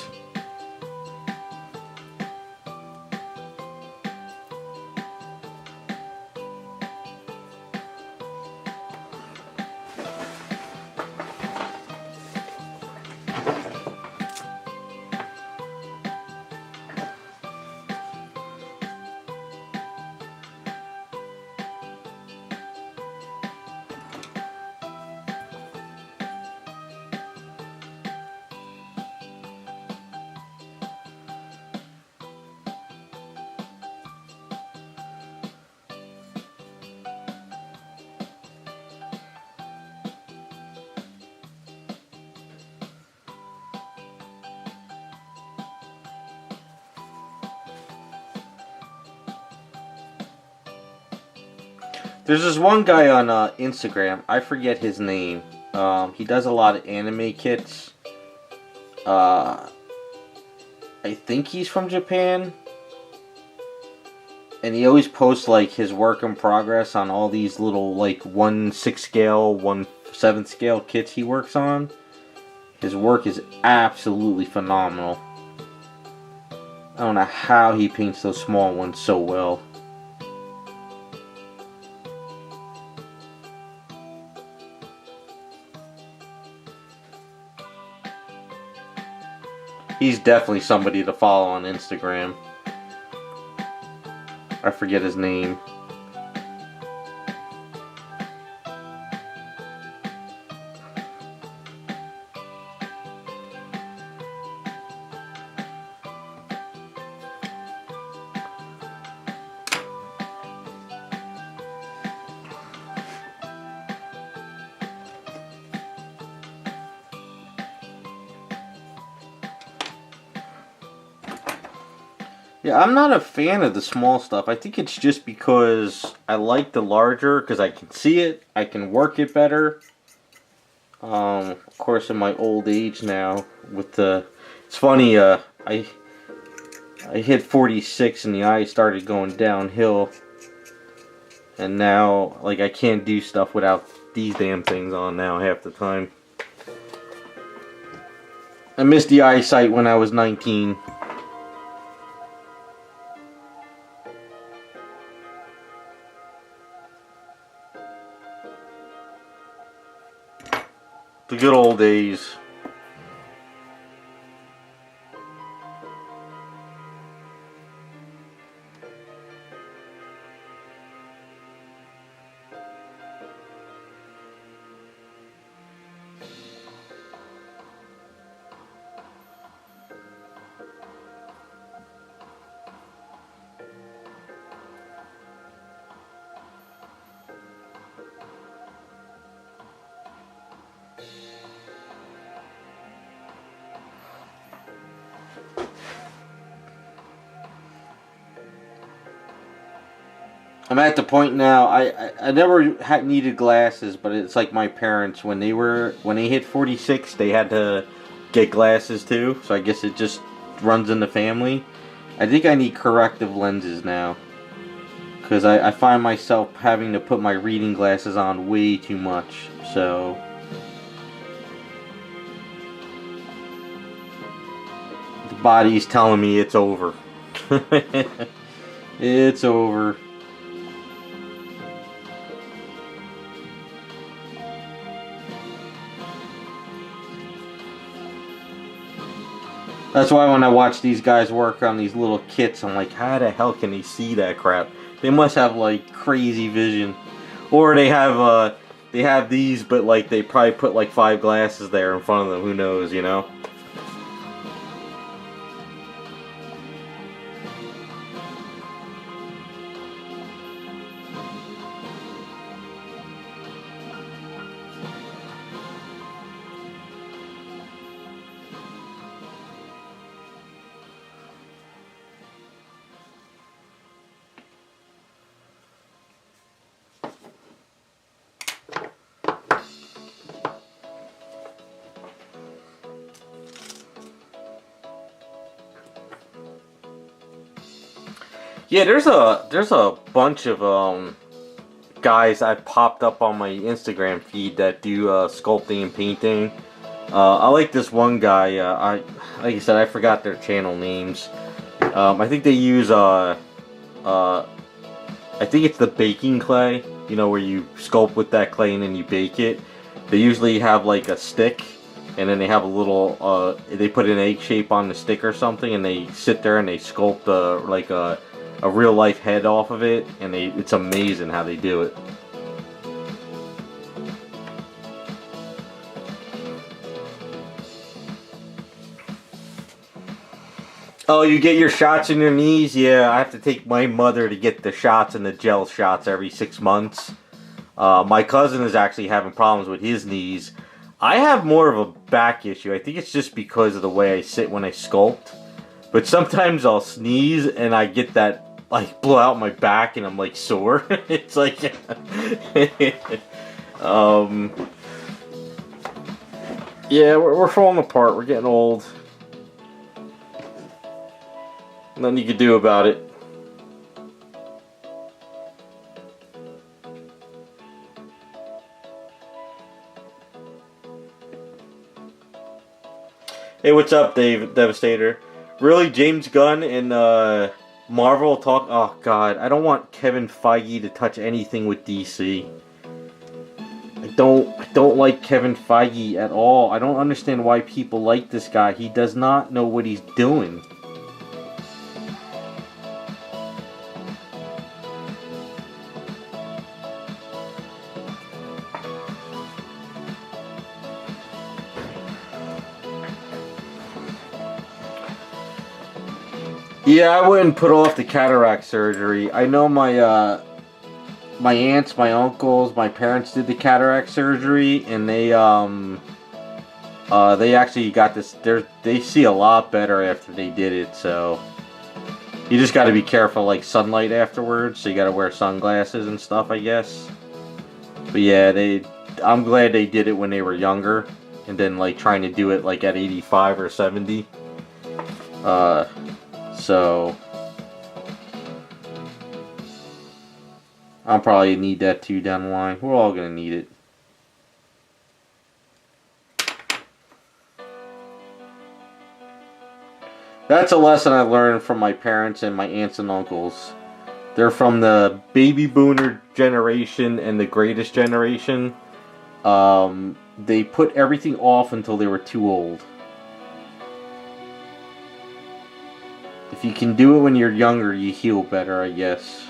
There's this one guy on Instagram, I forget his name. He does a lot of anime kits. I think he's from Japan. And he always posts like his work in progress on all these little like 1/6 scale, 1/7 scale kits he works on. His work is absolutely phenomenal. I don't know how he paints those small ones so well. He's definitely somebody to follow on Instagram. I forget his name. Yeah, I'm not a fan of the small stuff. I think it's just because I like the larger, because I can see it, I can work it better. Of course, in my old age now, with the, it's funny. I hit 46 and the eyes started going downhill, and now like I can't do stuff without these damn things on now half the time. I missed the eyesight when I was 19. The good old days. I'm at the point now. I never had needed glasses, but it's like my parents when they hit 46, they had to get glasses too. So I guess it just runs in the family. I think I need corrective lenses now because I find myself having to put my reading glasses on way too much. So the body's telling me it's over. It's over. That's why when I watch these guys work on these little kits, I'm like, how the hell can they see that crap? They must have like crazy vision, or they have these, but like they probably put like 5 glasses there in front of them. Who knows, you know? Yeah, there's a bunch of guys I popped up on my Instagram feed that do sculpting and painting. I like this one guy. Like I said, I forgot their channel names. I think they use I think it's the baking clay. You know, where you sculpt with that clay and then you bake it. They usually have like a stick, and then they have a little. They put an egg shape on the stick or something, and they sit there and they sculpt like a real life head off of it, and it's amazing how they do it. Oh, you get your shots in your knees? Yeah, I have to take my mother to get the shots and the gel shots every 6 months. My cousin is actually having problems with his knees. I have more of a back issue. I think it's just because of the way I sit when I sculpt. But sometimes I'll sneeze and I get that, like, blow out my back and I'm, like, sore. It's like... Yeah, we're falling apart. We're getting old. Nothing you can do about it. Hey, what's up, Dave Devastator? Really, James Gunn and Marvel talk? Oh God, I don't want Kevin Feige to touch anything with DC. I don't like Kevin Feige at all. I don't understand why people like this guy. He does not know what he's doing. Yeah, I wouldn't put off the cataract surgery. I know my my aunts, my uncles, my parents did the cataract surgery, and they actually got this. They see a lot better after they did it. So you just got to be careful, like sunlight afterwards. So you got to wear sunglasses and stuff, I guess. But yeah, I'm glad they did it when they were younger, and then like trying to do it like at 85 or 70. So I'll probably need that too down the line. We're all gonna need it. That's a lesson I learned from my parents and my aunts and uncles. They're from the baby boomer generation and the greatest generation. They put everything off until they were too old. If you can do it when you're younger, you heal better, I guess.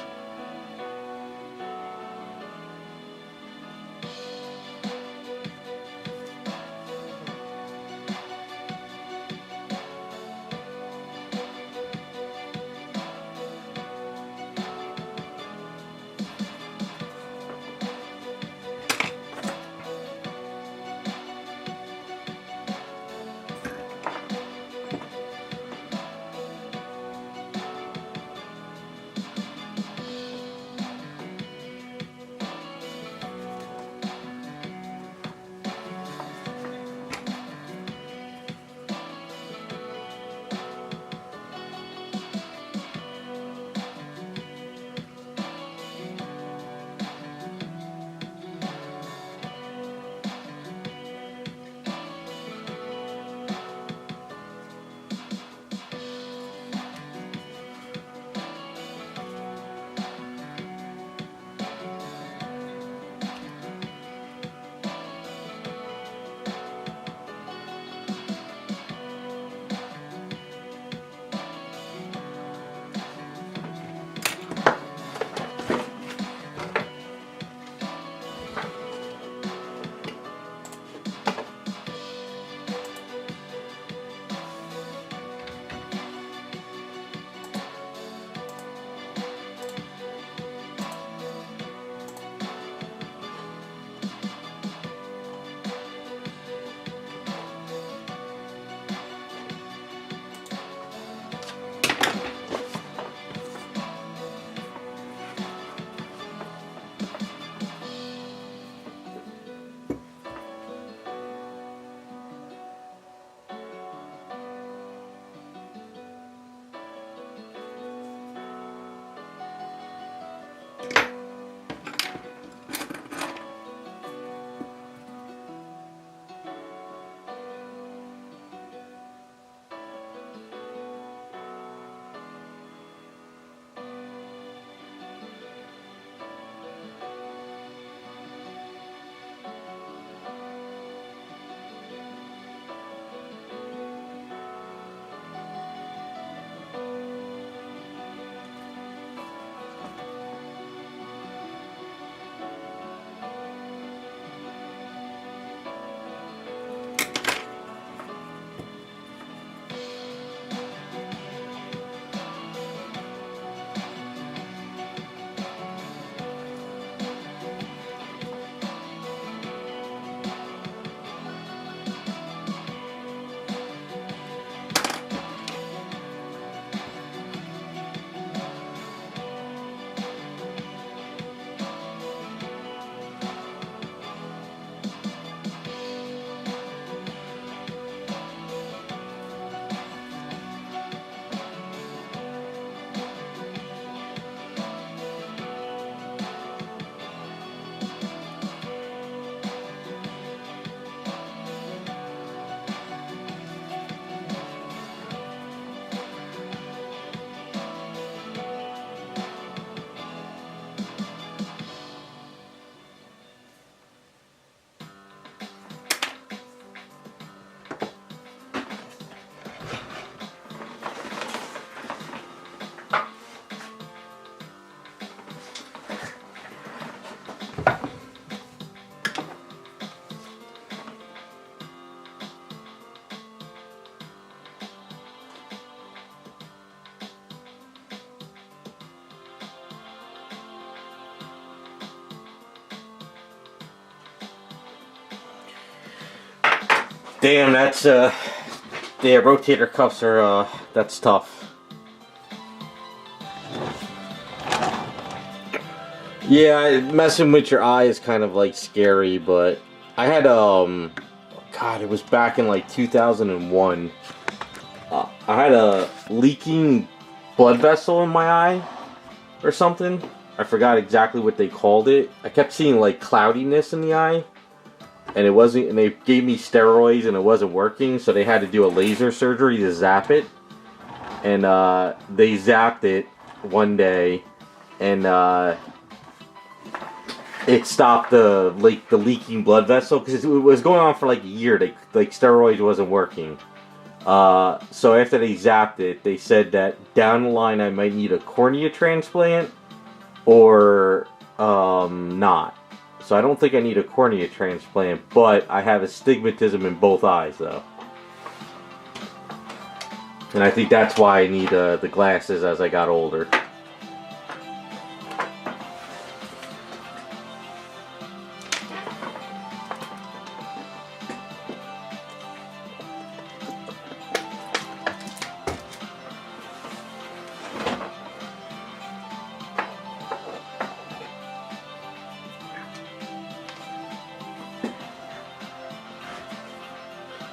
Damn, that's yeah, rotator cuffs are that's tough. Yeah, messing with your eye is kind of like scary, but I had God, it was back in like 2001. I had a leaking blood vessel in my eye or something. I forgot exactly what they called it. I kept seeing like cloudiness in the eye, and it wasn't. And they gave me steroids, and it wasn't working. So they had to do a laser surgery to zap it, and they zapped it one day, and it stopped the leaking blood vessel because it was going on for like a year. Like steroids wasn't working. So after they zapped it, they said that down the line I might need a cornea transplant or not. So I don't think I need a cornea transplant, but I have astigmatism in both eyes though. And I think that's why I need the glasses as I got older.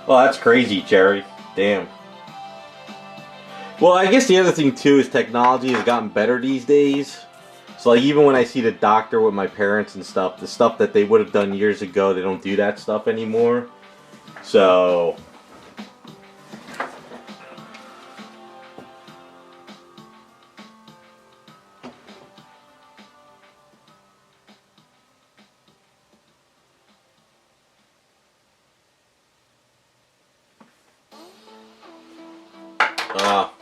Well, that's crazy, Jerry. Damn. Well, I guess the other thing too is technology has gotten better these days. So like even when I see the doctor with my parents and stuff, the stuff that they would have done years ago, they don't do that stuff anymore. So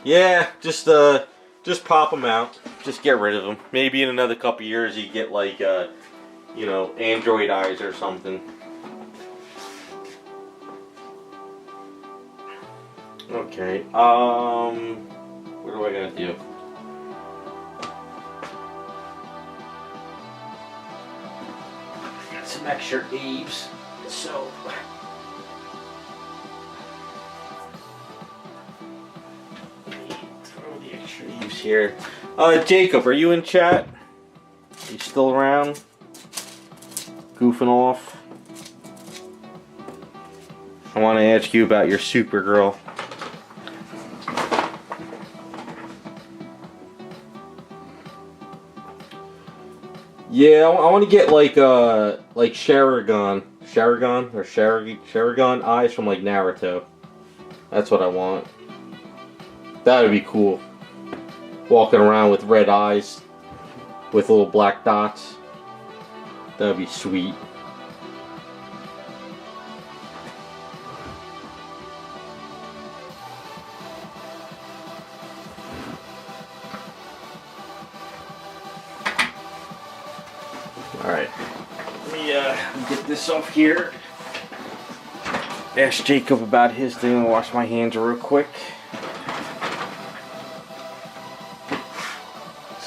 yeah, just pop them out. Just get rid of them. Maybe in another couple years you get like, you know, Android eyes or something. Okay. What do I gotta do? I got some extra Abe's soap. Here. Jacob, are you in chat? Are you still around? Goofing off? I want to ask you about your Supergirl. Yeah, I want to get like Sharagon eyes from like Naruto. That's what I want. That would be cool. Walking around with red eyes with little black dots. That would be sweet. Alright. Let me get this off here. Ask Jacob about his thing and wash my hands real quick.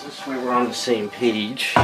This way we're on the same page.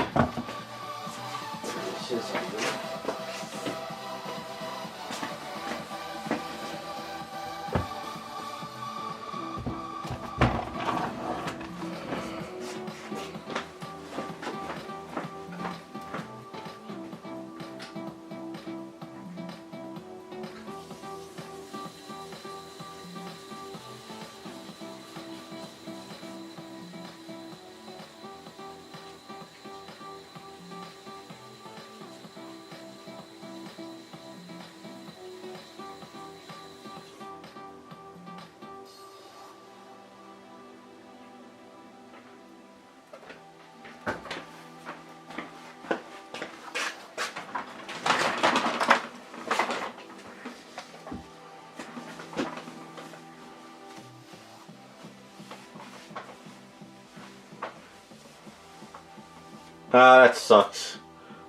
That sucks.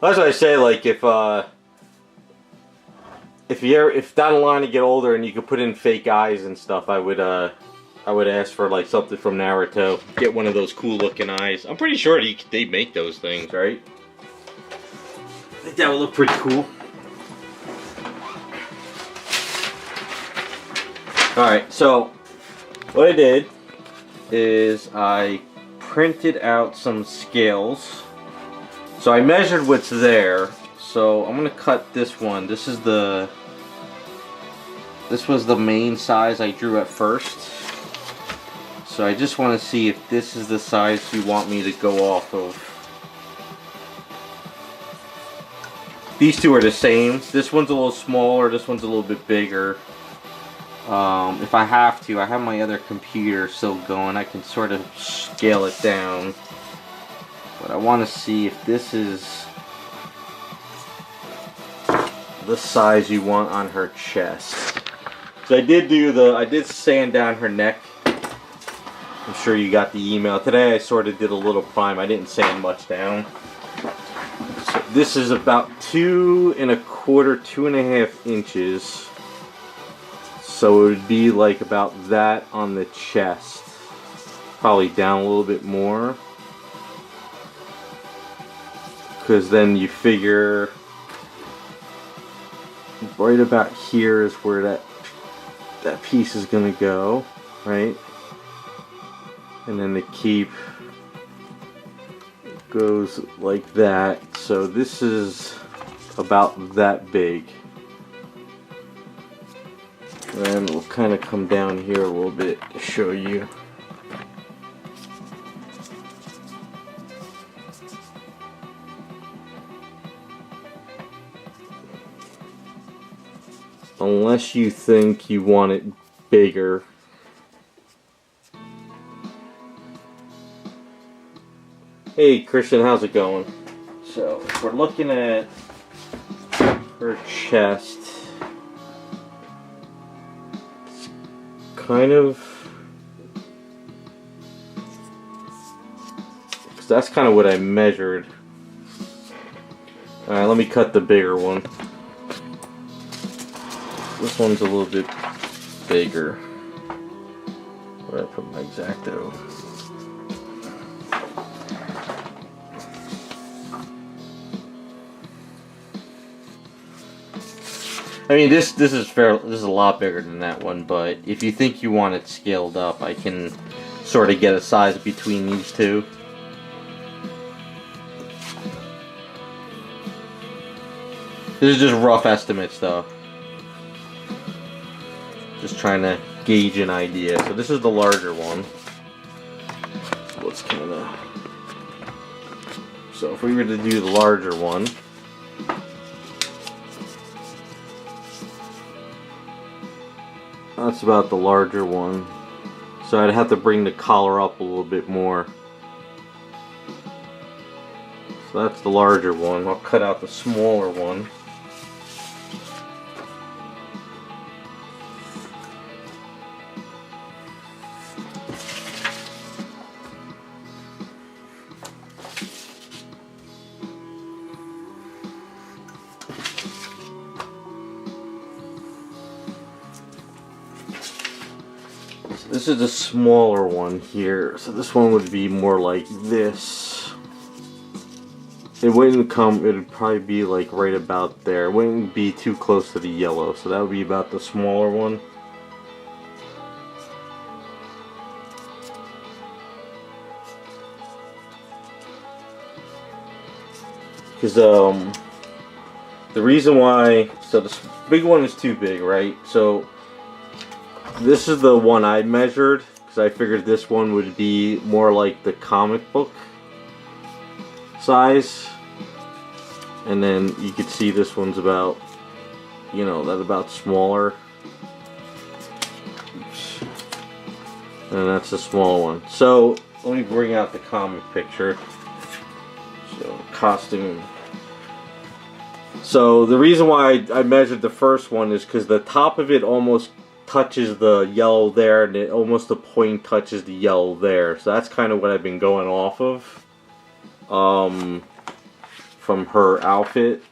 That's what I say. Like if down the line you get older and you could put in fake eyes and stuff, I would ask for like something from Naruto. Get one of those cool looking eyes. I'm pretty sure they make those things, right? I think that would look pretty cool. Alright, so what I did is I printed out some scales. So I measured what's there. So I'm gonna cut this one. This was the main size I drew at first. So I just want to see if this is the size you want me to go off of. These two are the same. This one's a little smaller, this one's a little bit bigger. If I have to, I have my other computer still going. I can sort of scale it down. But I want to see if this is the size you want on her chest. So I did sand down her neck. I'm sure you got the email. Today I sort of did a little prime. I didn't sand much down. So this is about 2 1/4, 2.5 inches. So it would be like about that on the chest. Probably down a little bit more. Because then you figure right about here is where that piece is going to go, right? And then the cape goes like that. So this is about that big. And we'll kind of come down here a little bit to show you. Unless you think you want it bigger. Hey Christian, how's it going? So, if we're looking at her chest, it's kind of, because that's kind of what I measured. Alright, let me cut the bigger one. This one's a little bit bigger. Where did I put my X-Acto? I mean, this is a lot bigger than that one, but if you think you want it scaled up, I can sort of get a size between these two. This is just rough estimates, though. Just trying to gauge an idea. So this is the larger one. Let's kind of. So if we were to do the larger one. That's about the larger one. So I'd have to bring the collar up a little bit more. So that's the larger one. I'll cut out the smaller one. This is a smaller one here, so this one would be more like this. It wouldn't come, it would probably be like right about there. It wouldn't be too close to the yellow, so that would be about the smaller one. Because the reason why, so this big one is too big, right? So this is the one I measured, because I figured this one would be more like the comic book size. And then you could see this one's about, you know, that's about smaller. Oops. And that's the small one. So let me bring out the comic picture. So costume. So the reason why I measured the first one is because the top of it almost touches the yellow there, and almost the point touches the yellow there. So that's kind of what I've been going off of from her outfit.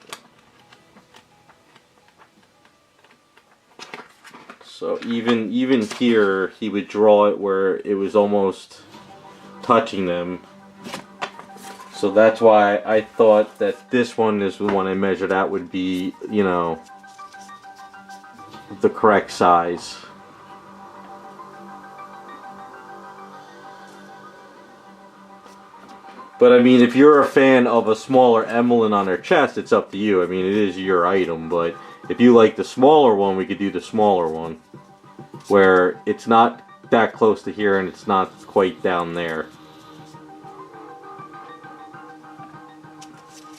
So even here, he would draw it where it was almost touching them. So that's why I thought that this one is the one I measured out would be, you know, the correct size. But I mean, if you're a fan of a smaller emblem on her chest, it's up to you. I mean, it is your item, but if you like the smaller one, we could do the smaller one. Where it's not that close to here and it's not quite down there.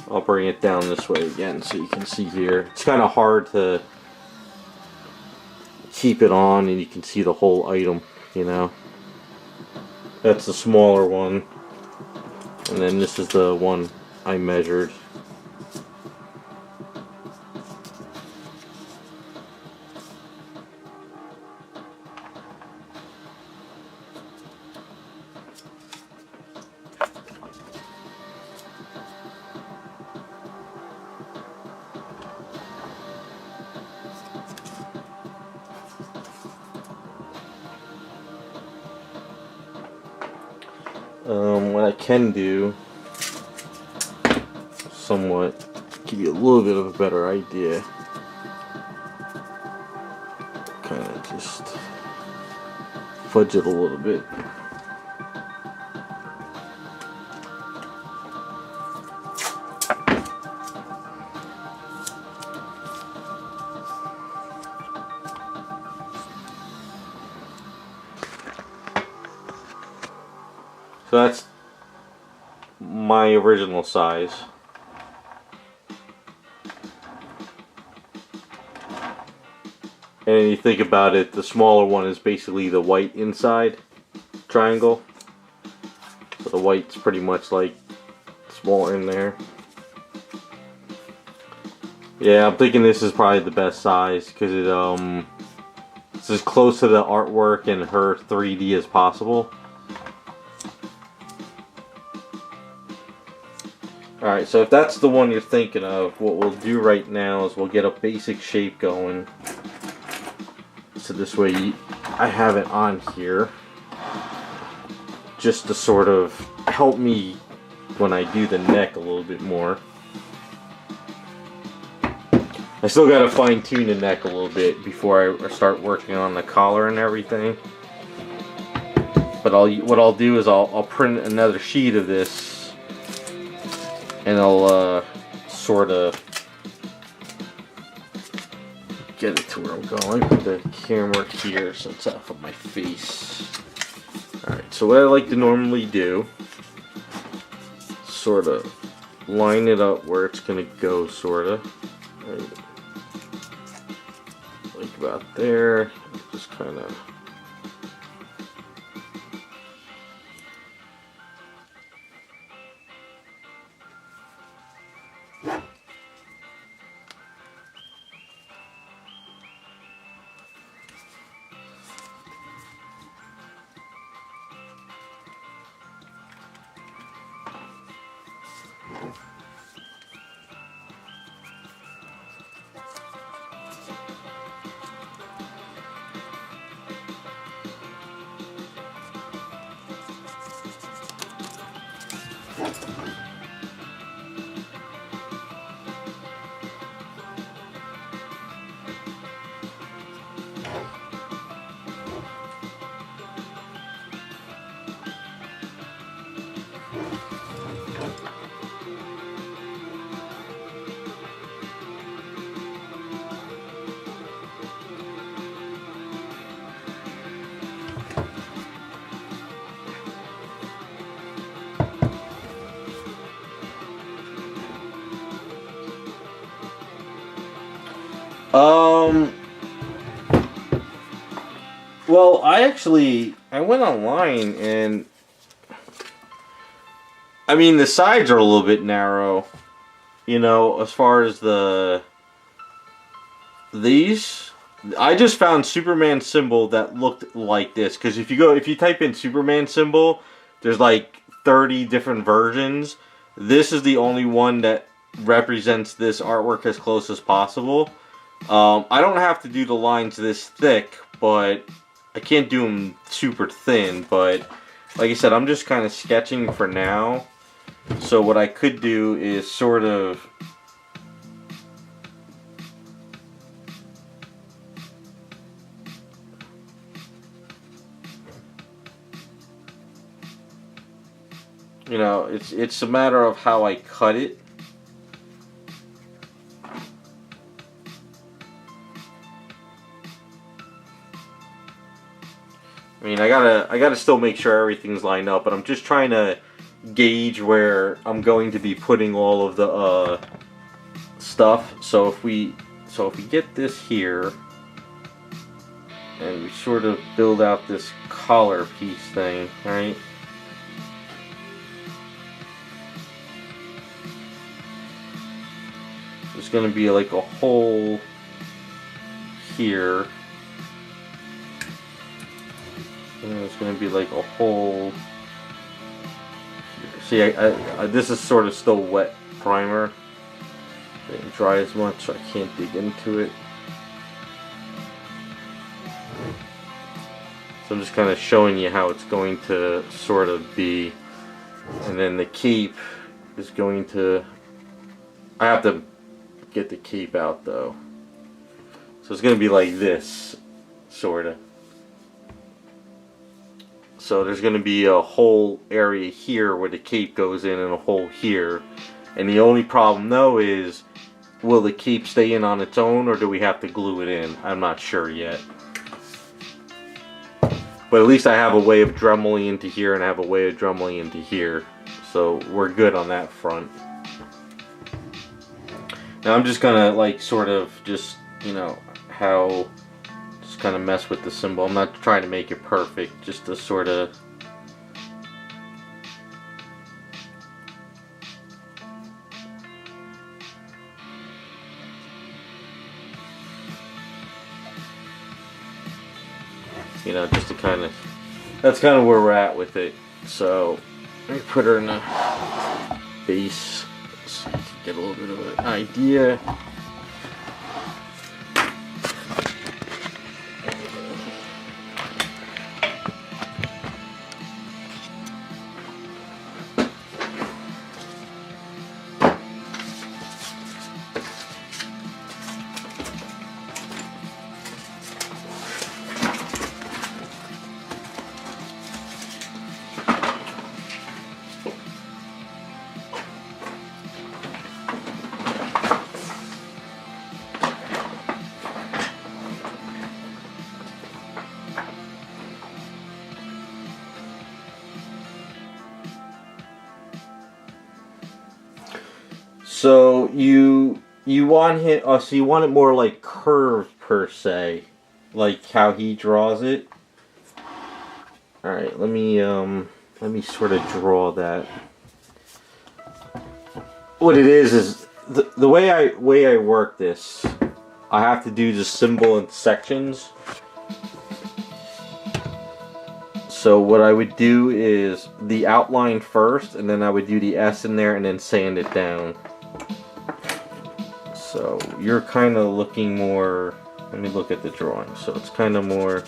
I'll bring it down this way again so you can see here. It's kind of hard to keep it on and you can see the whole item, you know. That's the smaller one. And then this is the one I measured. What I can do, somewhat, give you a little bit of a better idea. Kind of just fudge it a little bit. So that's my original size. And you think about it, the smaller one is basically the white inside triangle. So the white's pretty much like smaller in there. Yeah, I'm thinking this is probably the best size because it's as close to the artwork and her 3D as possible. Alright, so if that's the one you're thinking of, what we'll do right now is we'll get a basic shape going. So this way I have it on here just to sort of help me when I do the neck a little bit more. I still gotta fine tune the neck a little bit before I start working on the collar and everything. But what I'll do is I'll print another sheet of this. And I'll sort of get it to where I'm going. Put the camera here so it's off of my face. Alright, so what I like to normally do, sort of line it up where it's going to go, sort of. Right. Like about there. Just kind of. Well, I went online and I mean the sides are a little bit narrow, you know, as far as these. I just found Superman symbol that looked like this, because if you type in Superman symbol, there's like 30 different versions. This is the only one that represents this artwork as close as possible. I don't have to do the lines this thick, but I can't do them super thin. But like I said, I'm just kind of sketching for now. So what I could do is sort of You know, it's a matter of how I cut it. I mean, I gotta still make sure everything's lined up, but I'm just trying to gauge where I'm going to be putting all of the stuff. So if we get this here, and we sort of build out this collar piece thing, right? There's gonna be like a hole here. And there's going to be like a hole. See, this is sort of still wet primer. It didn't dry as much, so I can't dig into it. So I'm just kind of showing you how it's going to sort of be. And then the cape is going to... I have to get the cape out though. So it's going to be like this, sort of. So there's going to be a whole area here where the cape goes in and a hole here. And the only problem though is, will the cape stay in on its own or do we have to glue it in? I'm not sure yet. But at least I have a way of dremeling into here and I have a way of dremeling into here. So we're good on that front. Now I'm just going to like sort of just, you know, how... kind of mess with the symbol. I'm not trying to make it perfect, just to sort of you know, just to kind of, that's kind of where we're at with it. So let me put her in a base so you can get a little bit of an idea. So you want him? So you want it more like curved per se, like how he draws it. All right, let me sort of draw that. What it is the way I work this, I have to do the symbol in sections. So what I would do is the outline first, and then I would do the S in there, and then sand it down. So you're kind of looking more, let me look at the drawing. So it's kind of more,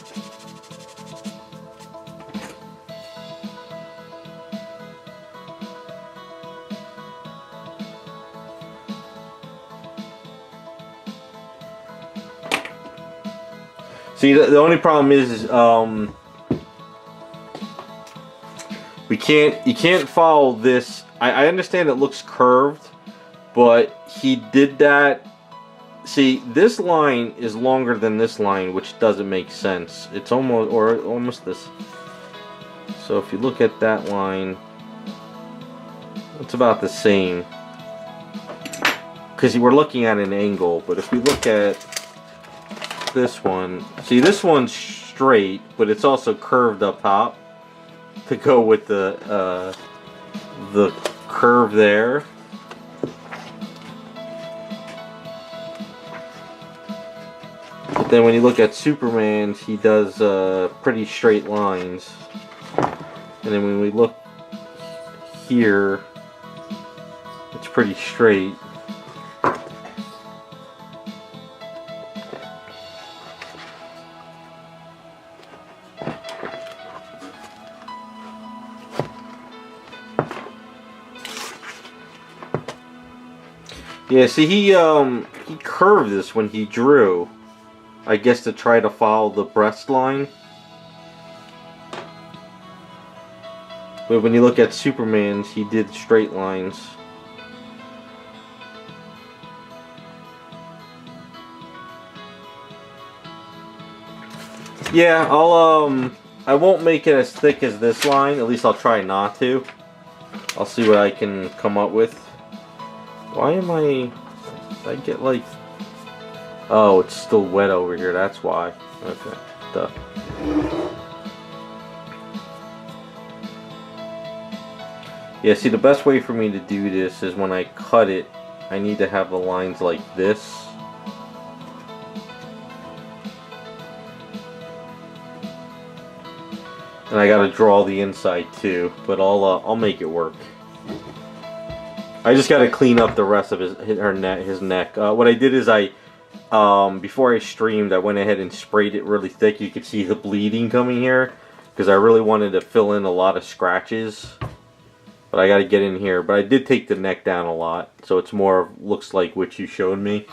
see, the only problem is you can't follow this. I understand it looks curved, but he did that. See, this line is longer than this line, which doesn't make sense. It's almost this. So if you look at that line, it's about the same. Because we're looking at an angle, but if we look at this one, see, this one's straight, but it's also curved up top to go with the curve there. But then when you look at Superman's, he does pretty straight lines. And then when we look here, it's pretty straight. Yeah, see, he curved this when he drew, I guess, to try to follow the breast line. But when you look at Superman's, he did straight lines. Yeah, I won't make it as thick as this line. At least I'll try not to. I'll see what I can come up with. Why am I get like... Oh, it's still wet over here, that's why. Okay, duh. Yeah, see, the best way for me to do this is when I cut it, I need to have the lines like this. And I gotta draw the inside too, but I'll make it work. I just gotta clean up the rest of his neck. What I did is before I streamed, I went ahead and sprayed it really thick. You could see the bleeding coming here, because I really wanted to fill in a lot of scratches. But I gotta get in here. But I did take the neck down a lot, so it's more looks like what you showed me.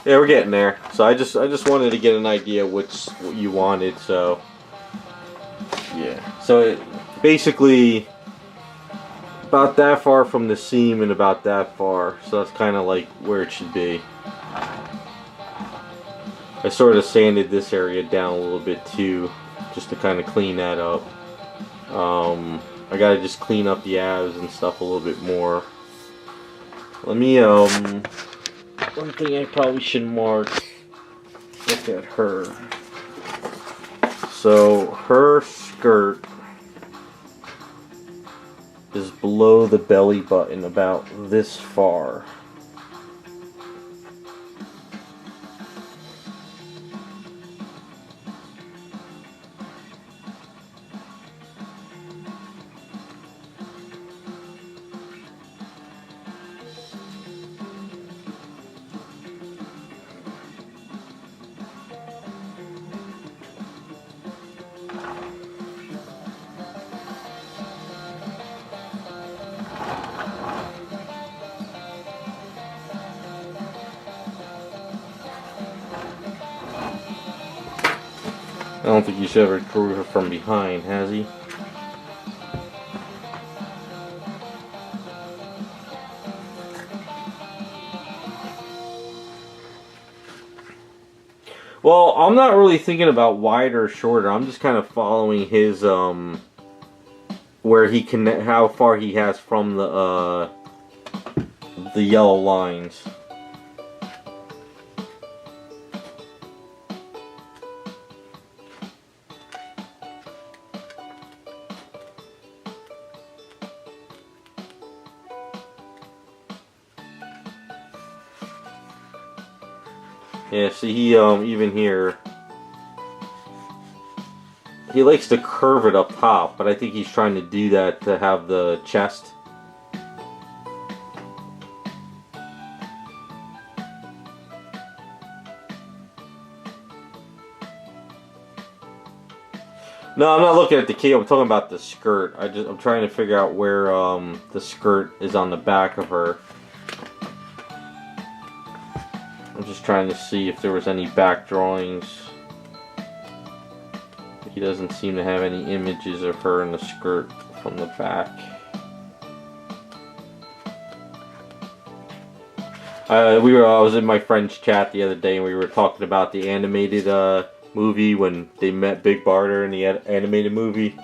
Yeah, we're getting there. So I just wanted to get an idea what you wanted. So yeah. So basically about that far from the seam and about that far. So that's kind of like where it should be. I sort of sanded this area down a little bit too, just to kind of clean that up. I gotta just clean up the abs and stuff a little bit more. Let me one thing I probably should mark, look at her. So her skirt is below the belly button about this far. I don't think he's ever drew her from behind, has he? Well, I'm not really thinking about wider or shorter. I'm just kind of following his where he can, how far he has from the yellow lines. Yeah, see, he, even here, he likes to curve it up top, but I think he's trying to do that to have the chest. No, I'm not looking at the cape, I'm talking about the skirt. I'm trying to figure out where, the skirt is on the back of her. I'm just trying to see if there was any back drawings. He doesn't seem to have any images of her in the skirt from the back. I was in my friend's chat the other day and we were talking about the animated movie when they met Big Barter in the animated movie.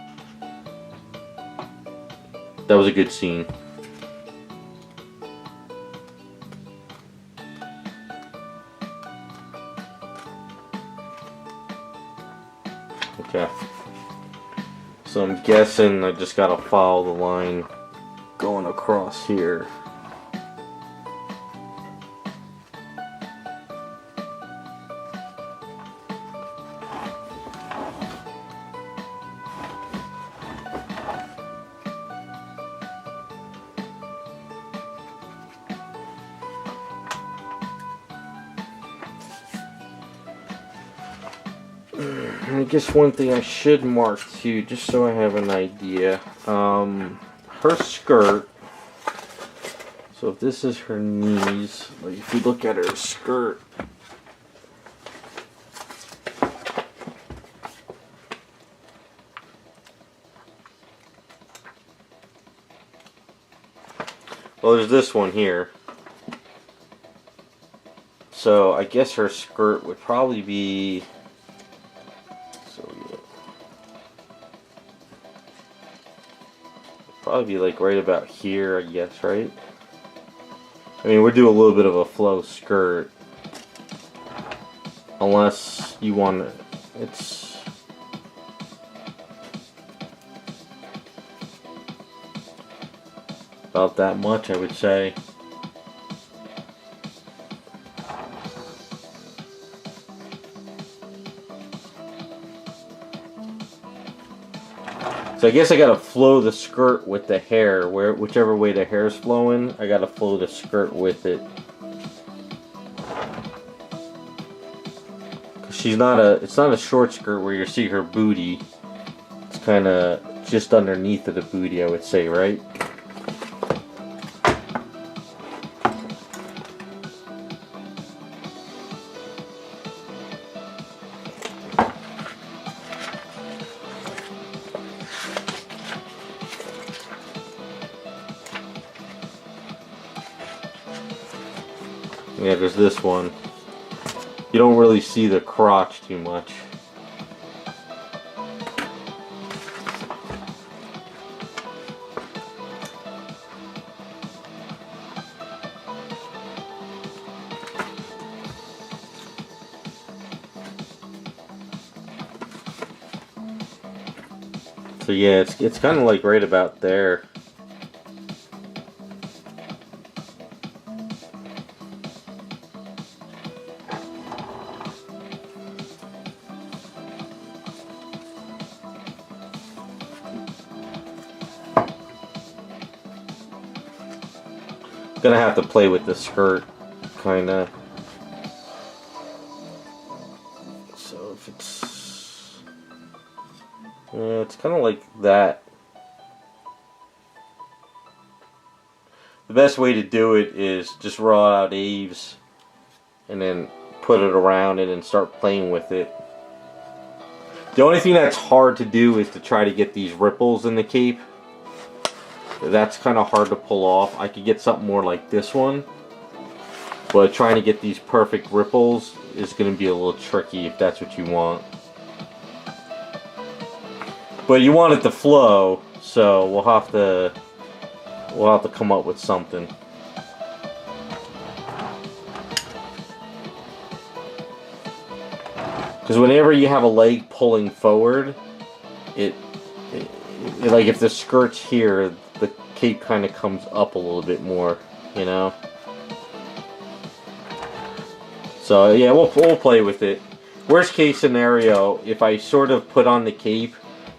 That was a good scene. Okay. So I'm guessing I just gotta follow the line going across here. I guess one thing I should mark too, just so I have an idea. Her skirt. So if this is her knees, like if you look at her skirt, well, there's this one here. So I guess her skirt would probably be, so yeah, probably be like right about here, I guess, right? I mean, we'll do a little bit of a flow skirt, unless you want it's about that much, I would say. So I guess I gotta flow the skirt with the hair, whichever way the hair's flowing, I gotta flow the skirt with it. Cause it's not a short skirt where you see her booty. It's kinda just underneath of the booty, I would say, right? Yeah, there's this one. You don't really see the crotch too much. So yeah, it's kind of like right about there. Gonna have to play with the skirt, kinda. So if it's kind of like that. The best way to do it is just raw out Aves, and then put it around it and start playing with it. The only thing that's hard to do is to try to get these ripples in the cape. That's kind of hard to pull off. I could get something more like this one, but trying to get these perfect ripples is going to be a little tricky if that's what you want. But you want it to flow, so we'll have to come up with something. Because whenever you have a leg pulling forward, it like if the skirt's here, the cape kind of comes up a little bit more, you know. So yeah, we'll play with it. Worst case scenario, if I sort of put on the cape,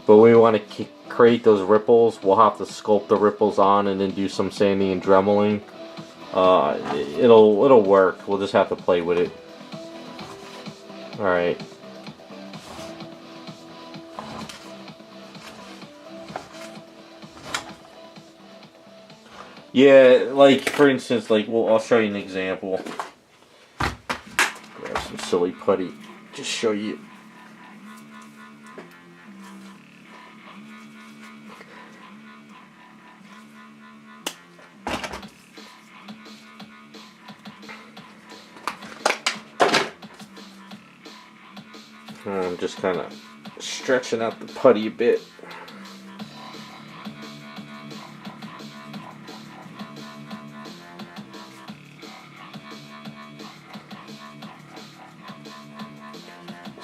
but we want to create those ripples, we'll have to sculpt the ripples on and then do some sanding and dremeling. It'll work. We'll just have to play with it. All right. Yeah, like for instance, like I'll show you an example. Grab some silly putty. Just show you. I'm just kind of stretching out the putty a bit.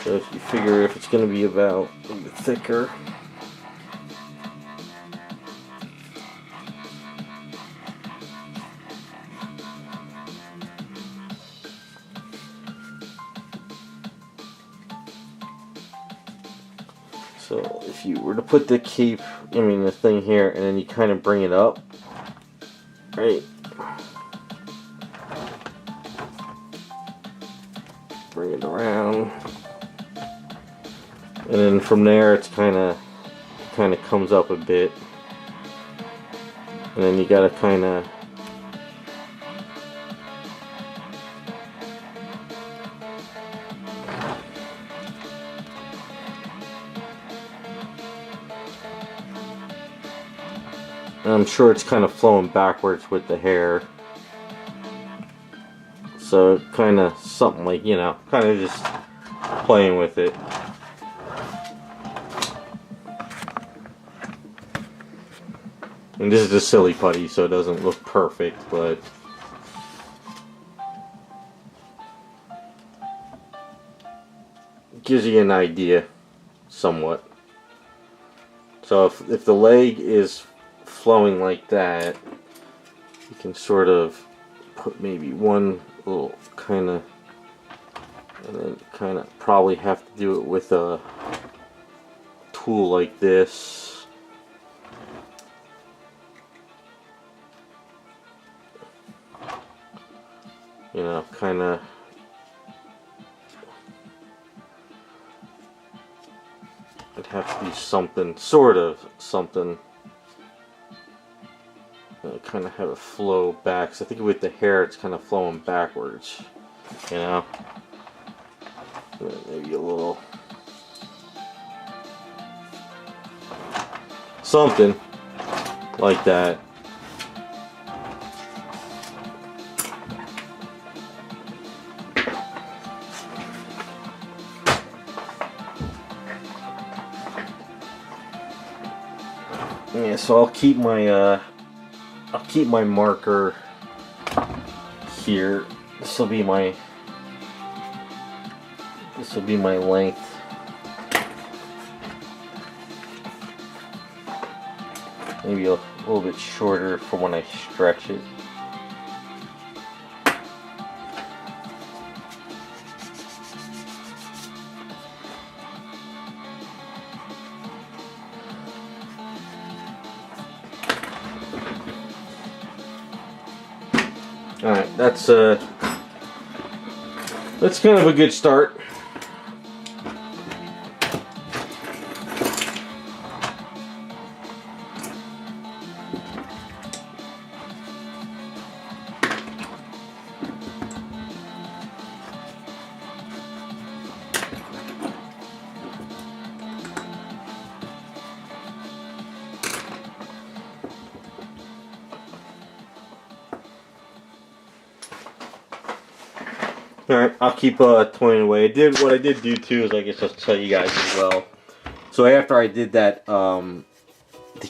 So if you figure if it's going to be about a little bit thicker. So if you were to put the cape, the thing here, and then you kind of bring it up, right? Bring it around. And then from there it's kind of comes up a bit, and then you gotta kind of I'm sure it's kind of flowing backwards with the hair, so kind of something like, you know, kind of just playing with it. And this is a silly putty, so it doesn't look perfect, but it gives you an idea, somewhat. So if the leg is flowing like that, you can sort of put maybe one little kind of, and then kind of probably have to do it with a tool like this. You know, kind of it'd have to be something, sort of something. Kind of have it flow back. So I think with the hair, it's kind of flowing backwards. You know, maybe a little something like that. Yeah, so I'll keep my marker here. This will be my length. Maybe a little bit shorter for when I stretch it. Alright, that's kind of a good start. Alright, I'll keep toying away. What I did do too is, I guess I'll tell you guys as well. So after I did that, the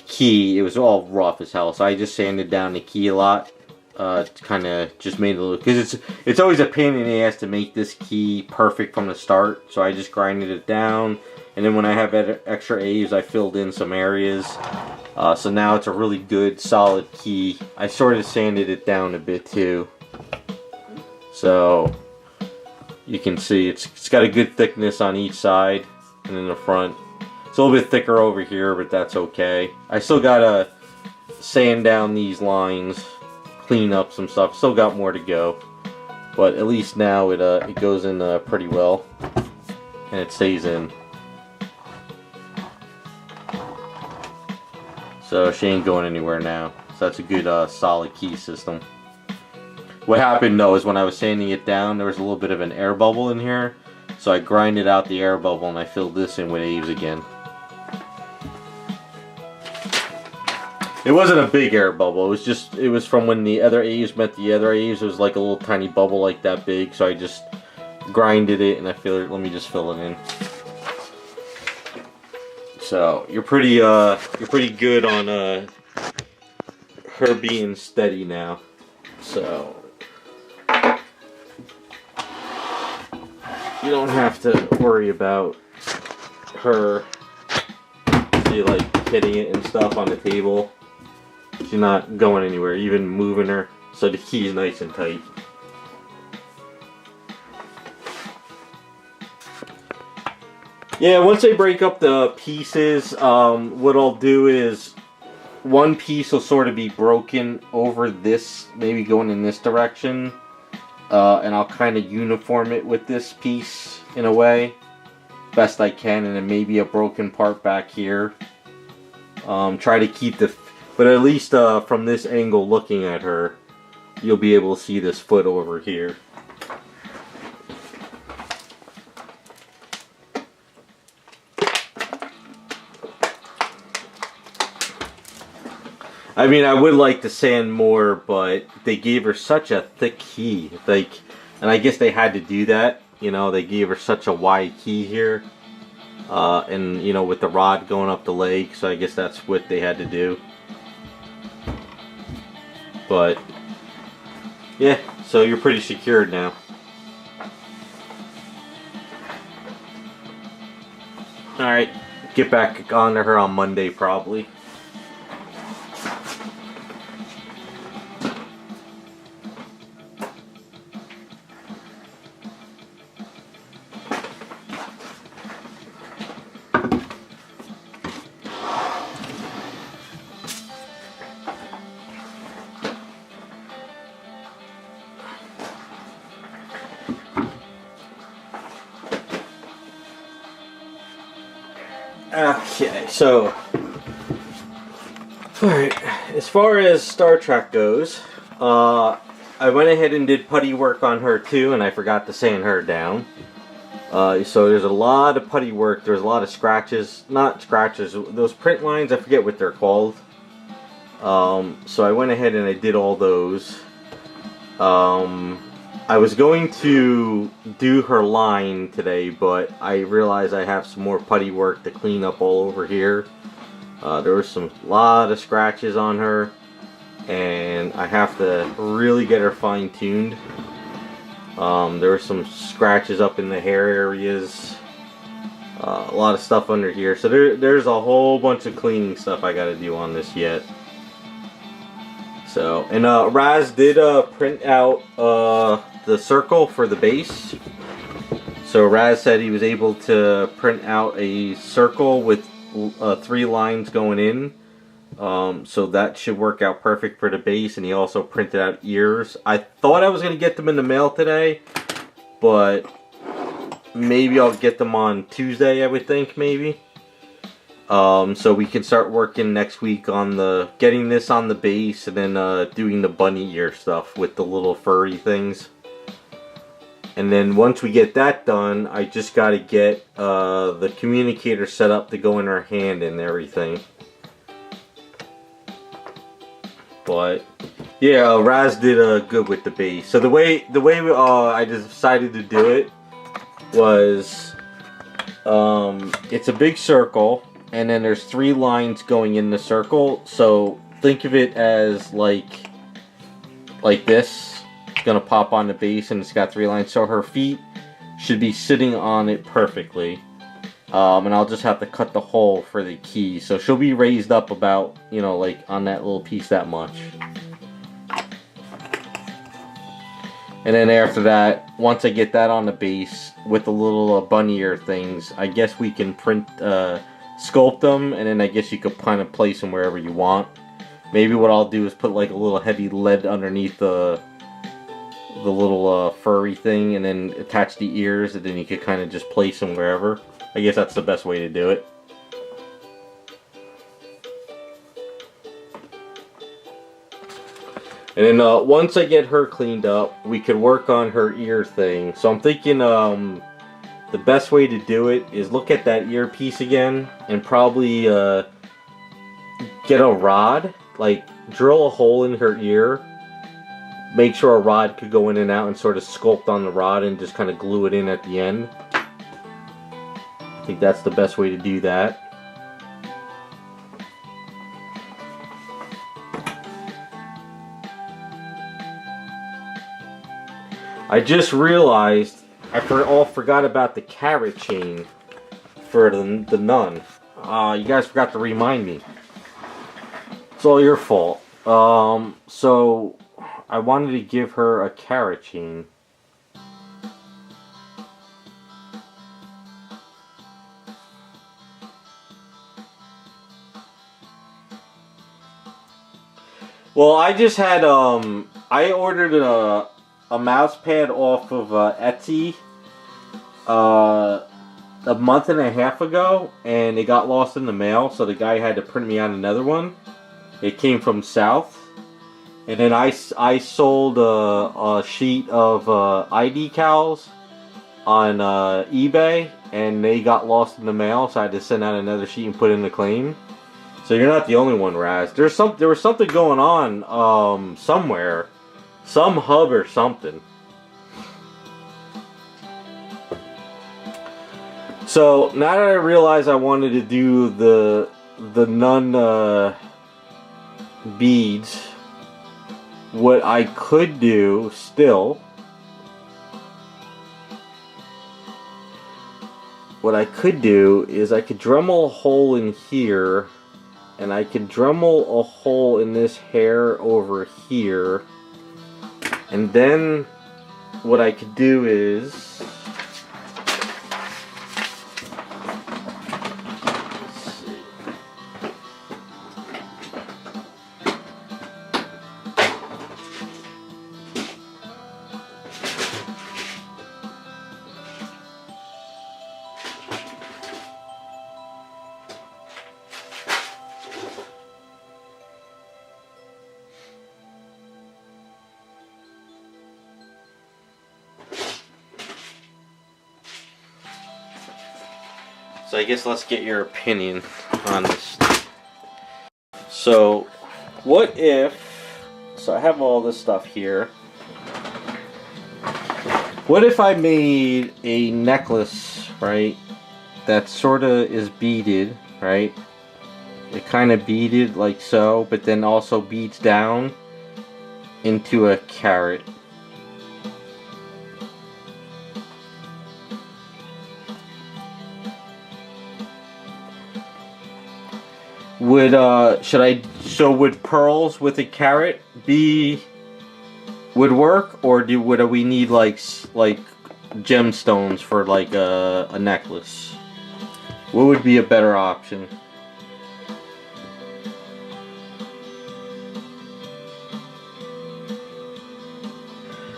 key, it was all rough as hell. So I just sanded down the key a lot. Kind of just made it look, because it's always a pain in the ass to make this key perfect from the start. So I just grinded it down, and then when I have extra A's, I filled in some areas. So now it's a really good, solid key. I sort of sanded it down a bit too. So you can see it's got a good thickness on each side, and in the front it's a little bit thicker over here, but that's okay. I still gotta sand down these lines, clean up some stuff. Still got more to go, but at least now it goes in pretty well, and it stays in. So she ain't going anywhere now. So that's a good solid key system. What happened though is when I was sanding it down, there was a little bit of an air bubble in here. So I grinded out the air bubble and I filled this in with A's again. It wasn't a big air bubble, it was from when the other A's met the other A's. It was like a little tiny bubble like that big, so I just grinded it and I filled it. Let me just fill it in. So you're pretty good on her being steady now. So you don't have to worry about her, see, like hitting it and stuff on the table. She's not going anywhere, even moving her. So the key is nice and tight. Yeah, once I break up the pieces, what I'll do is one piece will sort of be broken over this, maybe going in this direction, and I'll kind of uniform it with this piece in a way. best I can, and then maybe a broken part back here. Try to keep but at least from this angle looking at her, you'll be able to see this foot over here. I mean, I would like to sand more, but they gave her such a thick key, and I guess they had to do that. You know, they gave her such a wide key here, and you know, with the rod going up the leg, so I guess that's what they had to do. But yeah, so you're pretty secured now. All right, get back on to her on Monday probably. Okay, so alright, as far as Star Trek goes, I went ahead and did putty work on her too, and I forgot to sand her down. So there's a lot of putty work, there's a lot of scratches, not scratches, those print lines, I forget what they're called. So I went ahead and I did all those. I was going to do her line today, but I realized I have some more putty work to clean up all over here. There was a lot of scratches on her, and I have to really get her fine-tuned. There were some scratches up in the hair areas, a lot of stuff under here, so there's a whole bunch of cleaning stuff I got to do on this yet. So, and Raz did print out the circle for the base. So Raz said he was able to print out a circle with 3 lines going in. So that should work out perfect for the base, and he also printed out ears. I thought I was going to get them in the mail today, but maybe I'll get them on Tuesday, I would think, maybe. So we can start working next week on getting this on the base, and then doing the bunny ear stuff with the little furry things. And then once we get that done, I just got to get the communicator set up to go in her hand and everything. But yeah, Raz did good with the base. So the way I decided to do it was, it's a big circle, and then there's 3 lines going in the circle. So think of it as like this. It's gonna pop on the base, and it's got 3 lines. So her feet should be sitting on it perfectly. And I'll just have to cut the hole for the key. So she'll be raised up about, you know, like on that little piece that much. And then after that, once I get that on the base with the little bunny ear things, I guess we can sculpt them, and then I guess you could kind of place them wherever you want. Maybe what I'll do is put like a little heavy lead underneath the little furry thing, and then attach the ears, and then you could kind of just place them wherever. I guess that's the best way to do it. And then once I get her cleaned up, we could work on her ear thing. So I'm thinking the best way to do it is look at that earpiece again, and probably get a rod, like drill a hole in her ear. Make sure a rod could go in and out, and sort of sculpt on the rod and just kind of glue it in at the end. I think that's the best way to do that. I just realized I forgot about the carrot chain for the nun. You guys forgot to remind me. It's all your fault. So I wanted to give her a carrot chain. Well, I just had I ordered a mouse pad off of Etsy. a month and a half ago, and it got lost in the mail, so the guy had to print me out another one. It came from South. And then I sold a sheet of ID decals on eBay, and they got lost in the mail, so I had to send out another sheet and put in the claim. So you're not the only one, Raz. There was something going on somewhere, some hub or something. So now that I realize I wanted to do the nun beads, what I could do still, is I could Dremel a hole in here, and I could Dremel a hole in this hair over here, and then what I could do is, so I guess let's get your opinion on this. So, what if, so I have all this stuff here. What if I made a necklace, right, that sort of is beaded, right? It kind of beaded like so, but then also beads down into a carrot. Would pearls with a carrot would work, or would we need like gemstones for like a necklace? What would be a better option?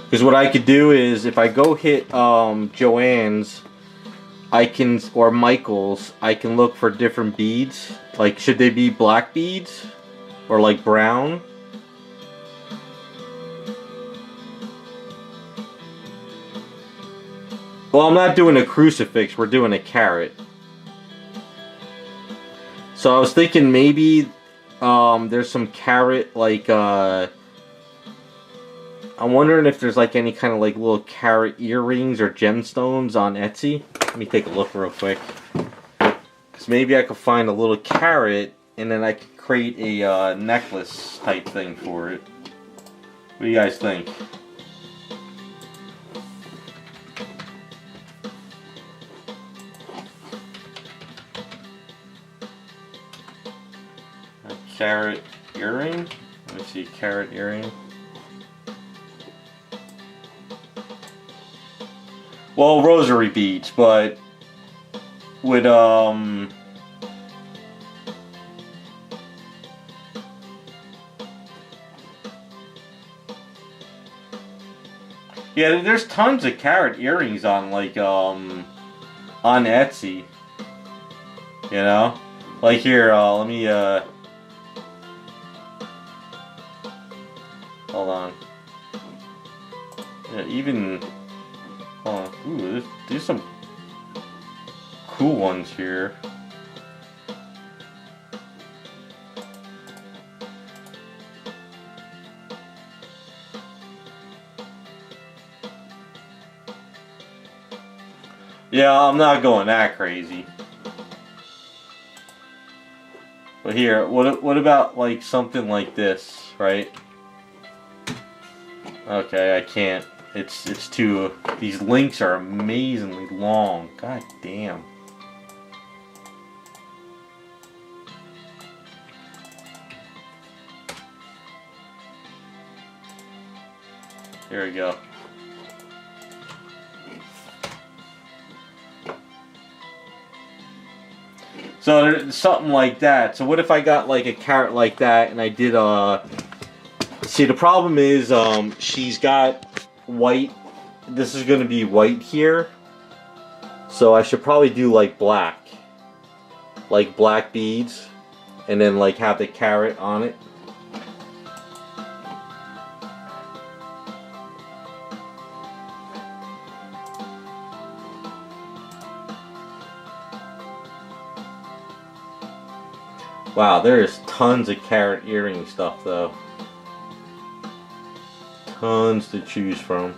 Because what I could do is, if I go hit Joanne's, or Michael's, I can look for different beads. Like, should they be black beads? Or like brown? Well, I'm not doing a crucifix, we're doing a carrot. So I was thinking maybe there's some carrot, like, I'm wondering if there's like any kind of like little carrot earrings or gemstones on Etsy. Let me take a look real quick. Because maybe I could find a little carrot and then I could create a necklace type thing for it. What do you guys think? A carrot earring? Let me see, carrot earring. Well, rosary beads, but with yeah, there's tons of carrot earrings on like on Etsy. You know? Like here, let me hold on. Yeah, even ooh, there's some cool ones here. Yeah, I'm not going that crazy. But here, what about like something like this, right? Okay, I can't. It's too. These links are amazingly long. God damn. Here we go. So there's something like that. So what if I got like a carrot like that and I did see, the problem is she's got white. This is going to be white here. So I should probably do like black beads, and then like have the carrot on it. Wow, there is tons of carrot earring stuff though. Tons to choose from.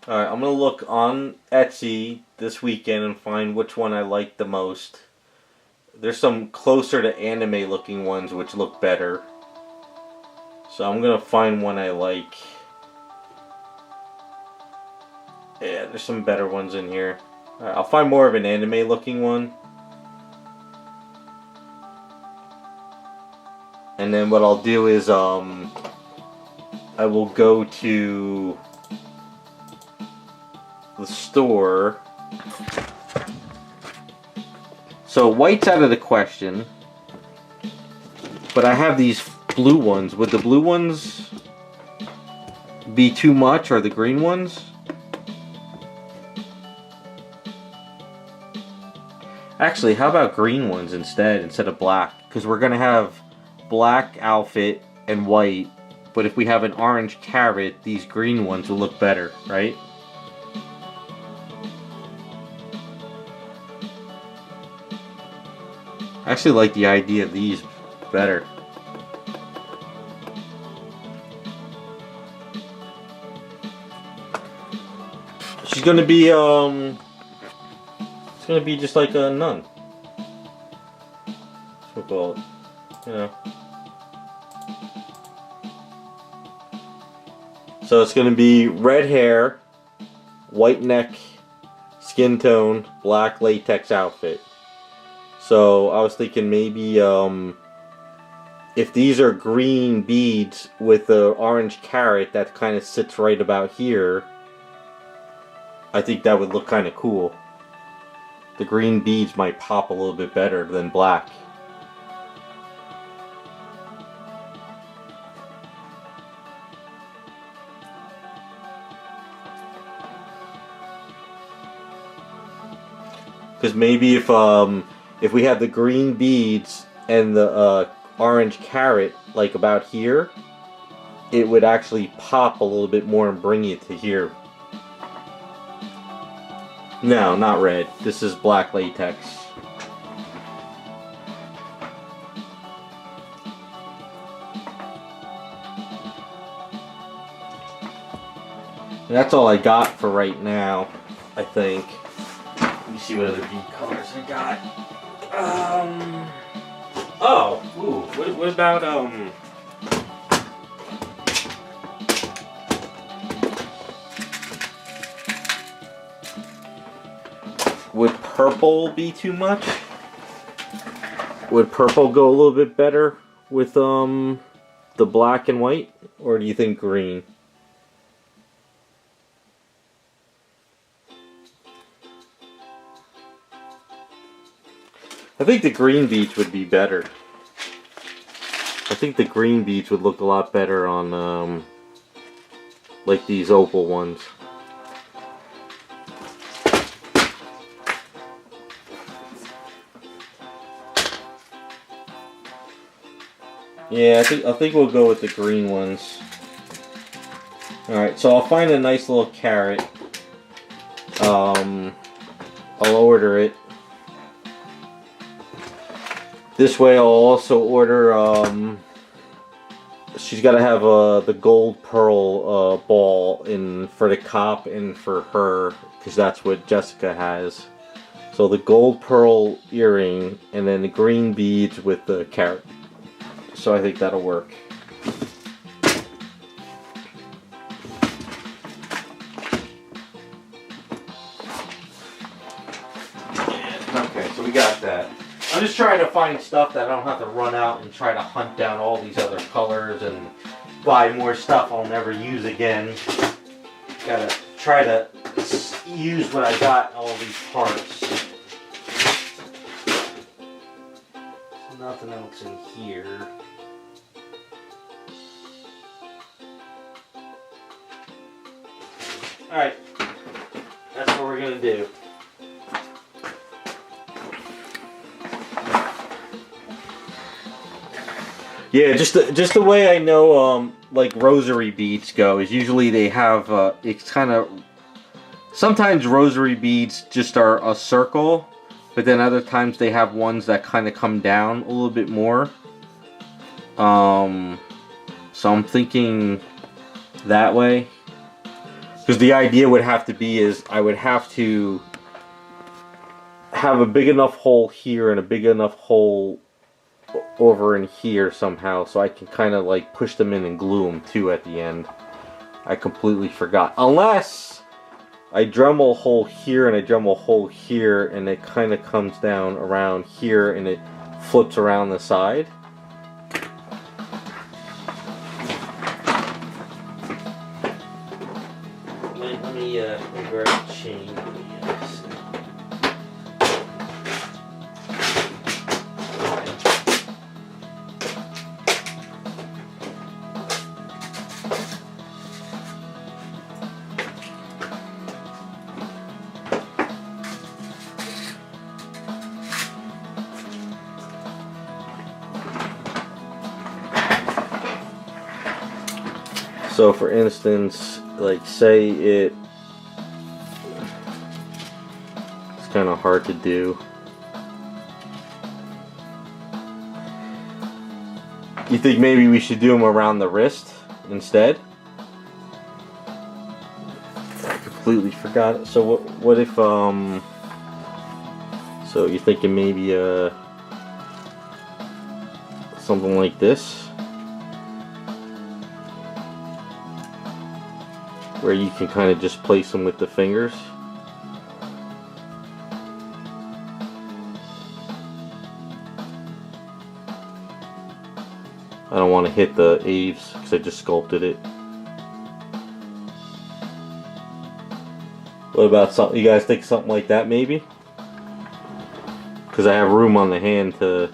Alright, I'm gonna look on Etsy this weekend and find which one I like the most. There's some closer to anime looking ones which look better. So I'm gonna find one I like. Yeah, there's some better ones in here. Alright, I'll find more of an anime looking one. And then what I'll do is I will go to the store. So white's out of the question, but I have these blue ones. Would the blue ones be too much, or the green ones? Actually, how about green ones instead of black? Because we're gonna have black outfit and white, but if we have an orange carrot, these green ones will look better, right? I actually like the idea of these better. She's gonna be it's gonna be just like a nun. That's what we'll call it. You know. So it's gonna be red hair, white neck, skin tone, black latex outfit. So I was thinking maybe if these are green beads with the orange carrot that kind of sits right about here, I think that would look kind of cool. The green beads might pop a little bit better than black. Because maybe if we have the green beads and the orange carrot like about here, it would actually pop a little bit more and bring it to here. No, not red. This is black latex. And that's all I got for right now, I think. Let me see what other bead colors I got. Oh, ooh, what about, would purple be too much? Would purple go a little bit better with, the black and white? Or do you think green? I think the green beads would be better. I think the green beads would look a lot better on, like these opal ones. Yeah, I think we'll go with the green ones. Alright, so I'll find a nice little carrot. I'll order it. This way I'll also order, she's got to have the gold pearl ball for the cop and for her, because that's what Jessica has. So the gold pearl earring and then the green beads with the carrot. So I think that'll work. Okay, so we got that. I'm just trying to find stuff that I don't have to run out and try to hunt down all these other colors and buy more stuff I'll never use again. Gotta try to use what I got in all these parts. There's nothing else in here. Alright, that's what we're gonna do. Yeah, just the way I know like rosary beads go is usually they have it's kind of, sometimes rosary beads just are a circle, but then other times they have ones that kind of come down a little bit more. So I'm thinking that way, because the idea would have to be is I would have to have a big enough hole here and a big enough hole over in here somehow, so I can kind of like push them in and glue them too at the end. I completely forgot. Unless I Dremel a hole here and I Dremel a hole here and it kind of comes down around here and it flips around the side. Let me grab a chain. So for instance, like say it's kind of hard to do. You think maybe we should do them around the wrist instead? I completely forgot it. So what if so you're thinking maybe something like this, where you can kind of just place them with the fingers. I don't want to hit the eaves because I just sculpted it. What about something? You guys think something like that maybe? Because I have room on the hand to.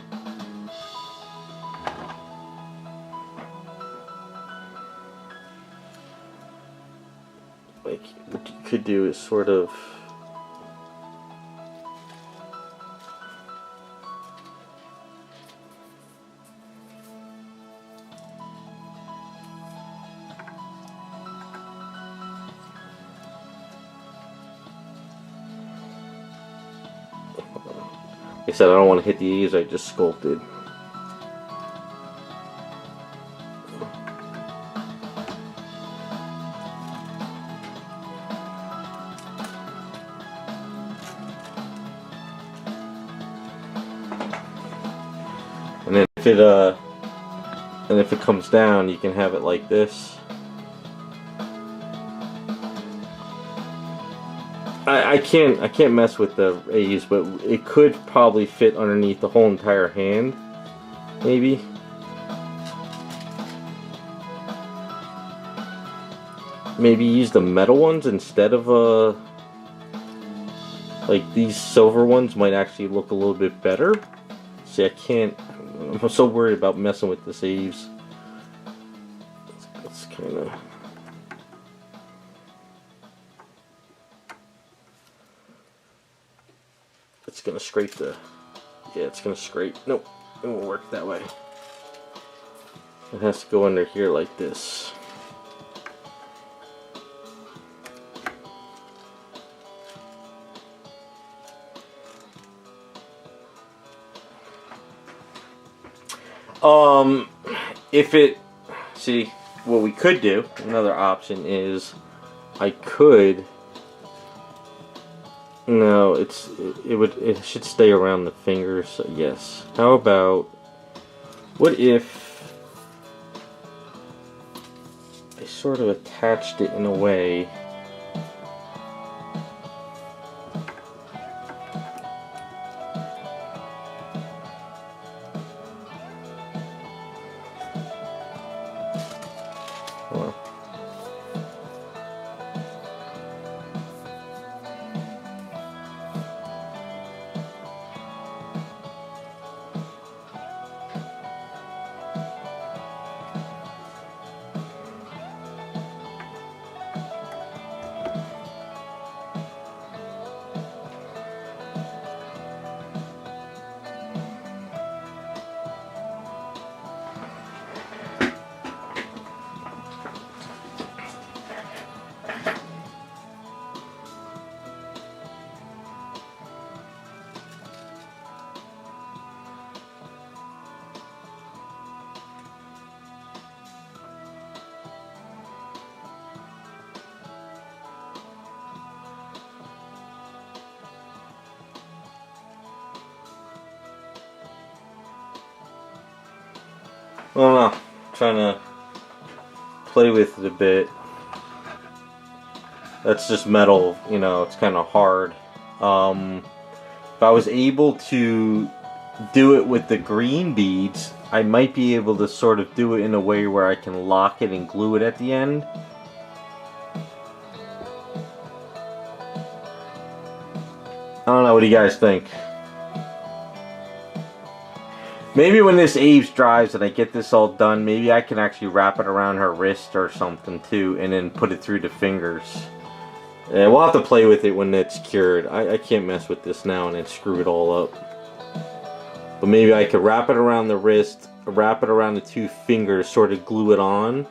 Like, what you could do is sort of. Like I said, I don't want to hit the eaves, I just sculpted. And then if it comes down, you can have it like this. I can't mess with the A's, but it could probably fit underneath the whole entire hand, maybe. Maybe use the metal ones instead of like these silver ones might actually look a little bit better. See, I'm so worried about messing with the A's. It's kind of. It's gonna scrape the. Yeah, it's gonna scrape. Nope, it won't work that way. It has to go under here like this. If it. See, what we could do, another option is I could. No, it should stay around the fingers, so yes. How about, what if I sort of attached it in a way I don't know. Trying to play with it a bit. That's just metal, you know, it's kind of hard. If I was able to do it with the green beads, I might be able to sort of do it in a way where I can lock it and glue it at the end. I don't know, what do you guys think? Maybe when this Aves dries and I get this all done, maybe I can actually wrap it around her wrist or something too, and then put it through the fingers. Yeah, we'll have to play with it when it's cured. I can't mess with this now and then screw it all up. But maybe I could wrap it around the wrist, wrap it around the two fingers, sort of glue it on,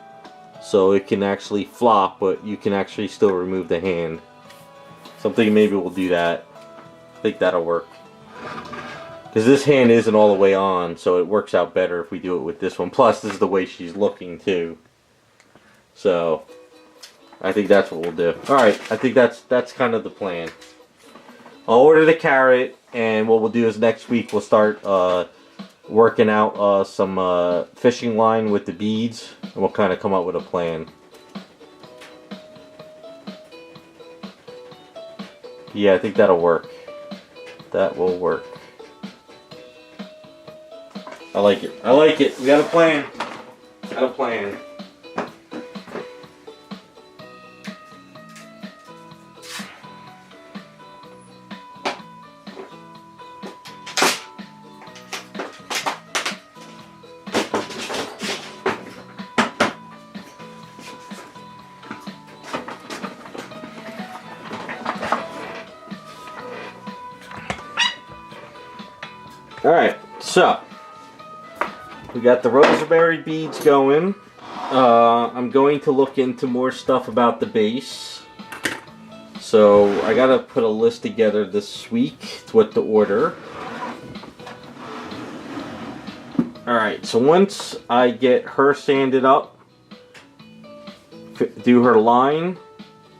so it can actually flop, but you can actually still remove the hand. So I'm thinking maybe we'll do that. I think that'll work. Because this hand isn't all the way on, so it works out better if we do it with this one. Plus, this is the way she's looking, too. So, I think that's what we'll do. Alright, I think that's kind of the plan. I'll order the carrot, and what we'll do is next week we'll start working out some fishing line with the beads, and we'll kind of come up with a plan. Yeah, I think that'll work. That will work. I like it. I like it. We got a plan. Got a plan. Alright, so we got the roseberry beads going. I'm going to look into more stuff about the base. So I gotta put a list together this week to what to order. Alright, so once I get her sanded up, do her line,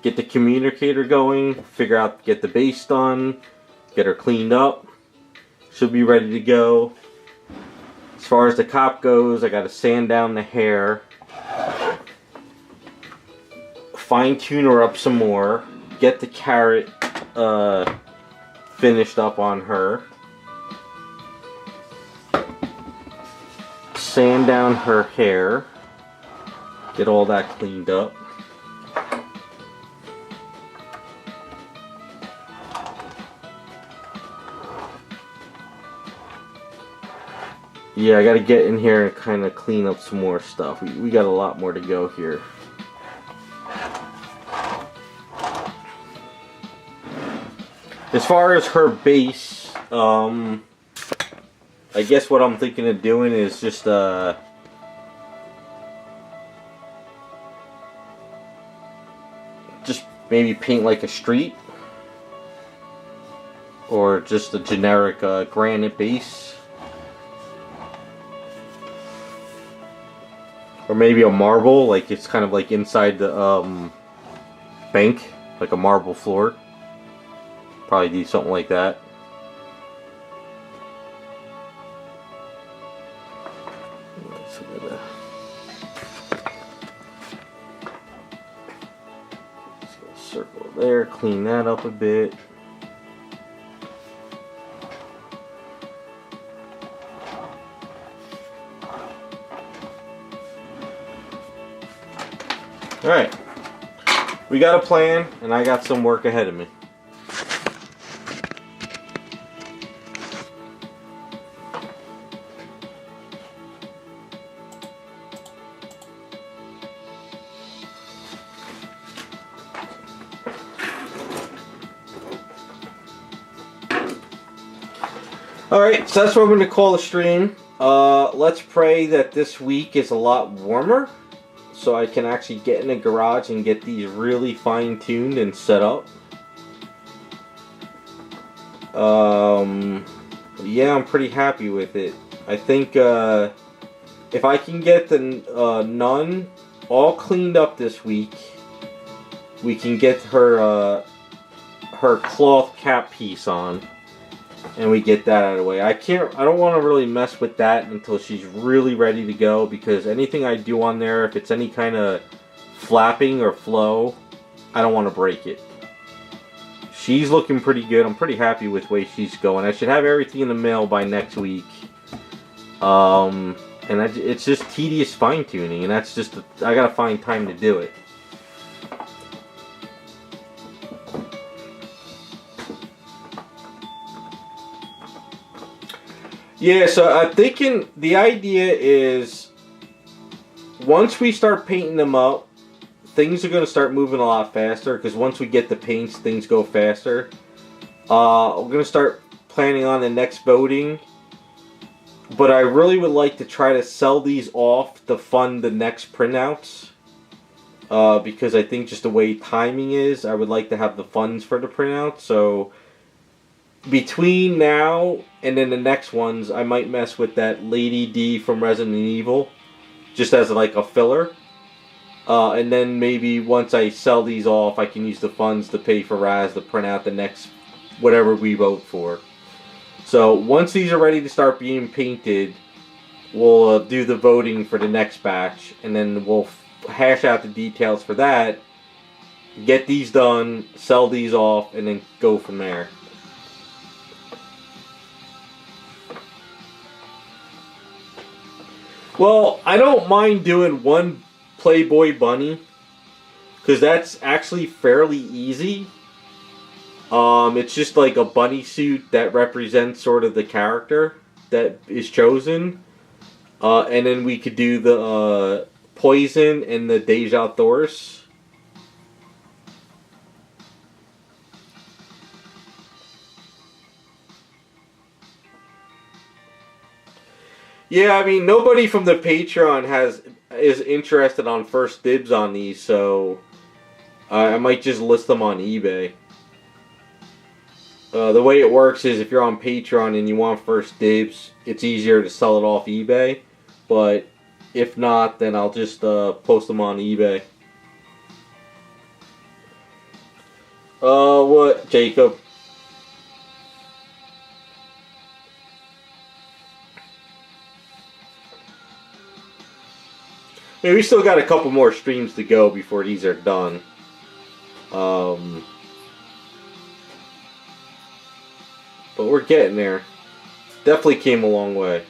get the communicator going, figure out, get the base done, get her cleaned up, she'll be ready to go. As far as the cop goes, I gotta sand down the hair, fine tune her up some more, get the carrot finished up on her, sand down her hair, get all that cleaned up. Yeah, I gotta get in here and kind of clean up some more stuff. We got a lot more to go here. As far as her base, I guess what I'm thinking of doing is just maybe paint like a street, or just a generic granite base. Or maybe a marble, like it's kind of like inside the bank, like a marble floor. Probably do something like that. So circle there, clean that up a bit. Alright, we got a plan, and I got some work ahead of me. Alright, so that's what I'm going to call the stream. Let's pray that this week is a lot warmer, so I can actually get in the garage and get these really fine-tuned and set up. Yeah, I'm pretty happy with it. I think if I can get the nun all cleaned up this week, we can get her her cloth cap piece on. and we get that out of the way. I don't want to really mess with that until she's really ready to go, because anything I do on there, if it's any kind of flapping or flow, I don't want to break it. She's looking pretty good. I'm pretty happy with the way she's going. I should have everything in the mail by next week. It's just tedious fine tuning, and that's just I gotta find time to do it. Yeah, so I'm thinking the idea is once we start painting them up, things are going to start moving a lot faster, because once we get the paints, things go faster. We're going to start planning on the next voting, but I really would like to try to sell these off to fund the next printouts, because I think just the way timing is, I would like to have the funds for the printout. So between now and then the next ones, I might mess with that Lady D from Resident Evil, just as like a filler. And then maybe once I sell these off, I can use the funds to pay for Raz to print out the next whatever we vote for. So once these are ready to start being painted, we'll do the voting for the next batch, and then we'll hash out the details for that, get these done, sell these off, and then go from there. Well, I don't mind doing one Playboy bunny, because that's actually fairly easy. It's just like a bunny suit that represents sort of the character that is chosen. And then we could do the Poison and the Deja Thors. Yeah, I mean, nobody from the Patreon is interested on first dibs on these, so I might just list them on eBay. The way it works is if you're on Patreon and you want first dibs, it's easier to sell it off eBay. But if not, then I'll just post them on eBay. What, Jacob? I mean, we still got a couple more streams to go before these are done. But we're getting there. Definitely came a long way.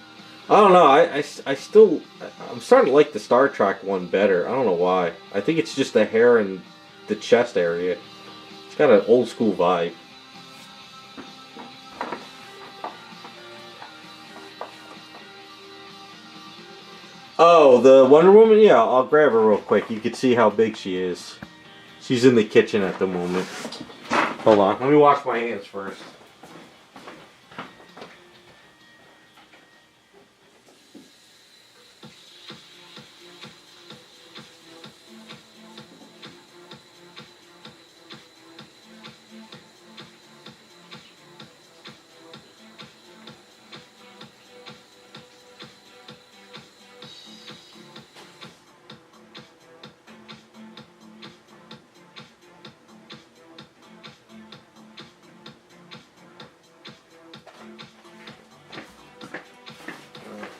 I don't know, I'm starting to like the Star Trek one better. I don't know why. I think it's just the hair and the chest area. It's got an old school vibe. Oh, the Wonder Woman? Yeah, I'll grab her real quick. You can see how big she is. She's in the kitchen at the moment. Hold on. Let me wash my hands first.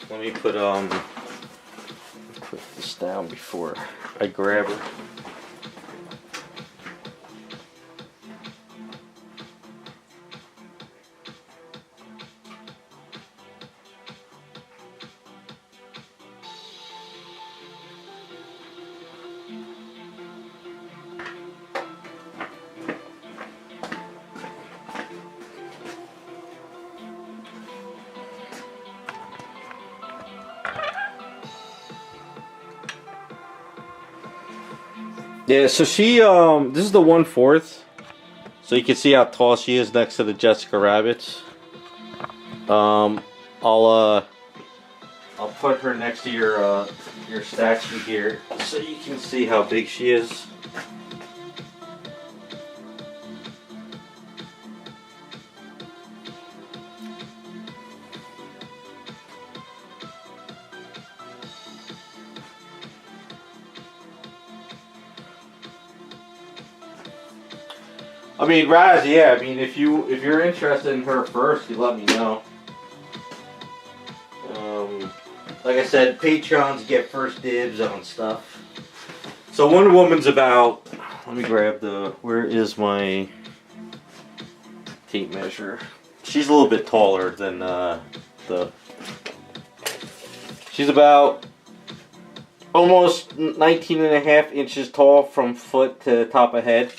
Let me put this down before I grab her. Yeah, so she, this is the 1/4. So you can see how tall she is next to the Jessica Rabbits. I'll put her next to your statue here so you can see how big she is. I mean, Raz, yeah. I mean, if you're interested in her first, you let me know. Like I said, Patreons get first dibs on stuff. So Wonder Woman's about. Let me grab the. Where is my tape measure? She's a little bit taller than the. She's about almost 19 and a half inches tall from foot to top of head.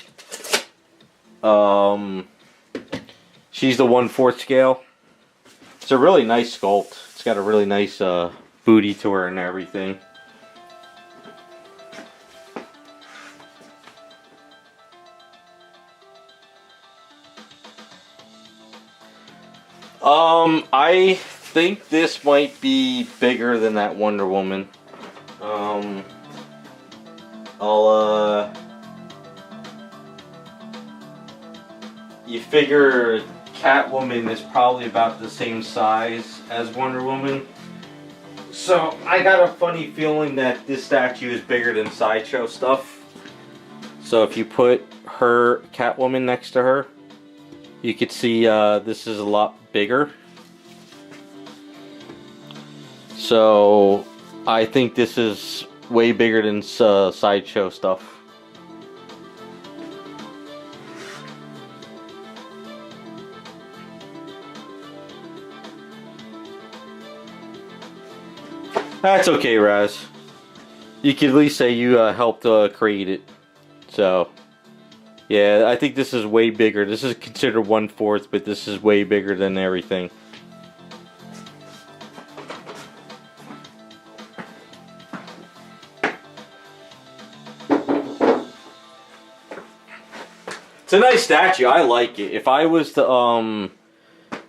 She's the 1/4 scale. It's a really nice sculpt. It's got a really nice booty to her and everything. I think this might be bigger than that Wonder Woman. You figure Catwoman is probably about the same size as Wonder Woman. So I got a funny feeling that this statue is bigger than Sideshow stuff. So if you put her Catwoman next to her, you could see this is a lot bigger. So I think this is way bigger than Sideshow stuff. That's okay, Raz. You can at least say you helped create it. So, yeah, I think this is way bigger. This is considered 1/4, but this is way bigger than everything. It's a nice statue. I like it. If I was to,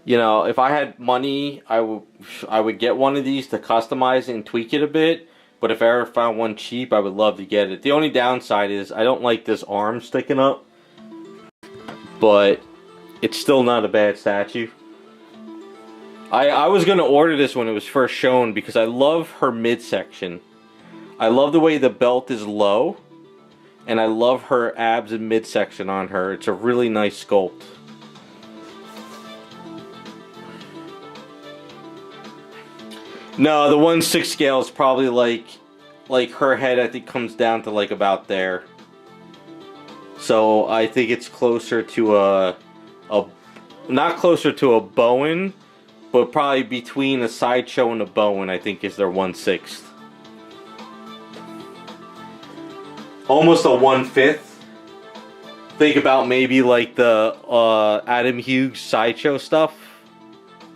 you know, if I had money, I would get one of these to customize it and tweak it a bit. But if I ever found one cheap, I would love to get it. The only downside is I don't like this arm sticking up. But it's still not a bad statue. I was going to order this when it was first shown because I love her midsection. I love the way the belt is low. And I love her abs and midsection on her. It's a really nice sculpt. No, the 1/6 scale is probably like her head. I think comes down to like about there. So I think it's closer to a not closer to a Bowen, but probably between a Sideshow and a Bowen. I think is their 1/6. Almost a 1/5. Think about maybe like the Adam Hughes Sideshow stuff,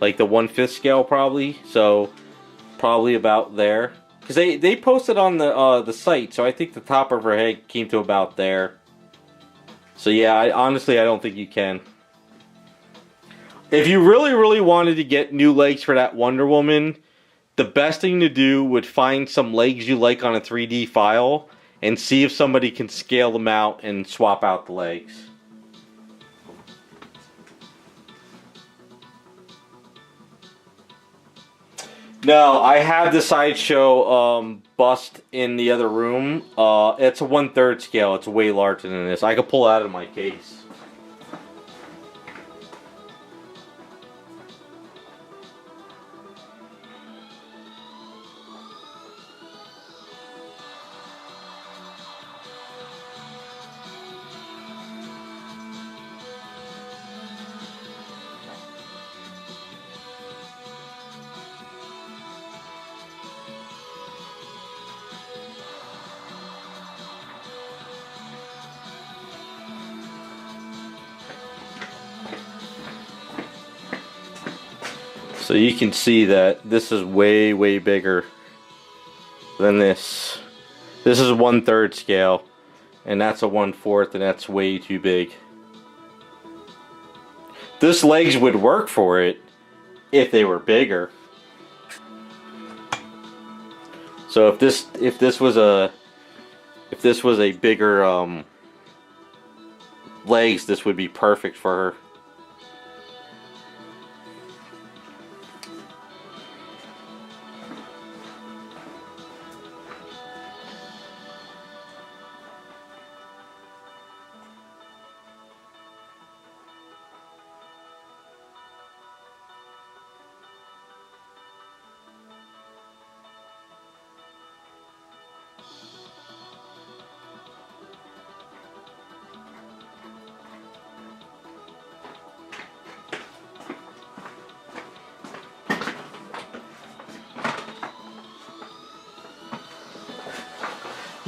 like the 1/5 scale probably. So probably about there, because they posted on the site. So I think the top of her head came to about there. So yeah, honestly I don't think you can. If you really wanted to get new legs for that Wonder Woman, the best thing to do would find some legs you like on a 3D file and see if somebody can scale them out and swap out the legs. No, I have the Sideshow bust in the other room. It's a 1/3 scale. It's way larger than this. I could pull it out of my case. So you can see that this is way bigger than this. This is 1/3 scale, and that's a 1/4, and that's way too big. This legs would work for it if they were bigger. So if this was a bigger legs, this would be perfect for her.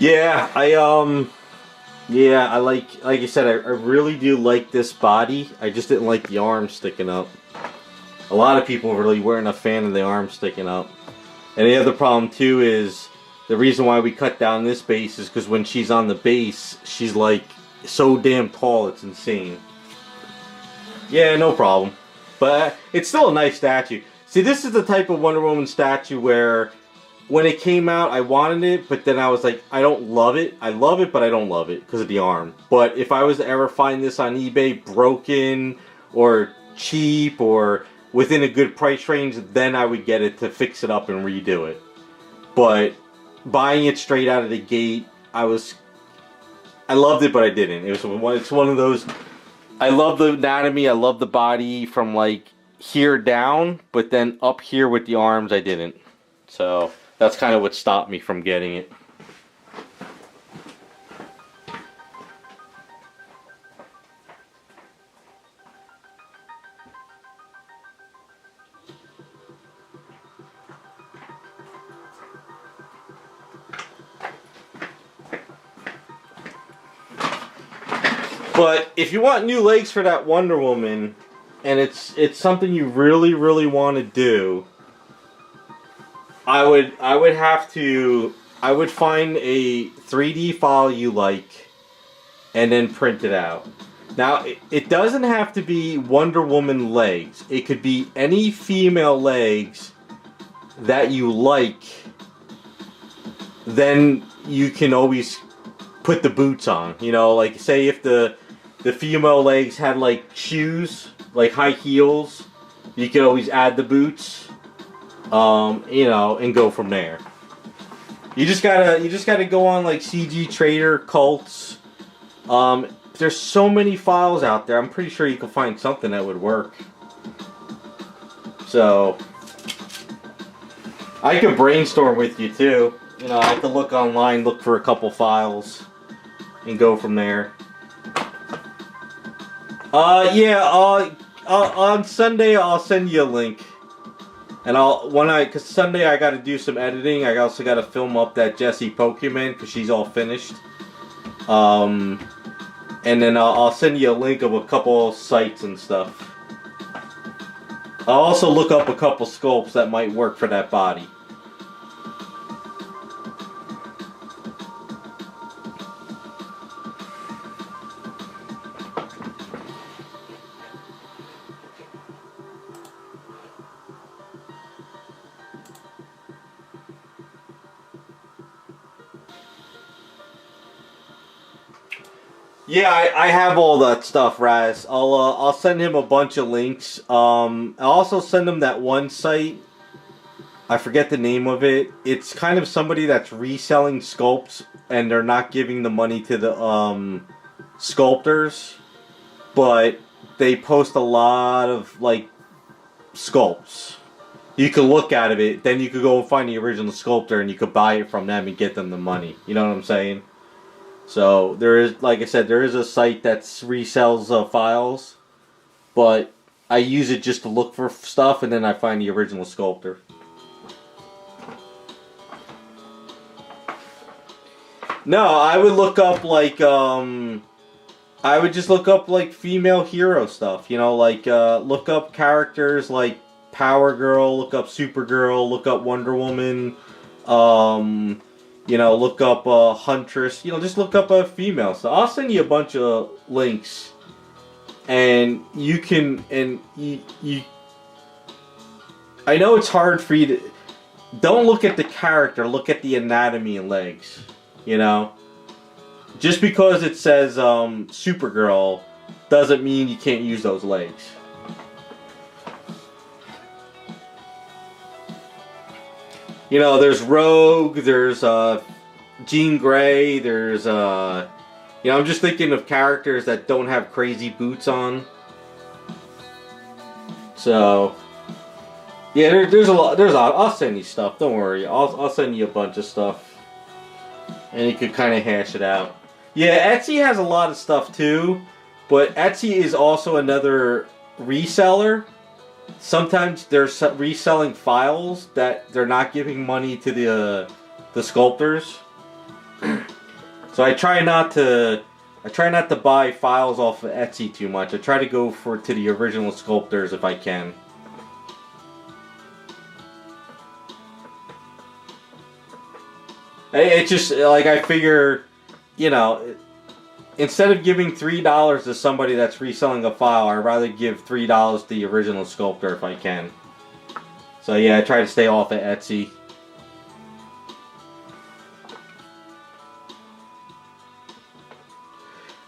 Yeah, yeah, I like you said, I really do like this body. I just didn't like the arms sticking up. A lot of people really weren't a fan of the arms sticking up. And the other problem too is the reason why we cut down this base is because when she's on the base, she's like so damn tall, it's insane. Yeah, no problem. But it's still a nice statue. See, this is the type of Wonder Woman statue where when it came out, I wanted it, but then I was like, I don't love it. I love it, but I don't love it because of the arm. But if I was to ever find this on eBay broken or cheap or within a good price range, then I would get it to fix it up and redo it. But buying it straight out of the gate, I loved it, but I didn't. It's one of those. I love the anatomy. I love the body from like here down, but then up here with the arms, I didn't. So that's kind of what stopped me from getting it. But if you want new legs for that Wonder Woman, and it's something you really want to do, I would find a 3D file you like, and then print it out. Now it doesn't have to be Wonder Woman legs. It could be any female legs that you like. Then you can always put the boots on. You know, like say if the female legs had like shoes, like high heels, you could always add the boots, you know, and go from there. You just gotta go on like CG Trader, Cults. There's so many files out there. I'm pretty sure you can find something that would work. So I could brainstorm with you too. You know, I could look online, look for a couple files, and go from there. On Sunday I'll send you a link, and cause Sunday I got to do some editing. I also got to film up that Jessie Pokemon because she's all finished. And then I'll send you a link of a couple sites and stuff. I'll also look up a couple sculpts that might work for that body. Yeah, I have all that stuff, Raz. I'll send him a bunch of links. I'll also send him that one site. I forget the name of it. It's kind of somebody that's reselling sculpts, and they're not giving the money to the sculptors, but they post a lot of like sculpts. You can look at it, then you could go and find the original sculptor, and you could buy it from them and get them the money. You know what I'm saying? So there is, like I said, there is a site that resells files, but I use it just to look for stuff, and then I find the original sculptor. No, I would look up like I would just look up like female hero stuff. You know, like look up characters like Power Girl, look up Supergirl, look up Wonder Woman. You know, look up Huntress. You know, just look up a female. So I'll send you a bunch of links, and you can, and you. I know it's hard for you to. Don't look at the character. Look at the anatomy and legs. You know, just because it says Supergirl doesn't mean you can't use those legs. You know, there's Rogue, there's Jean Grey, there's you know, I'm just thinking of characters that don't have crazy boots on. So yeah, there's a lot. I'll send you stuff. Don't worry. I'll send you a bunch of stuff, and you could kind of hash it out. Yeah, Etsy has a lot of stuff too, but Etsy is also another reseller. Sometimes they're reselling files that they're not giving money to the sculptors. So I try not to buy files off of Etsy too much. I try to go to the original sculptors if I can. It's just like I figure, you know, instead of giving $3 to somebody that's reselling a file, I'd rather give $3 to the original sculptor if I can. So yeah, I try to stay off of Etsy.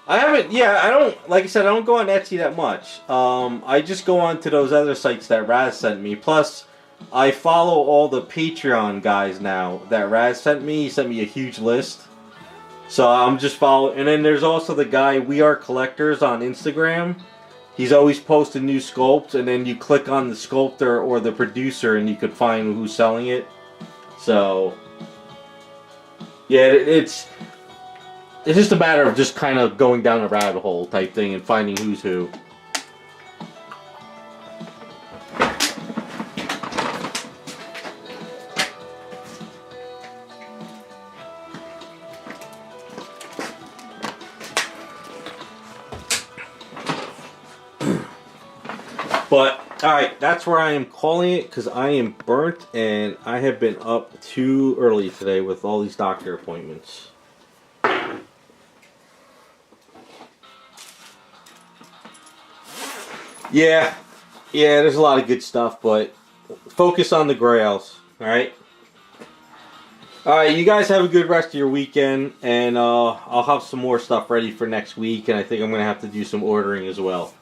I don't, like I said, I don't go on Etsy that much. I just go on to those other sites that Raz sent me. Plus, I follow all the Patreon guys now that Raz sent me. He sent me a huge list. So I'm just following. And then there's also the guy, We Are Collectors, on Instagram. He's always posting new sculpts. And then you click on the sculptor or the producer and you could find who's selling it. So, yeah, it's just a matter of just kind of going down a rabbit hole type thing and finding who's who. But, alright, that's where I am calling it because I am burnt and I have been up too early today with all these doctor appointments. Yeah, there's a lot of good stuff, but focus on the grails, alright? Alright, you guys have a good rest of your weekend, and I'll have some more stuff ready for next week, and I think I'm going to have to do some ordering as well.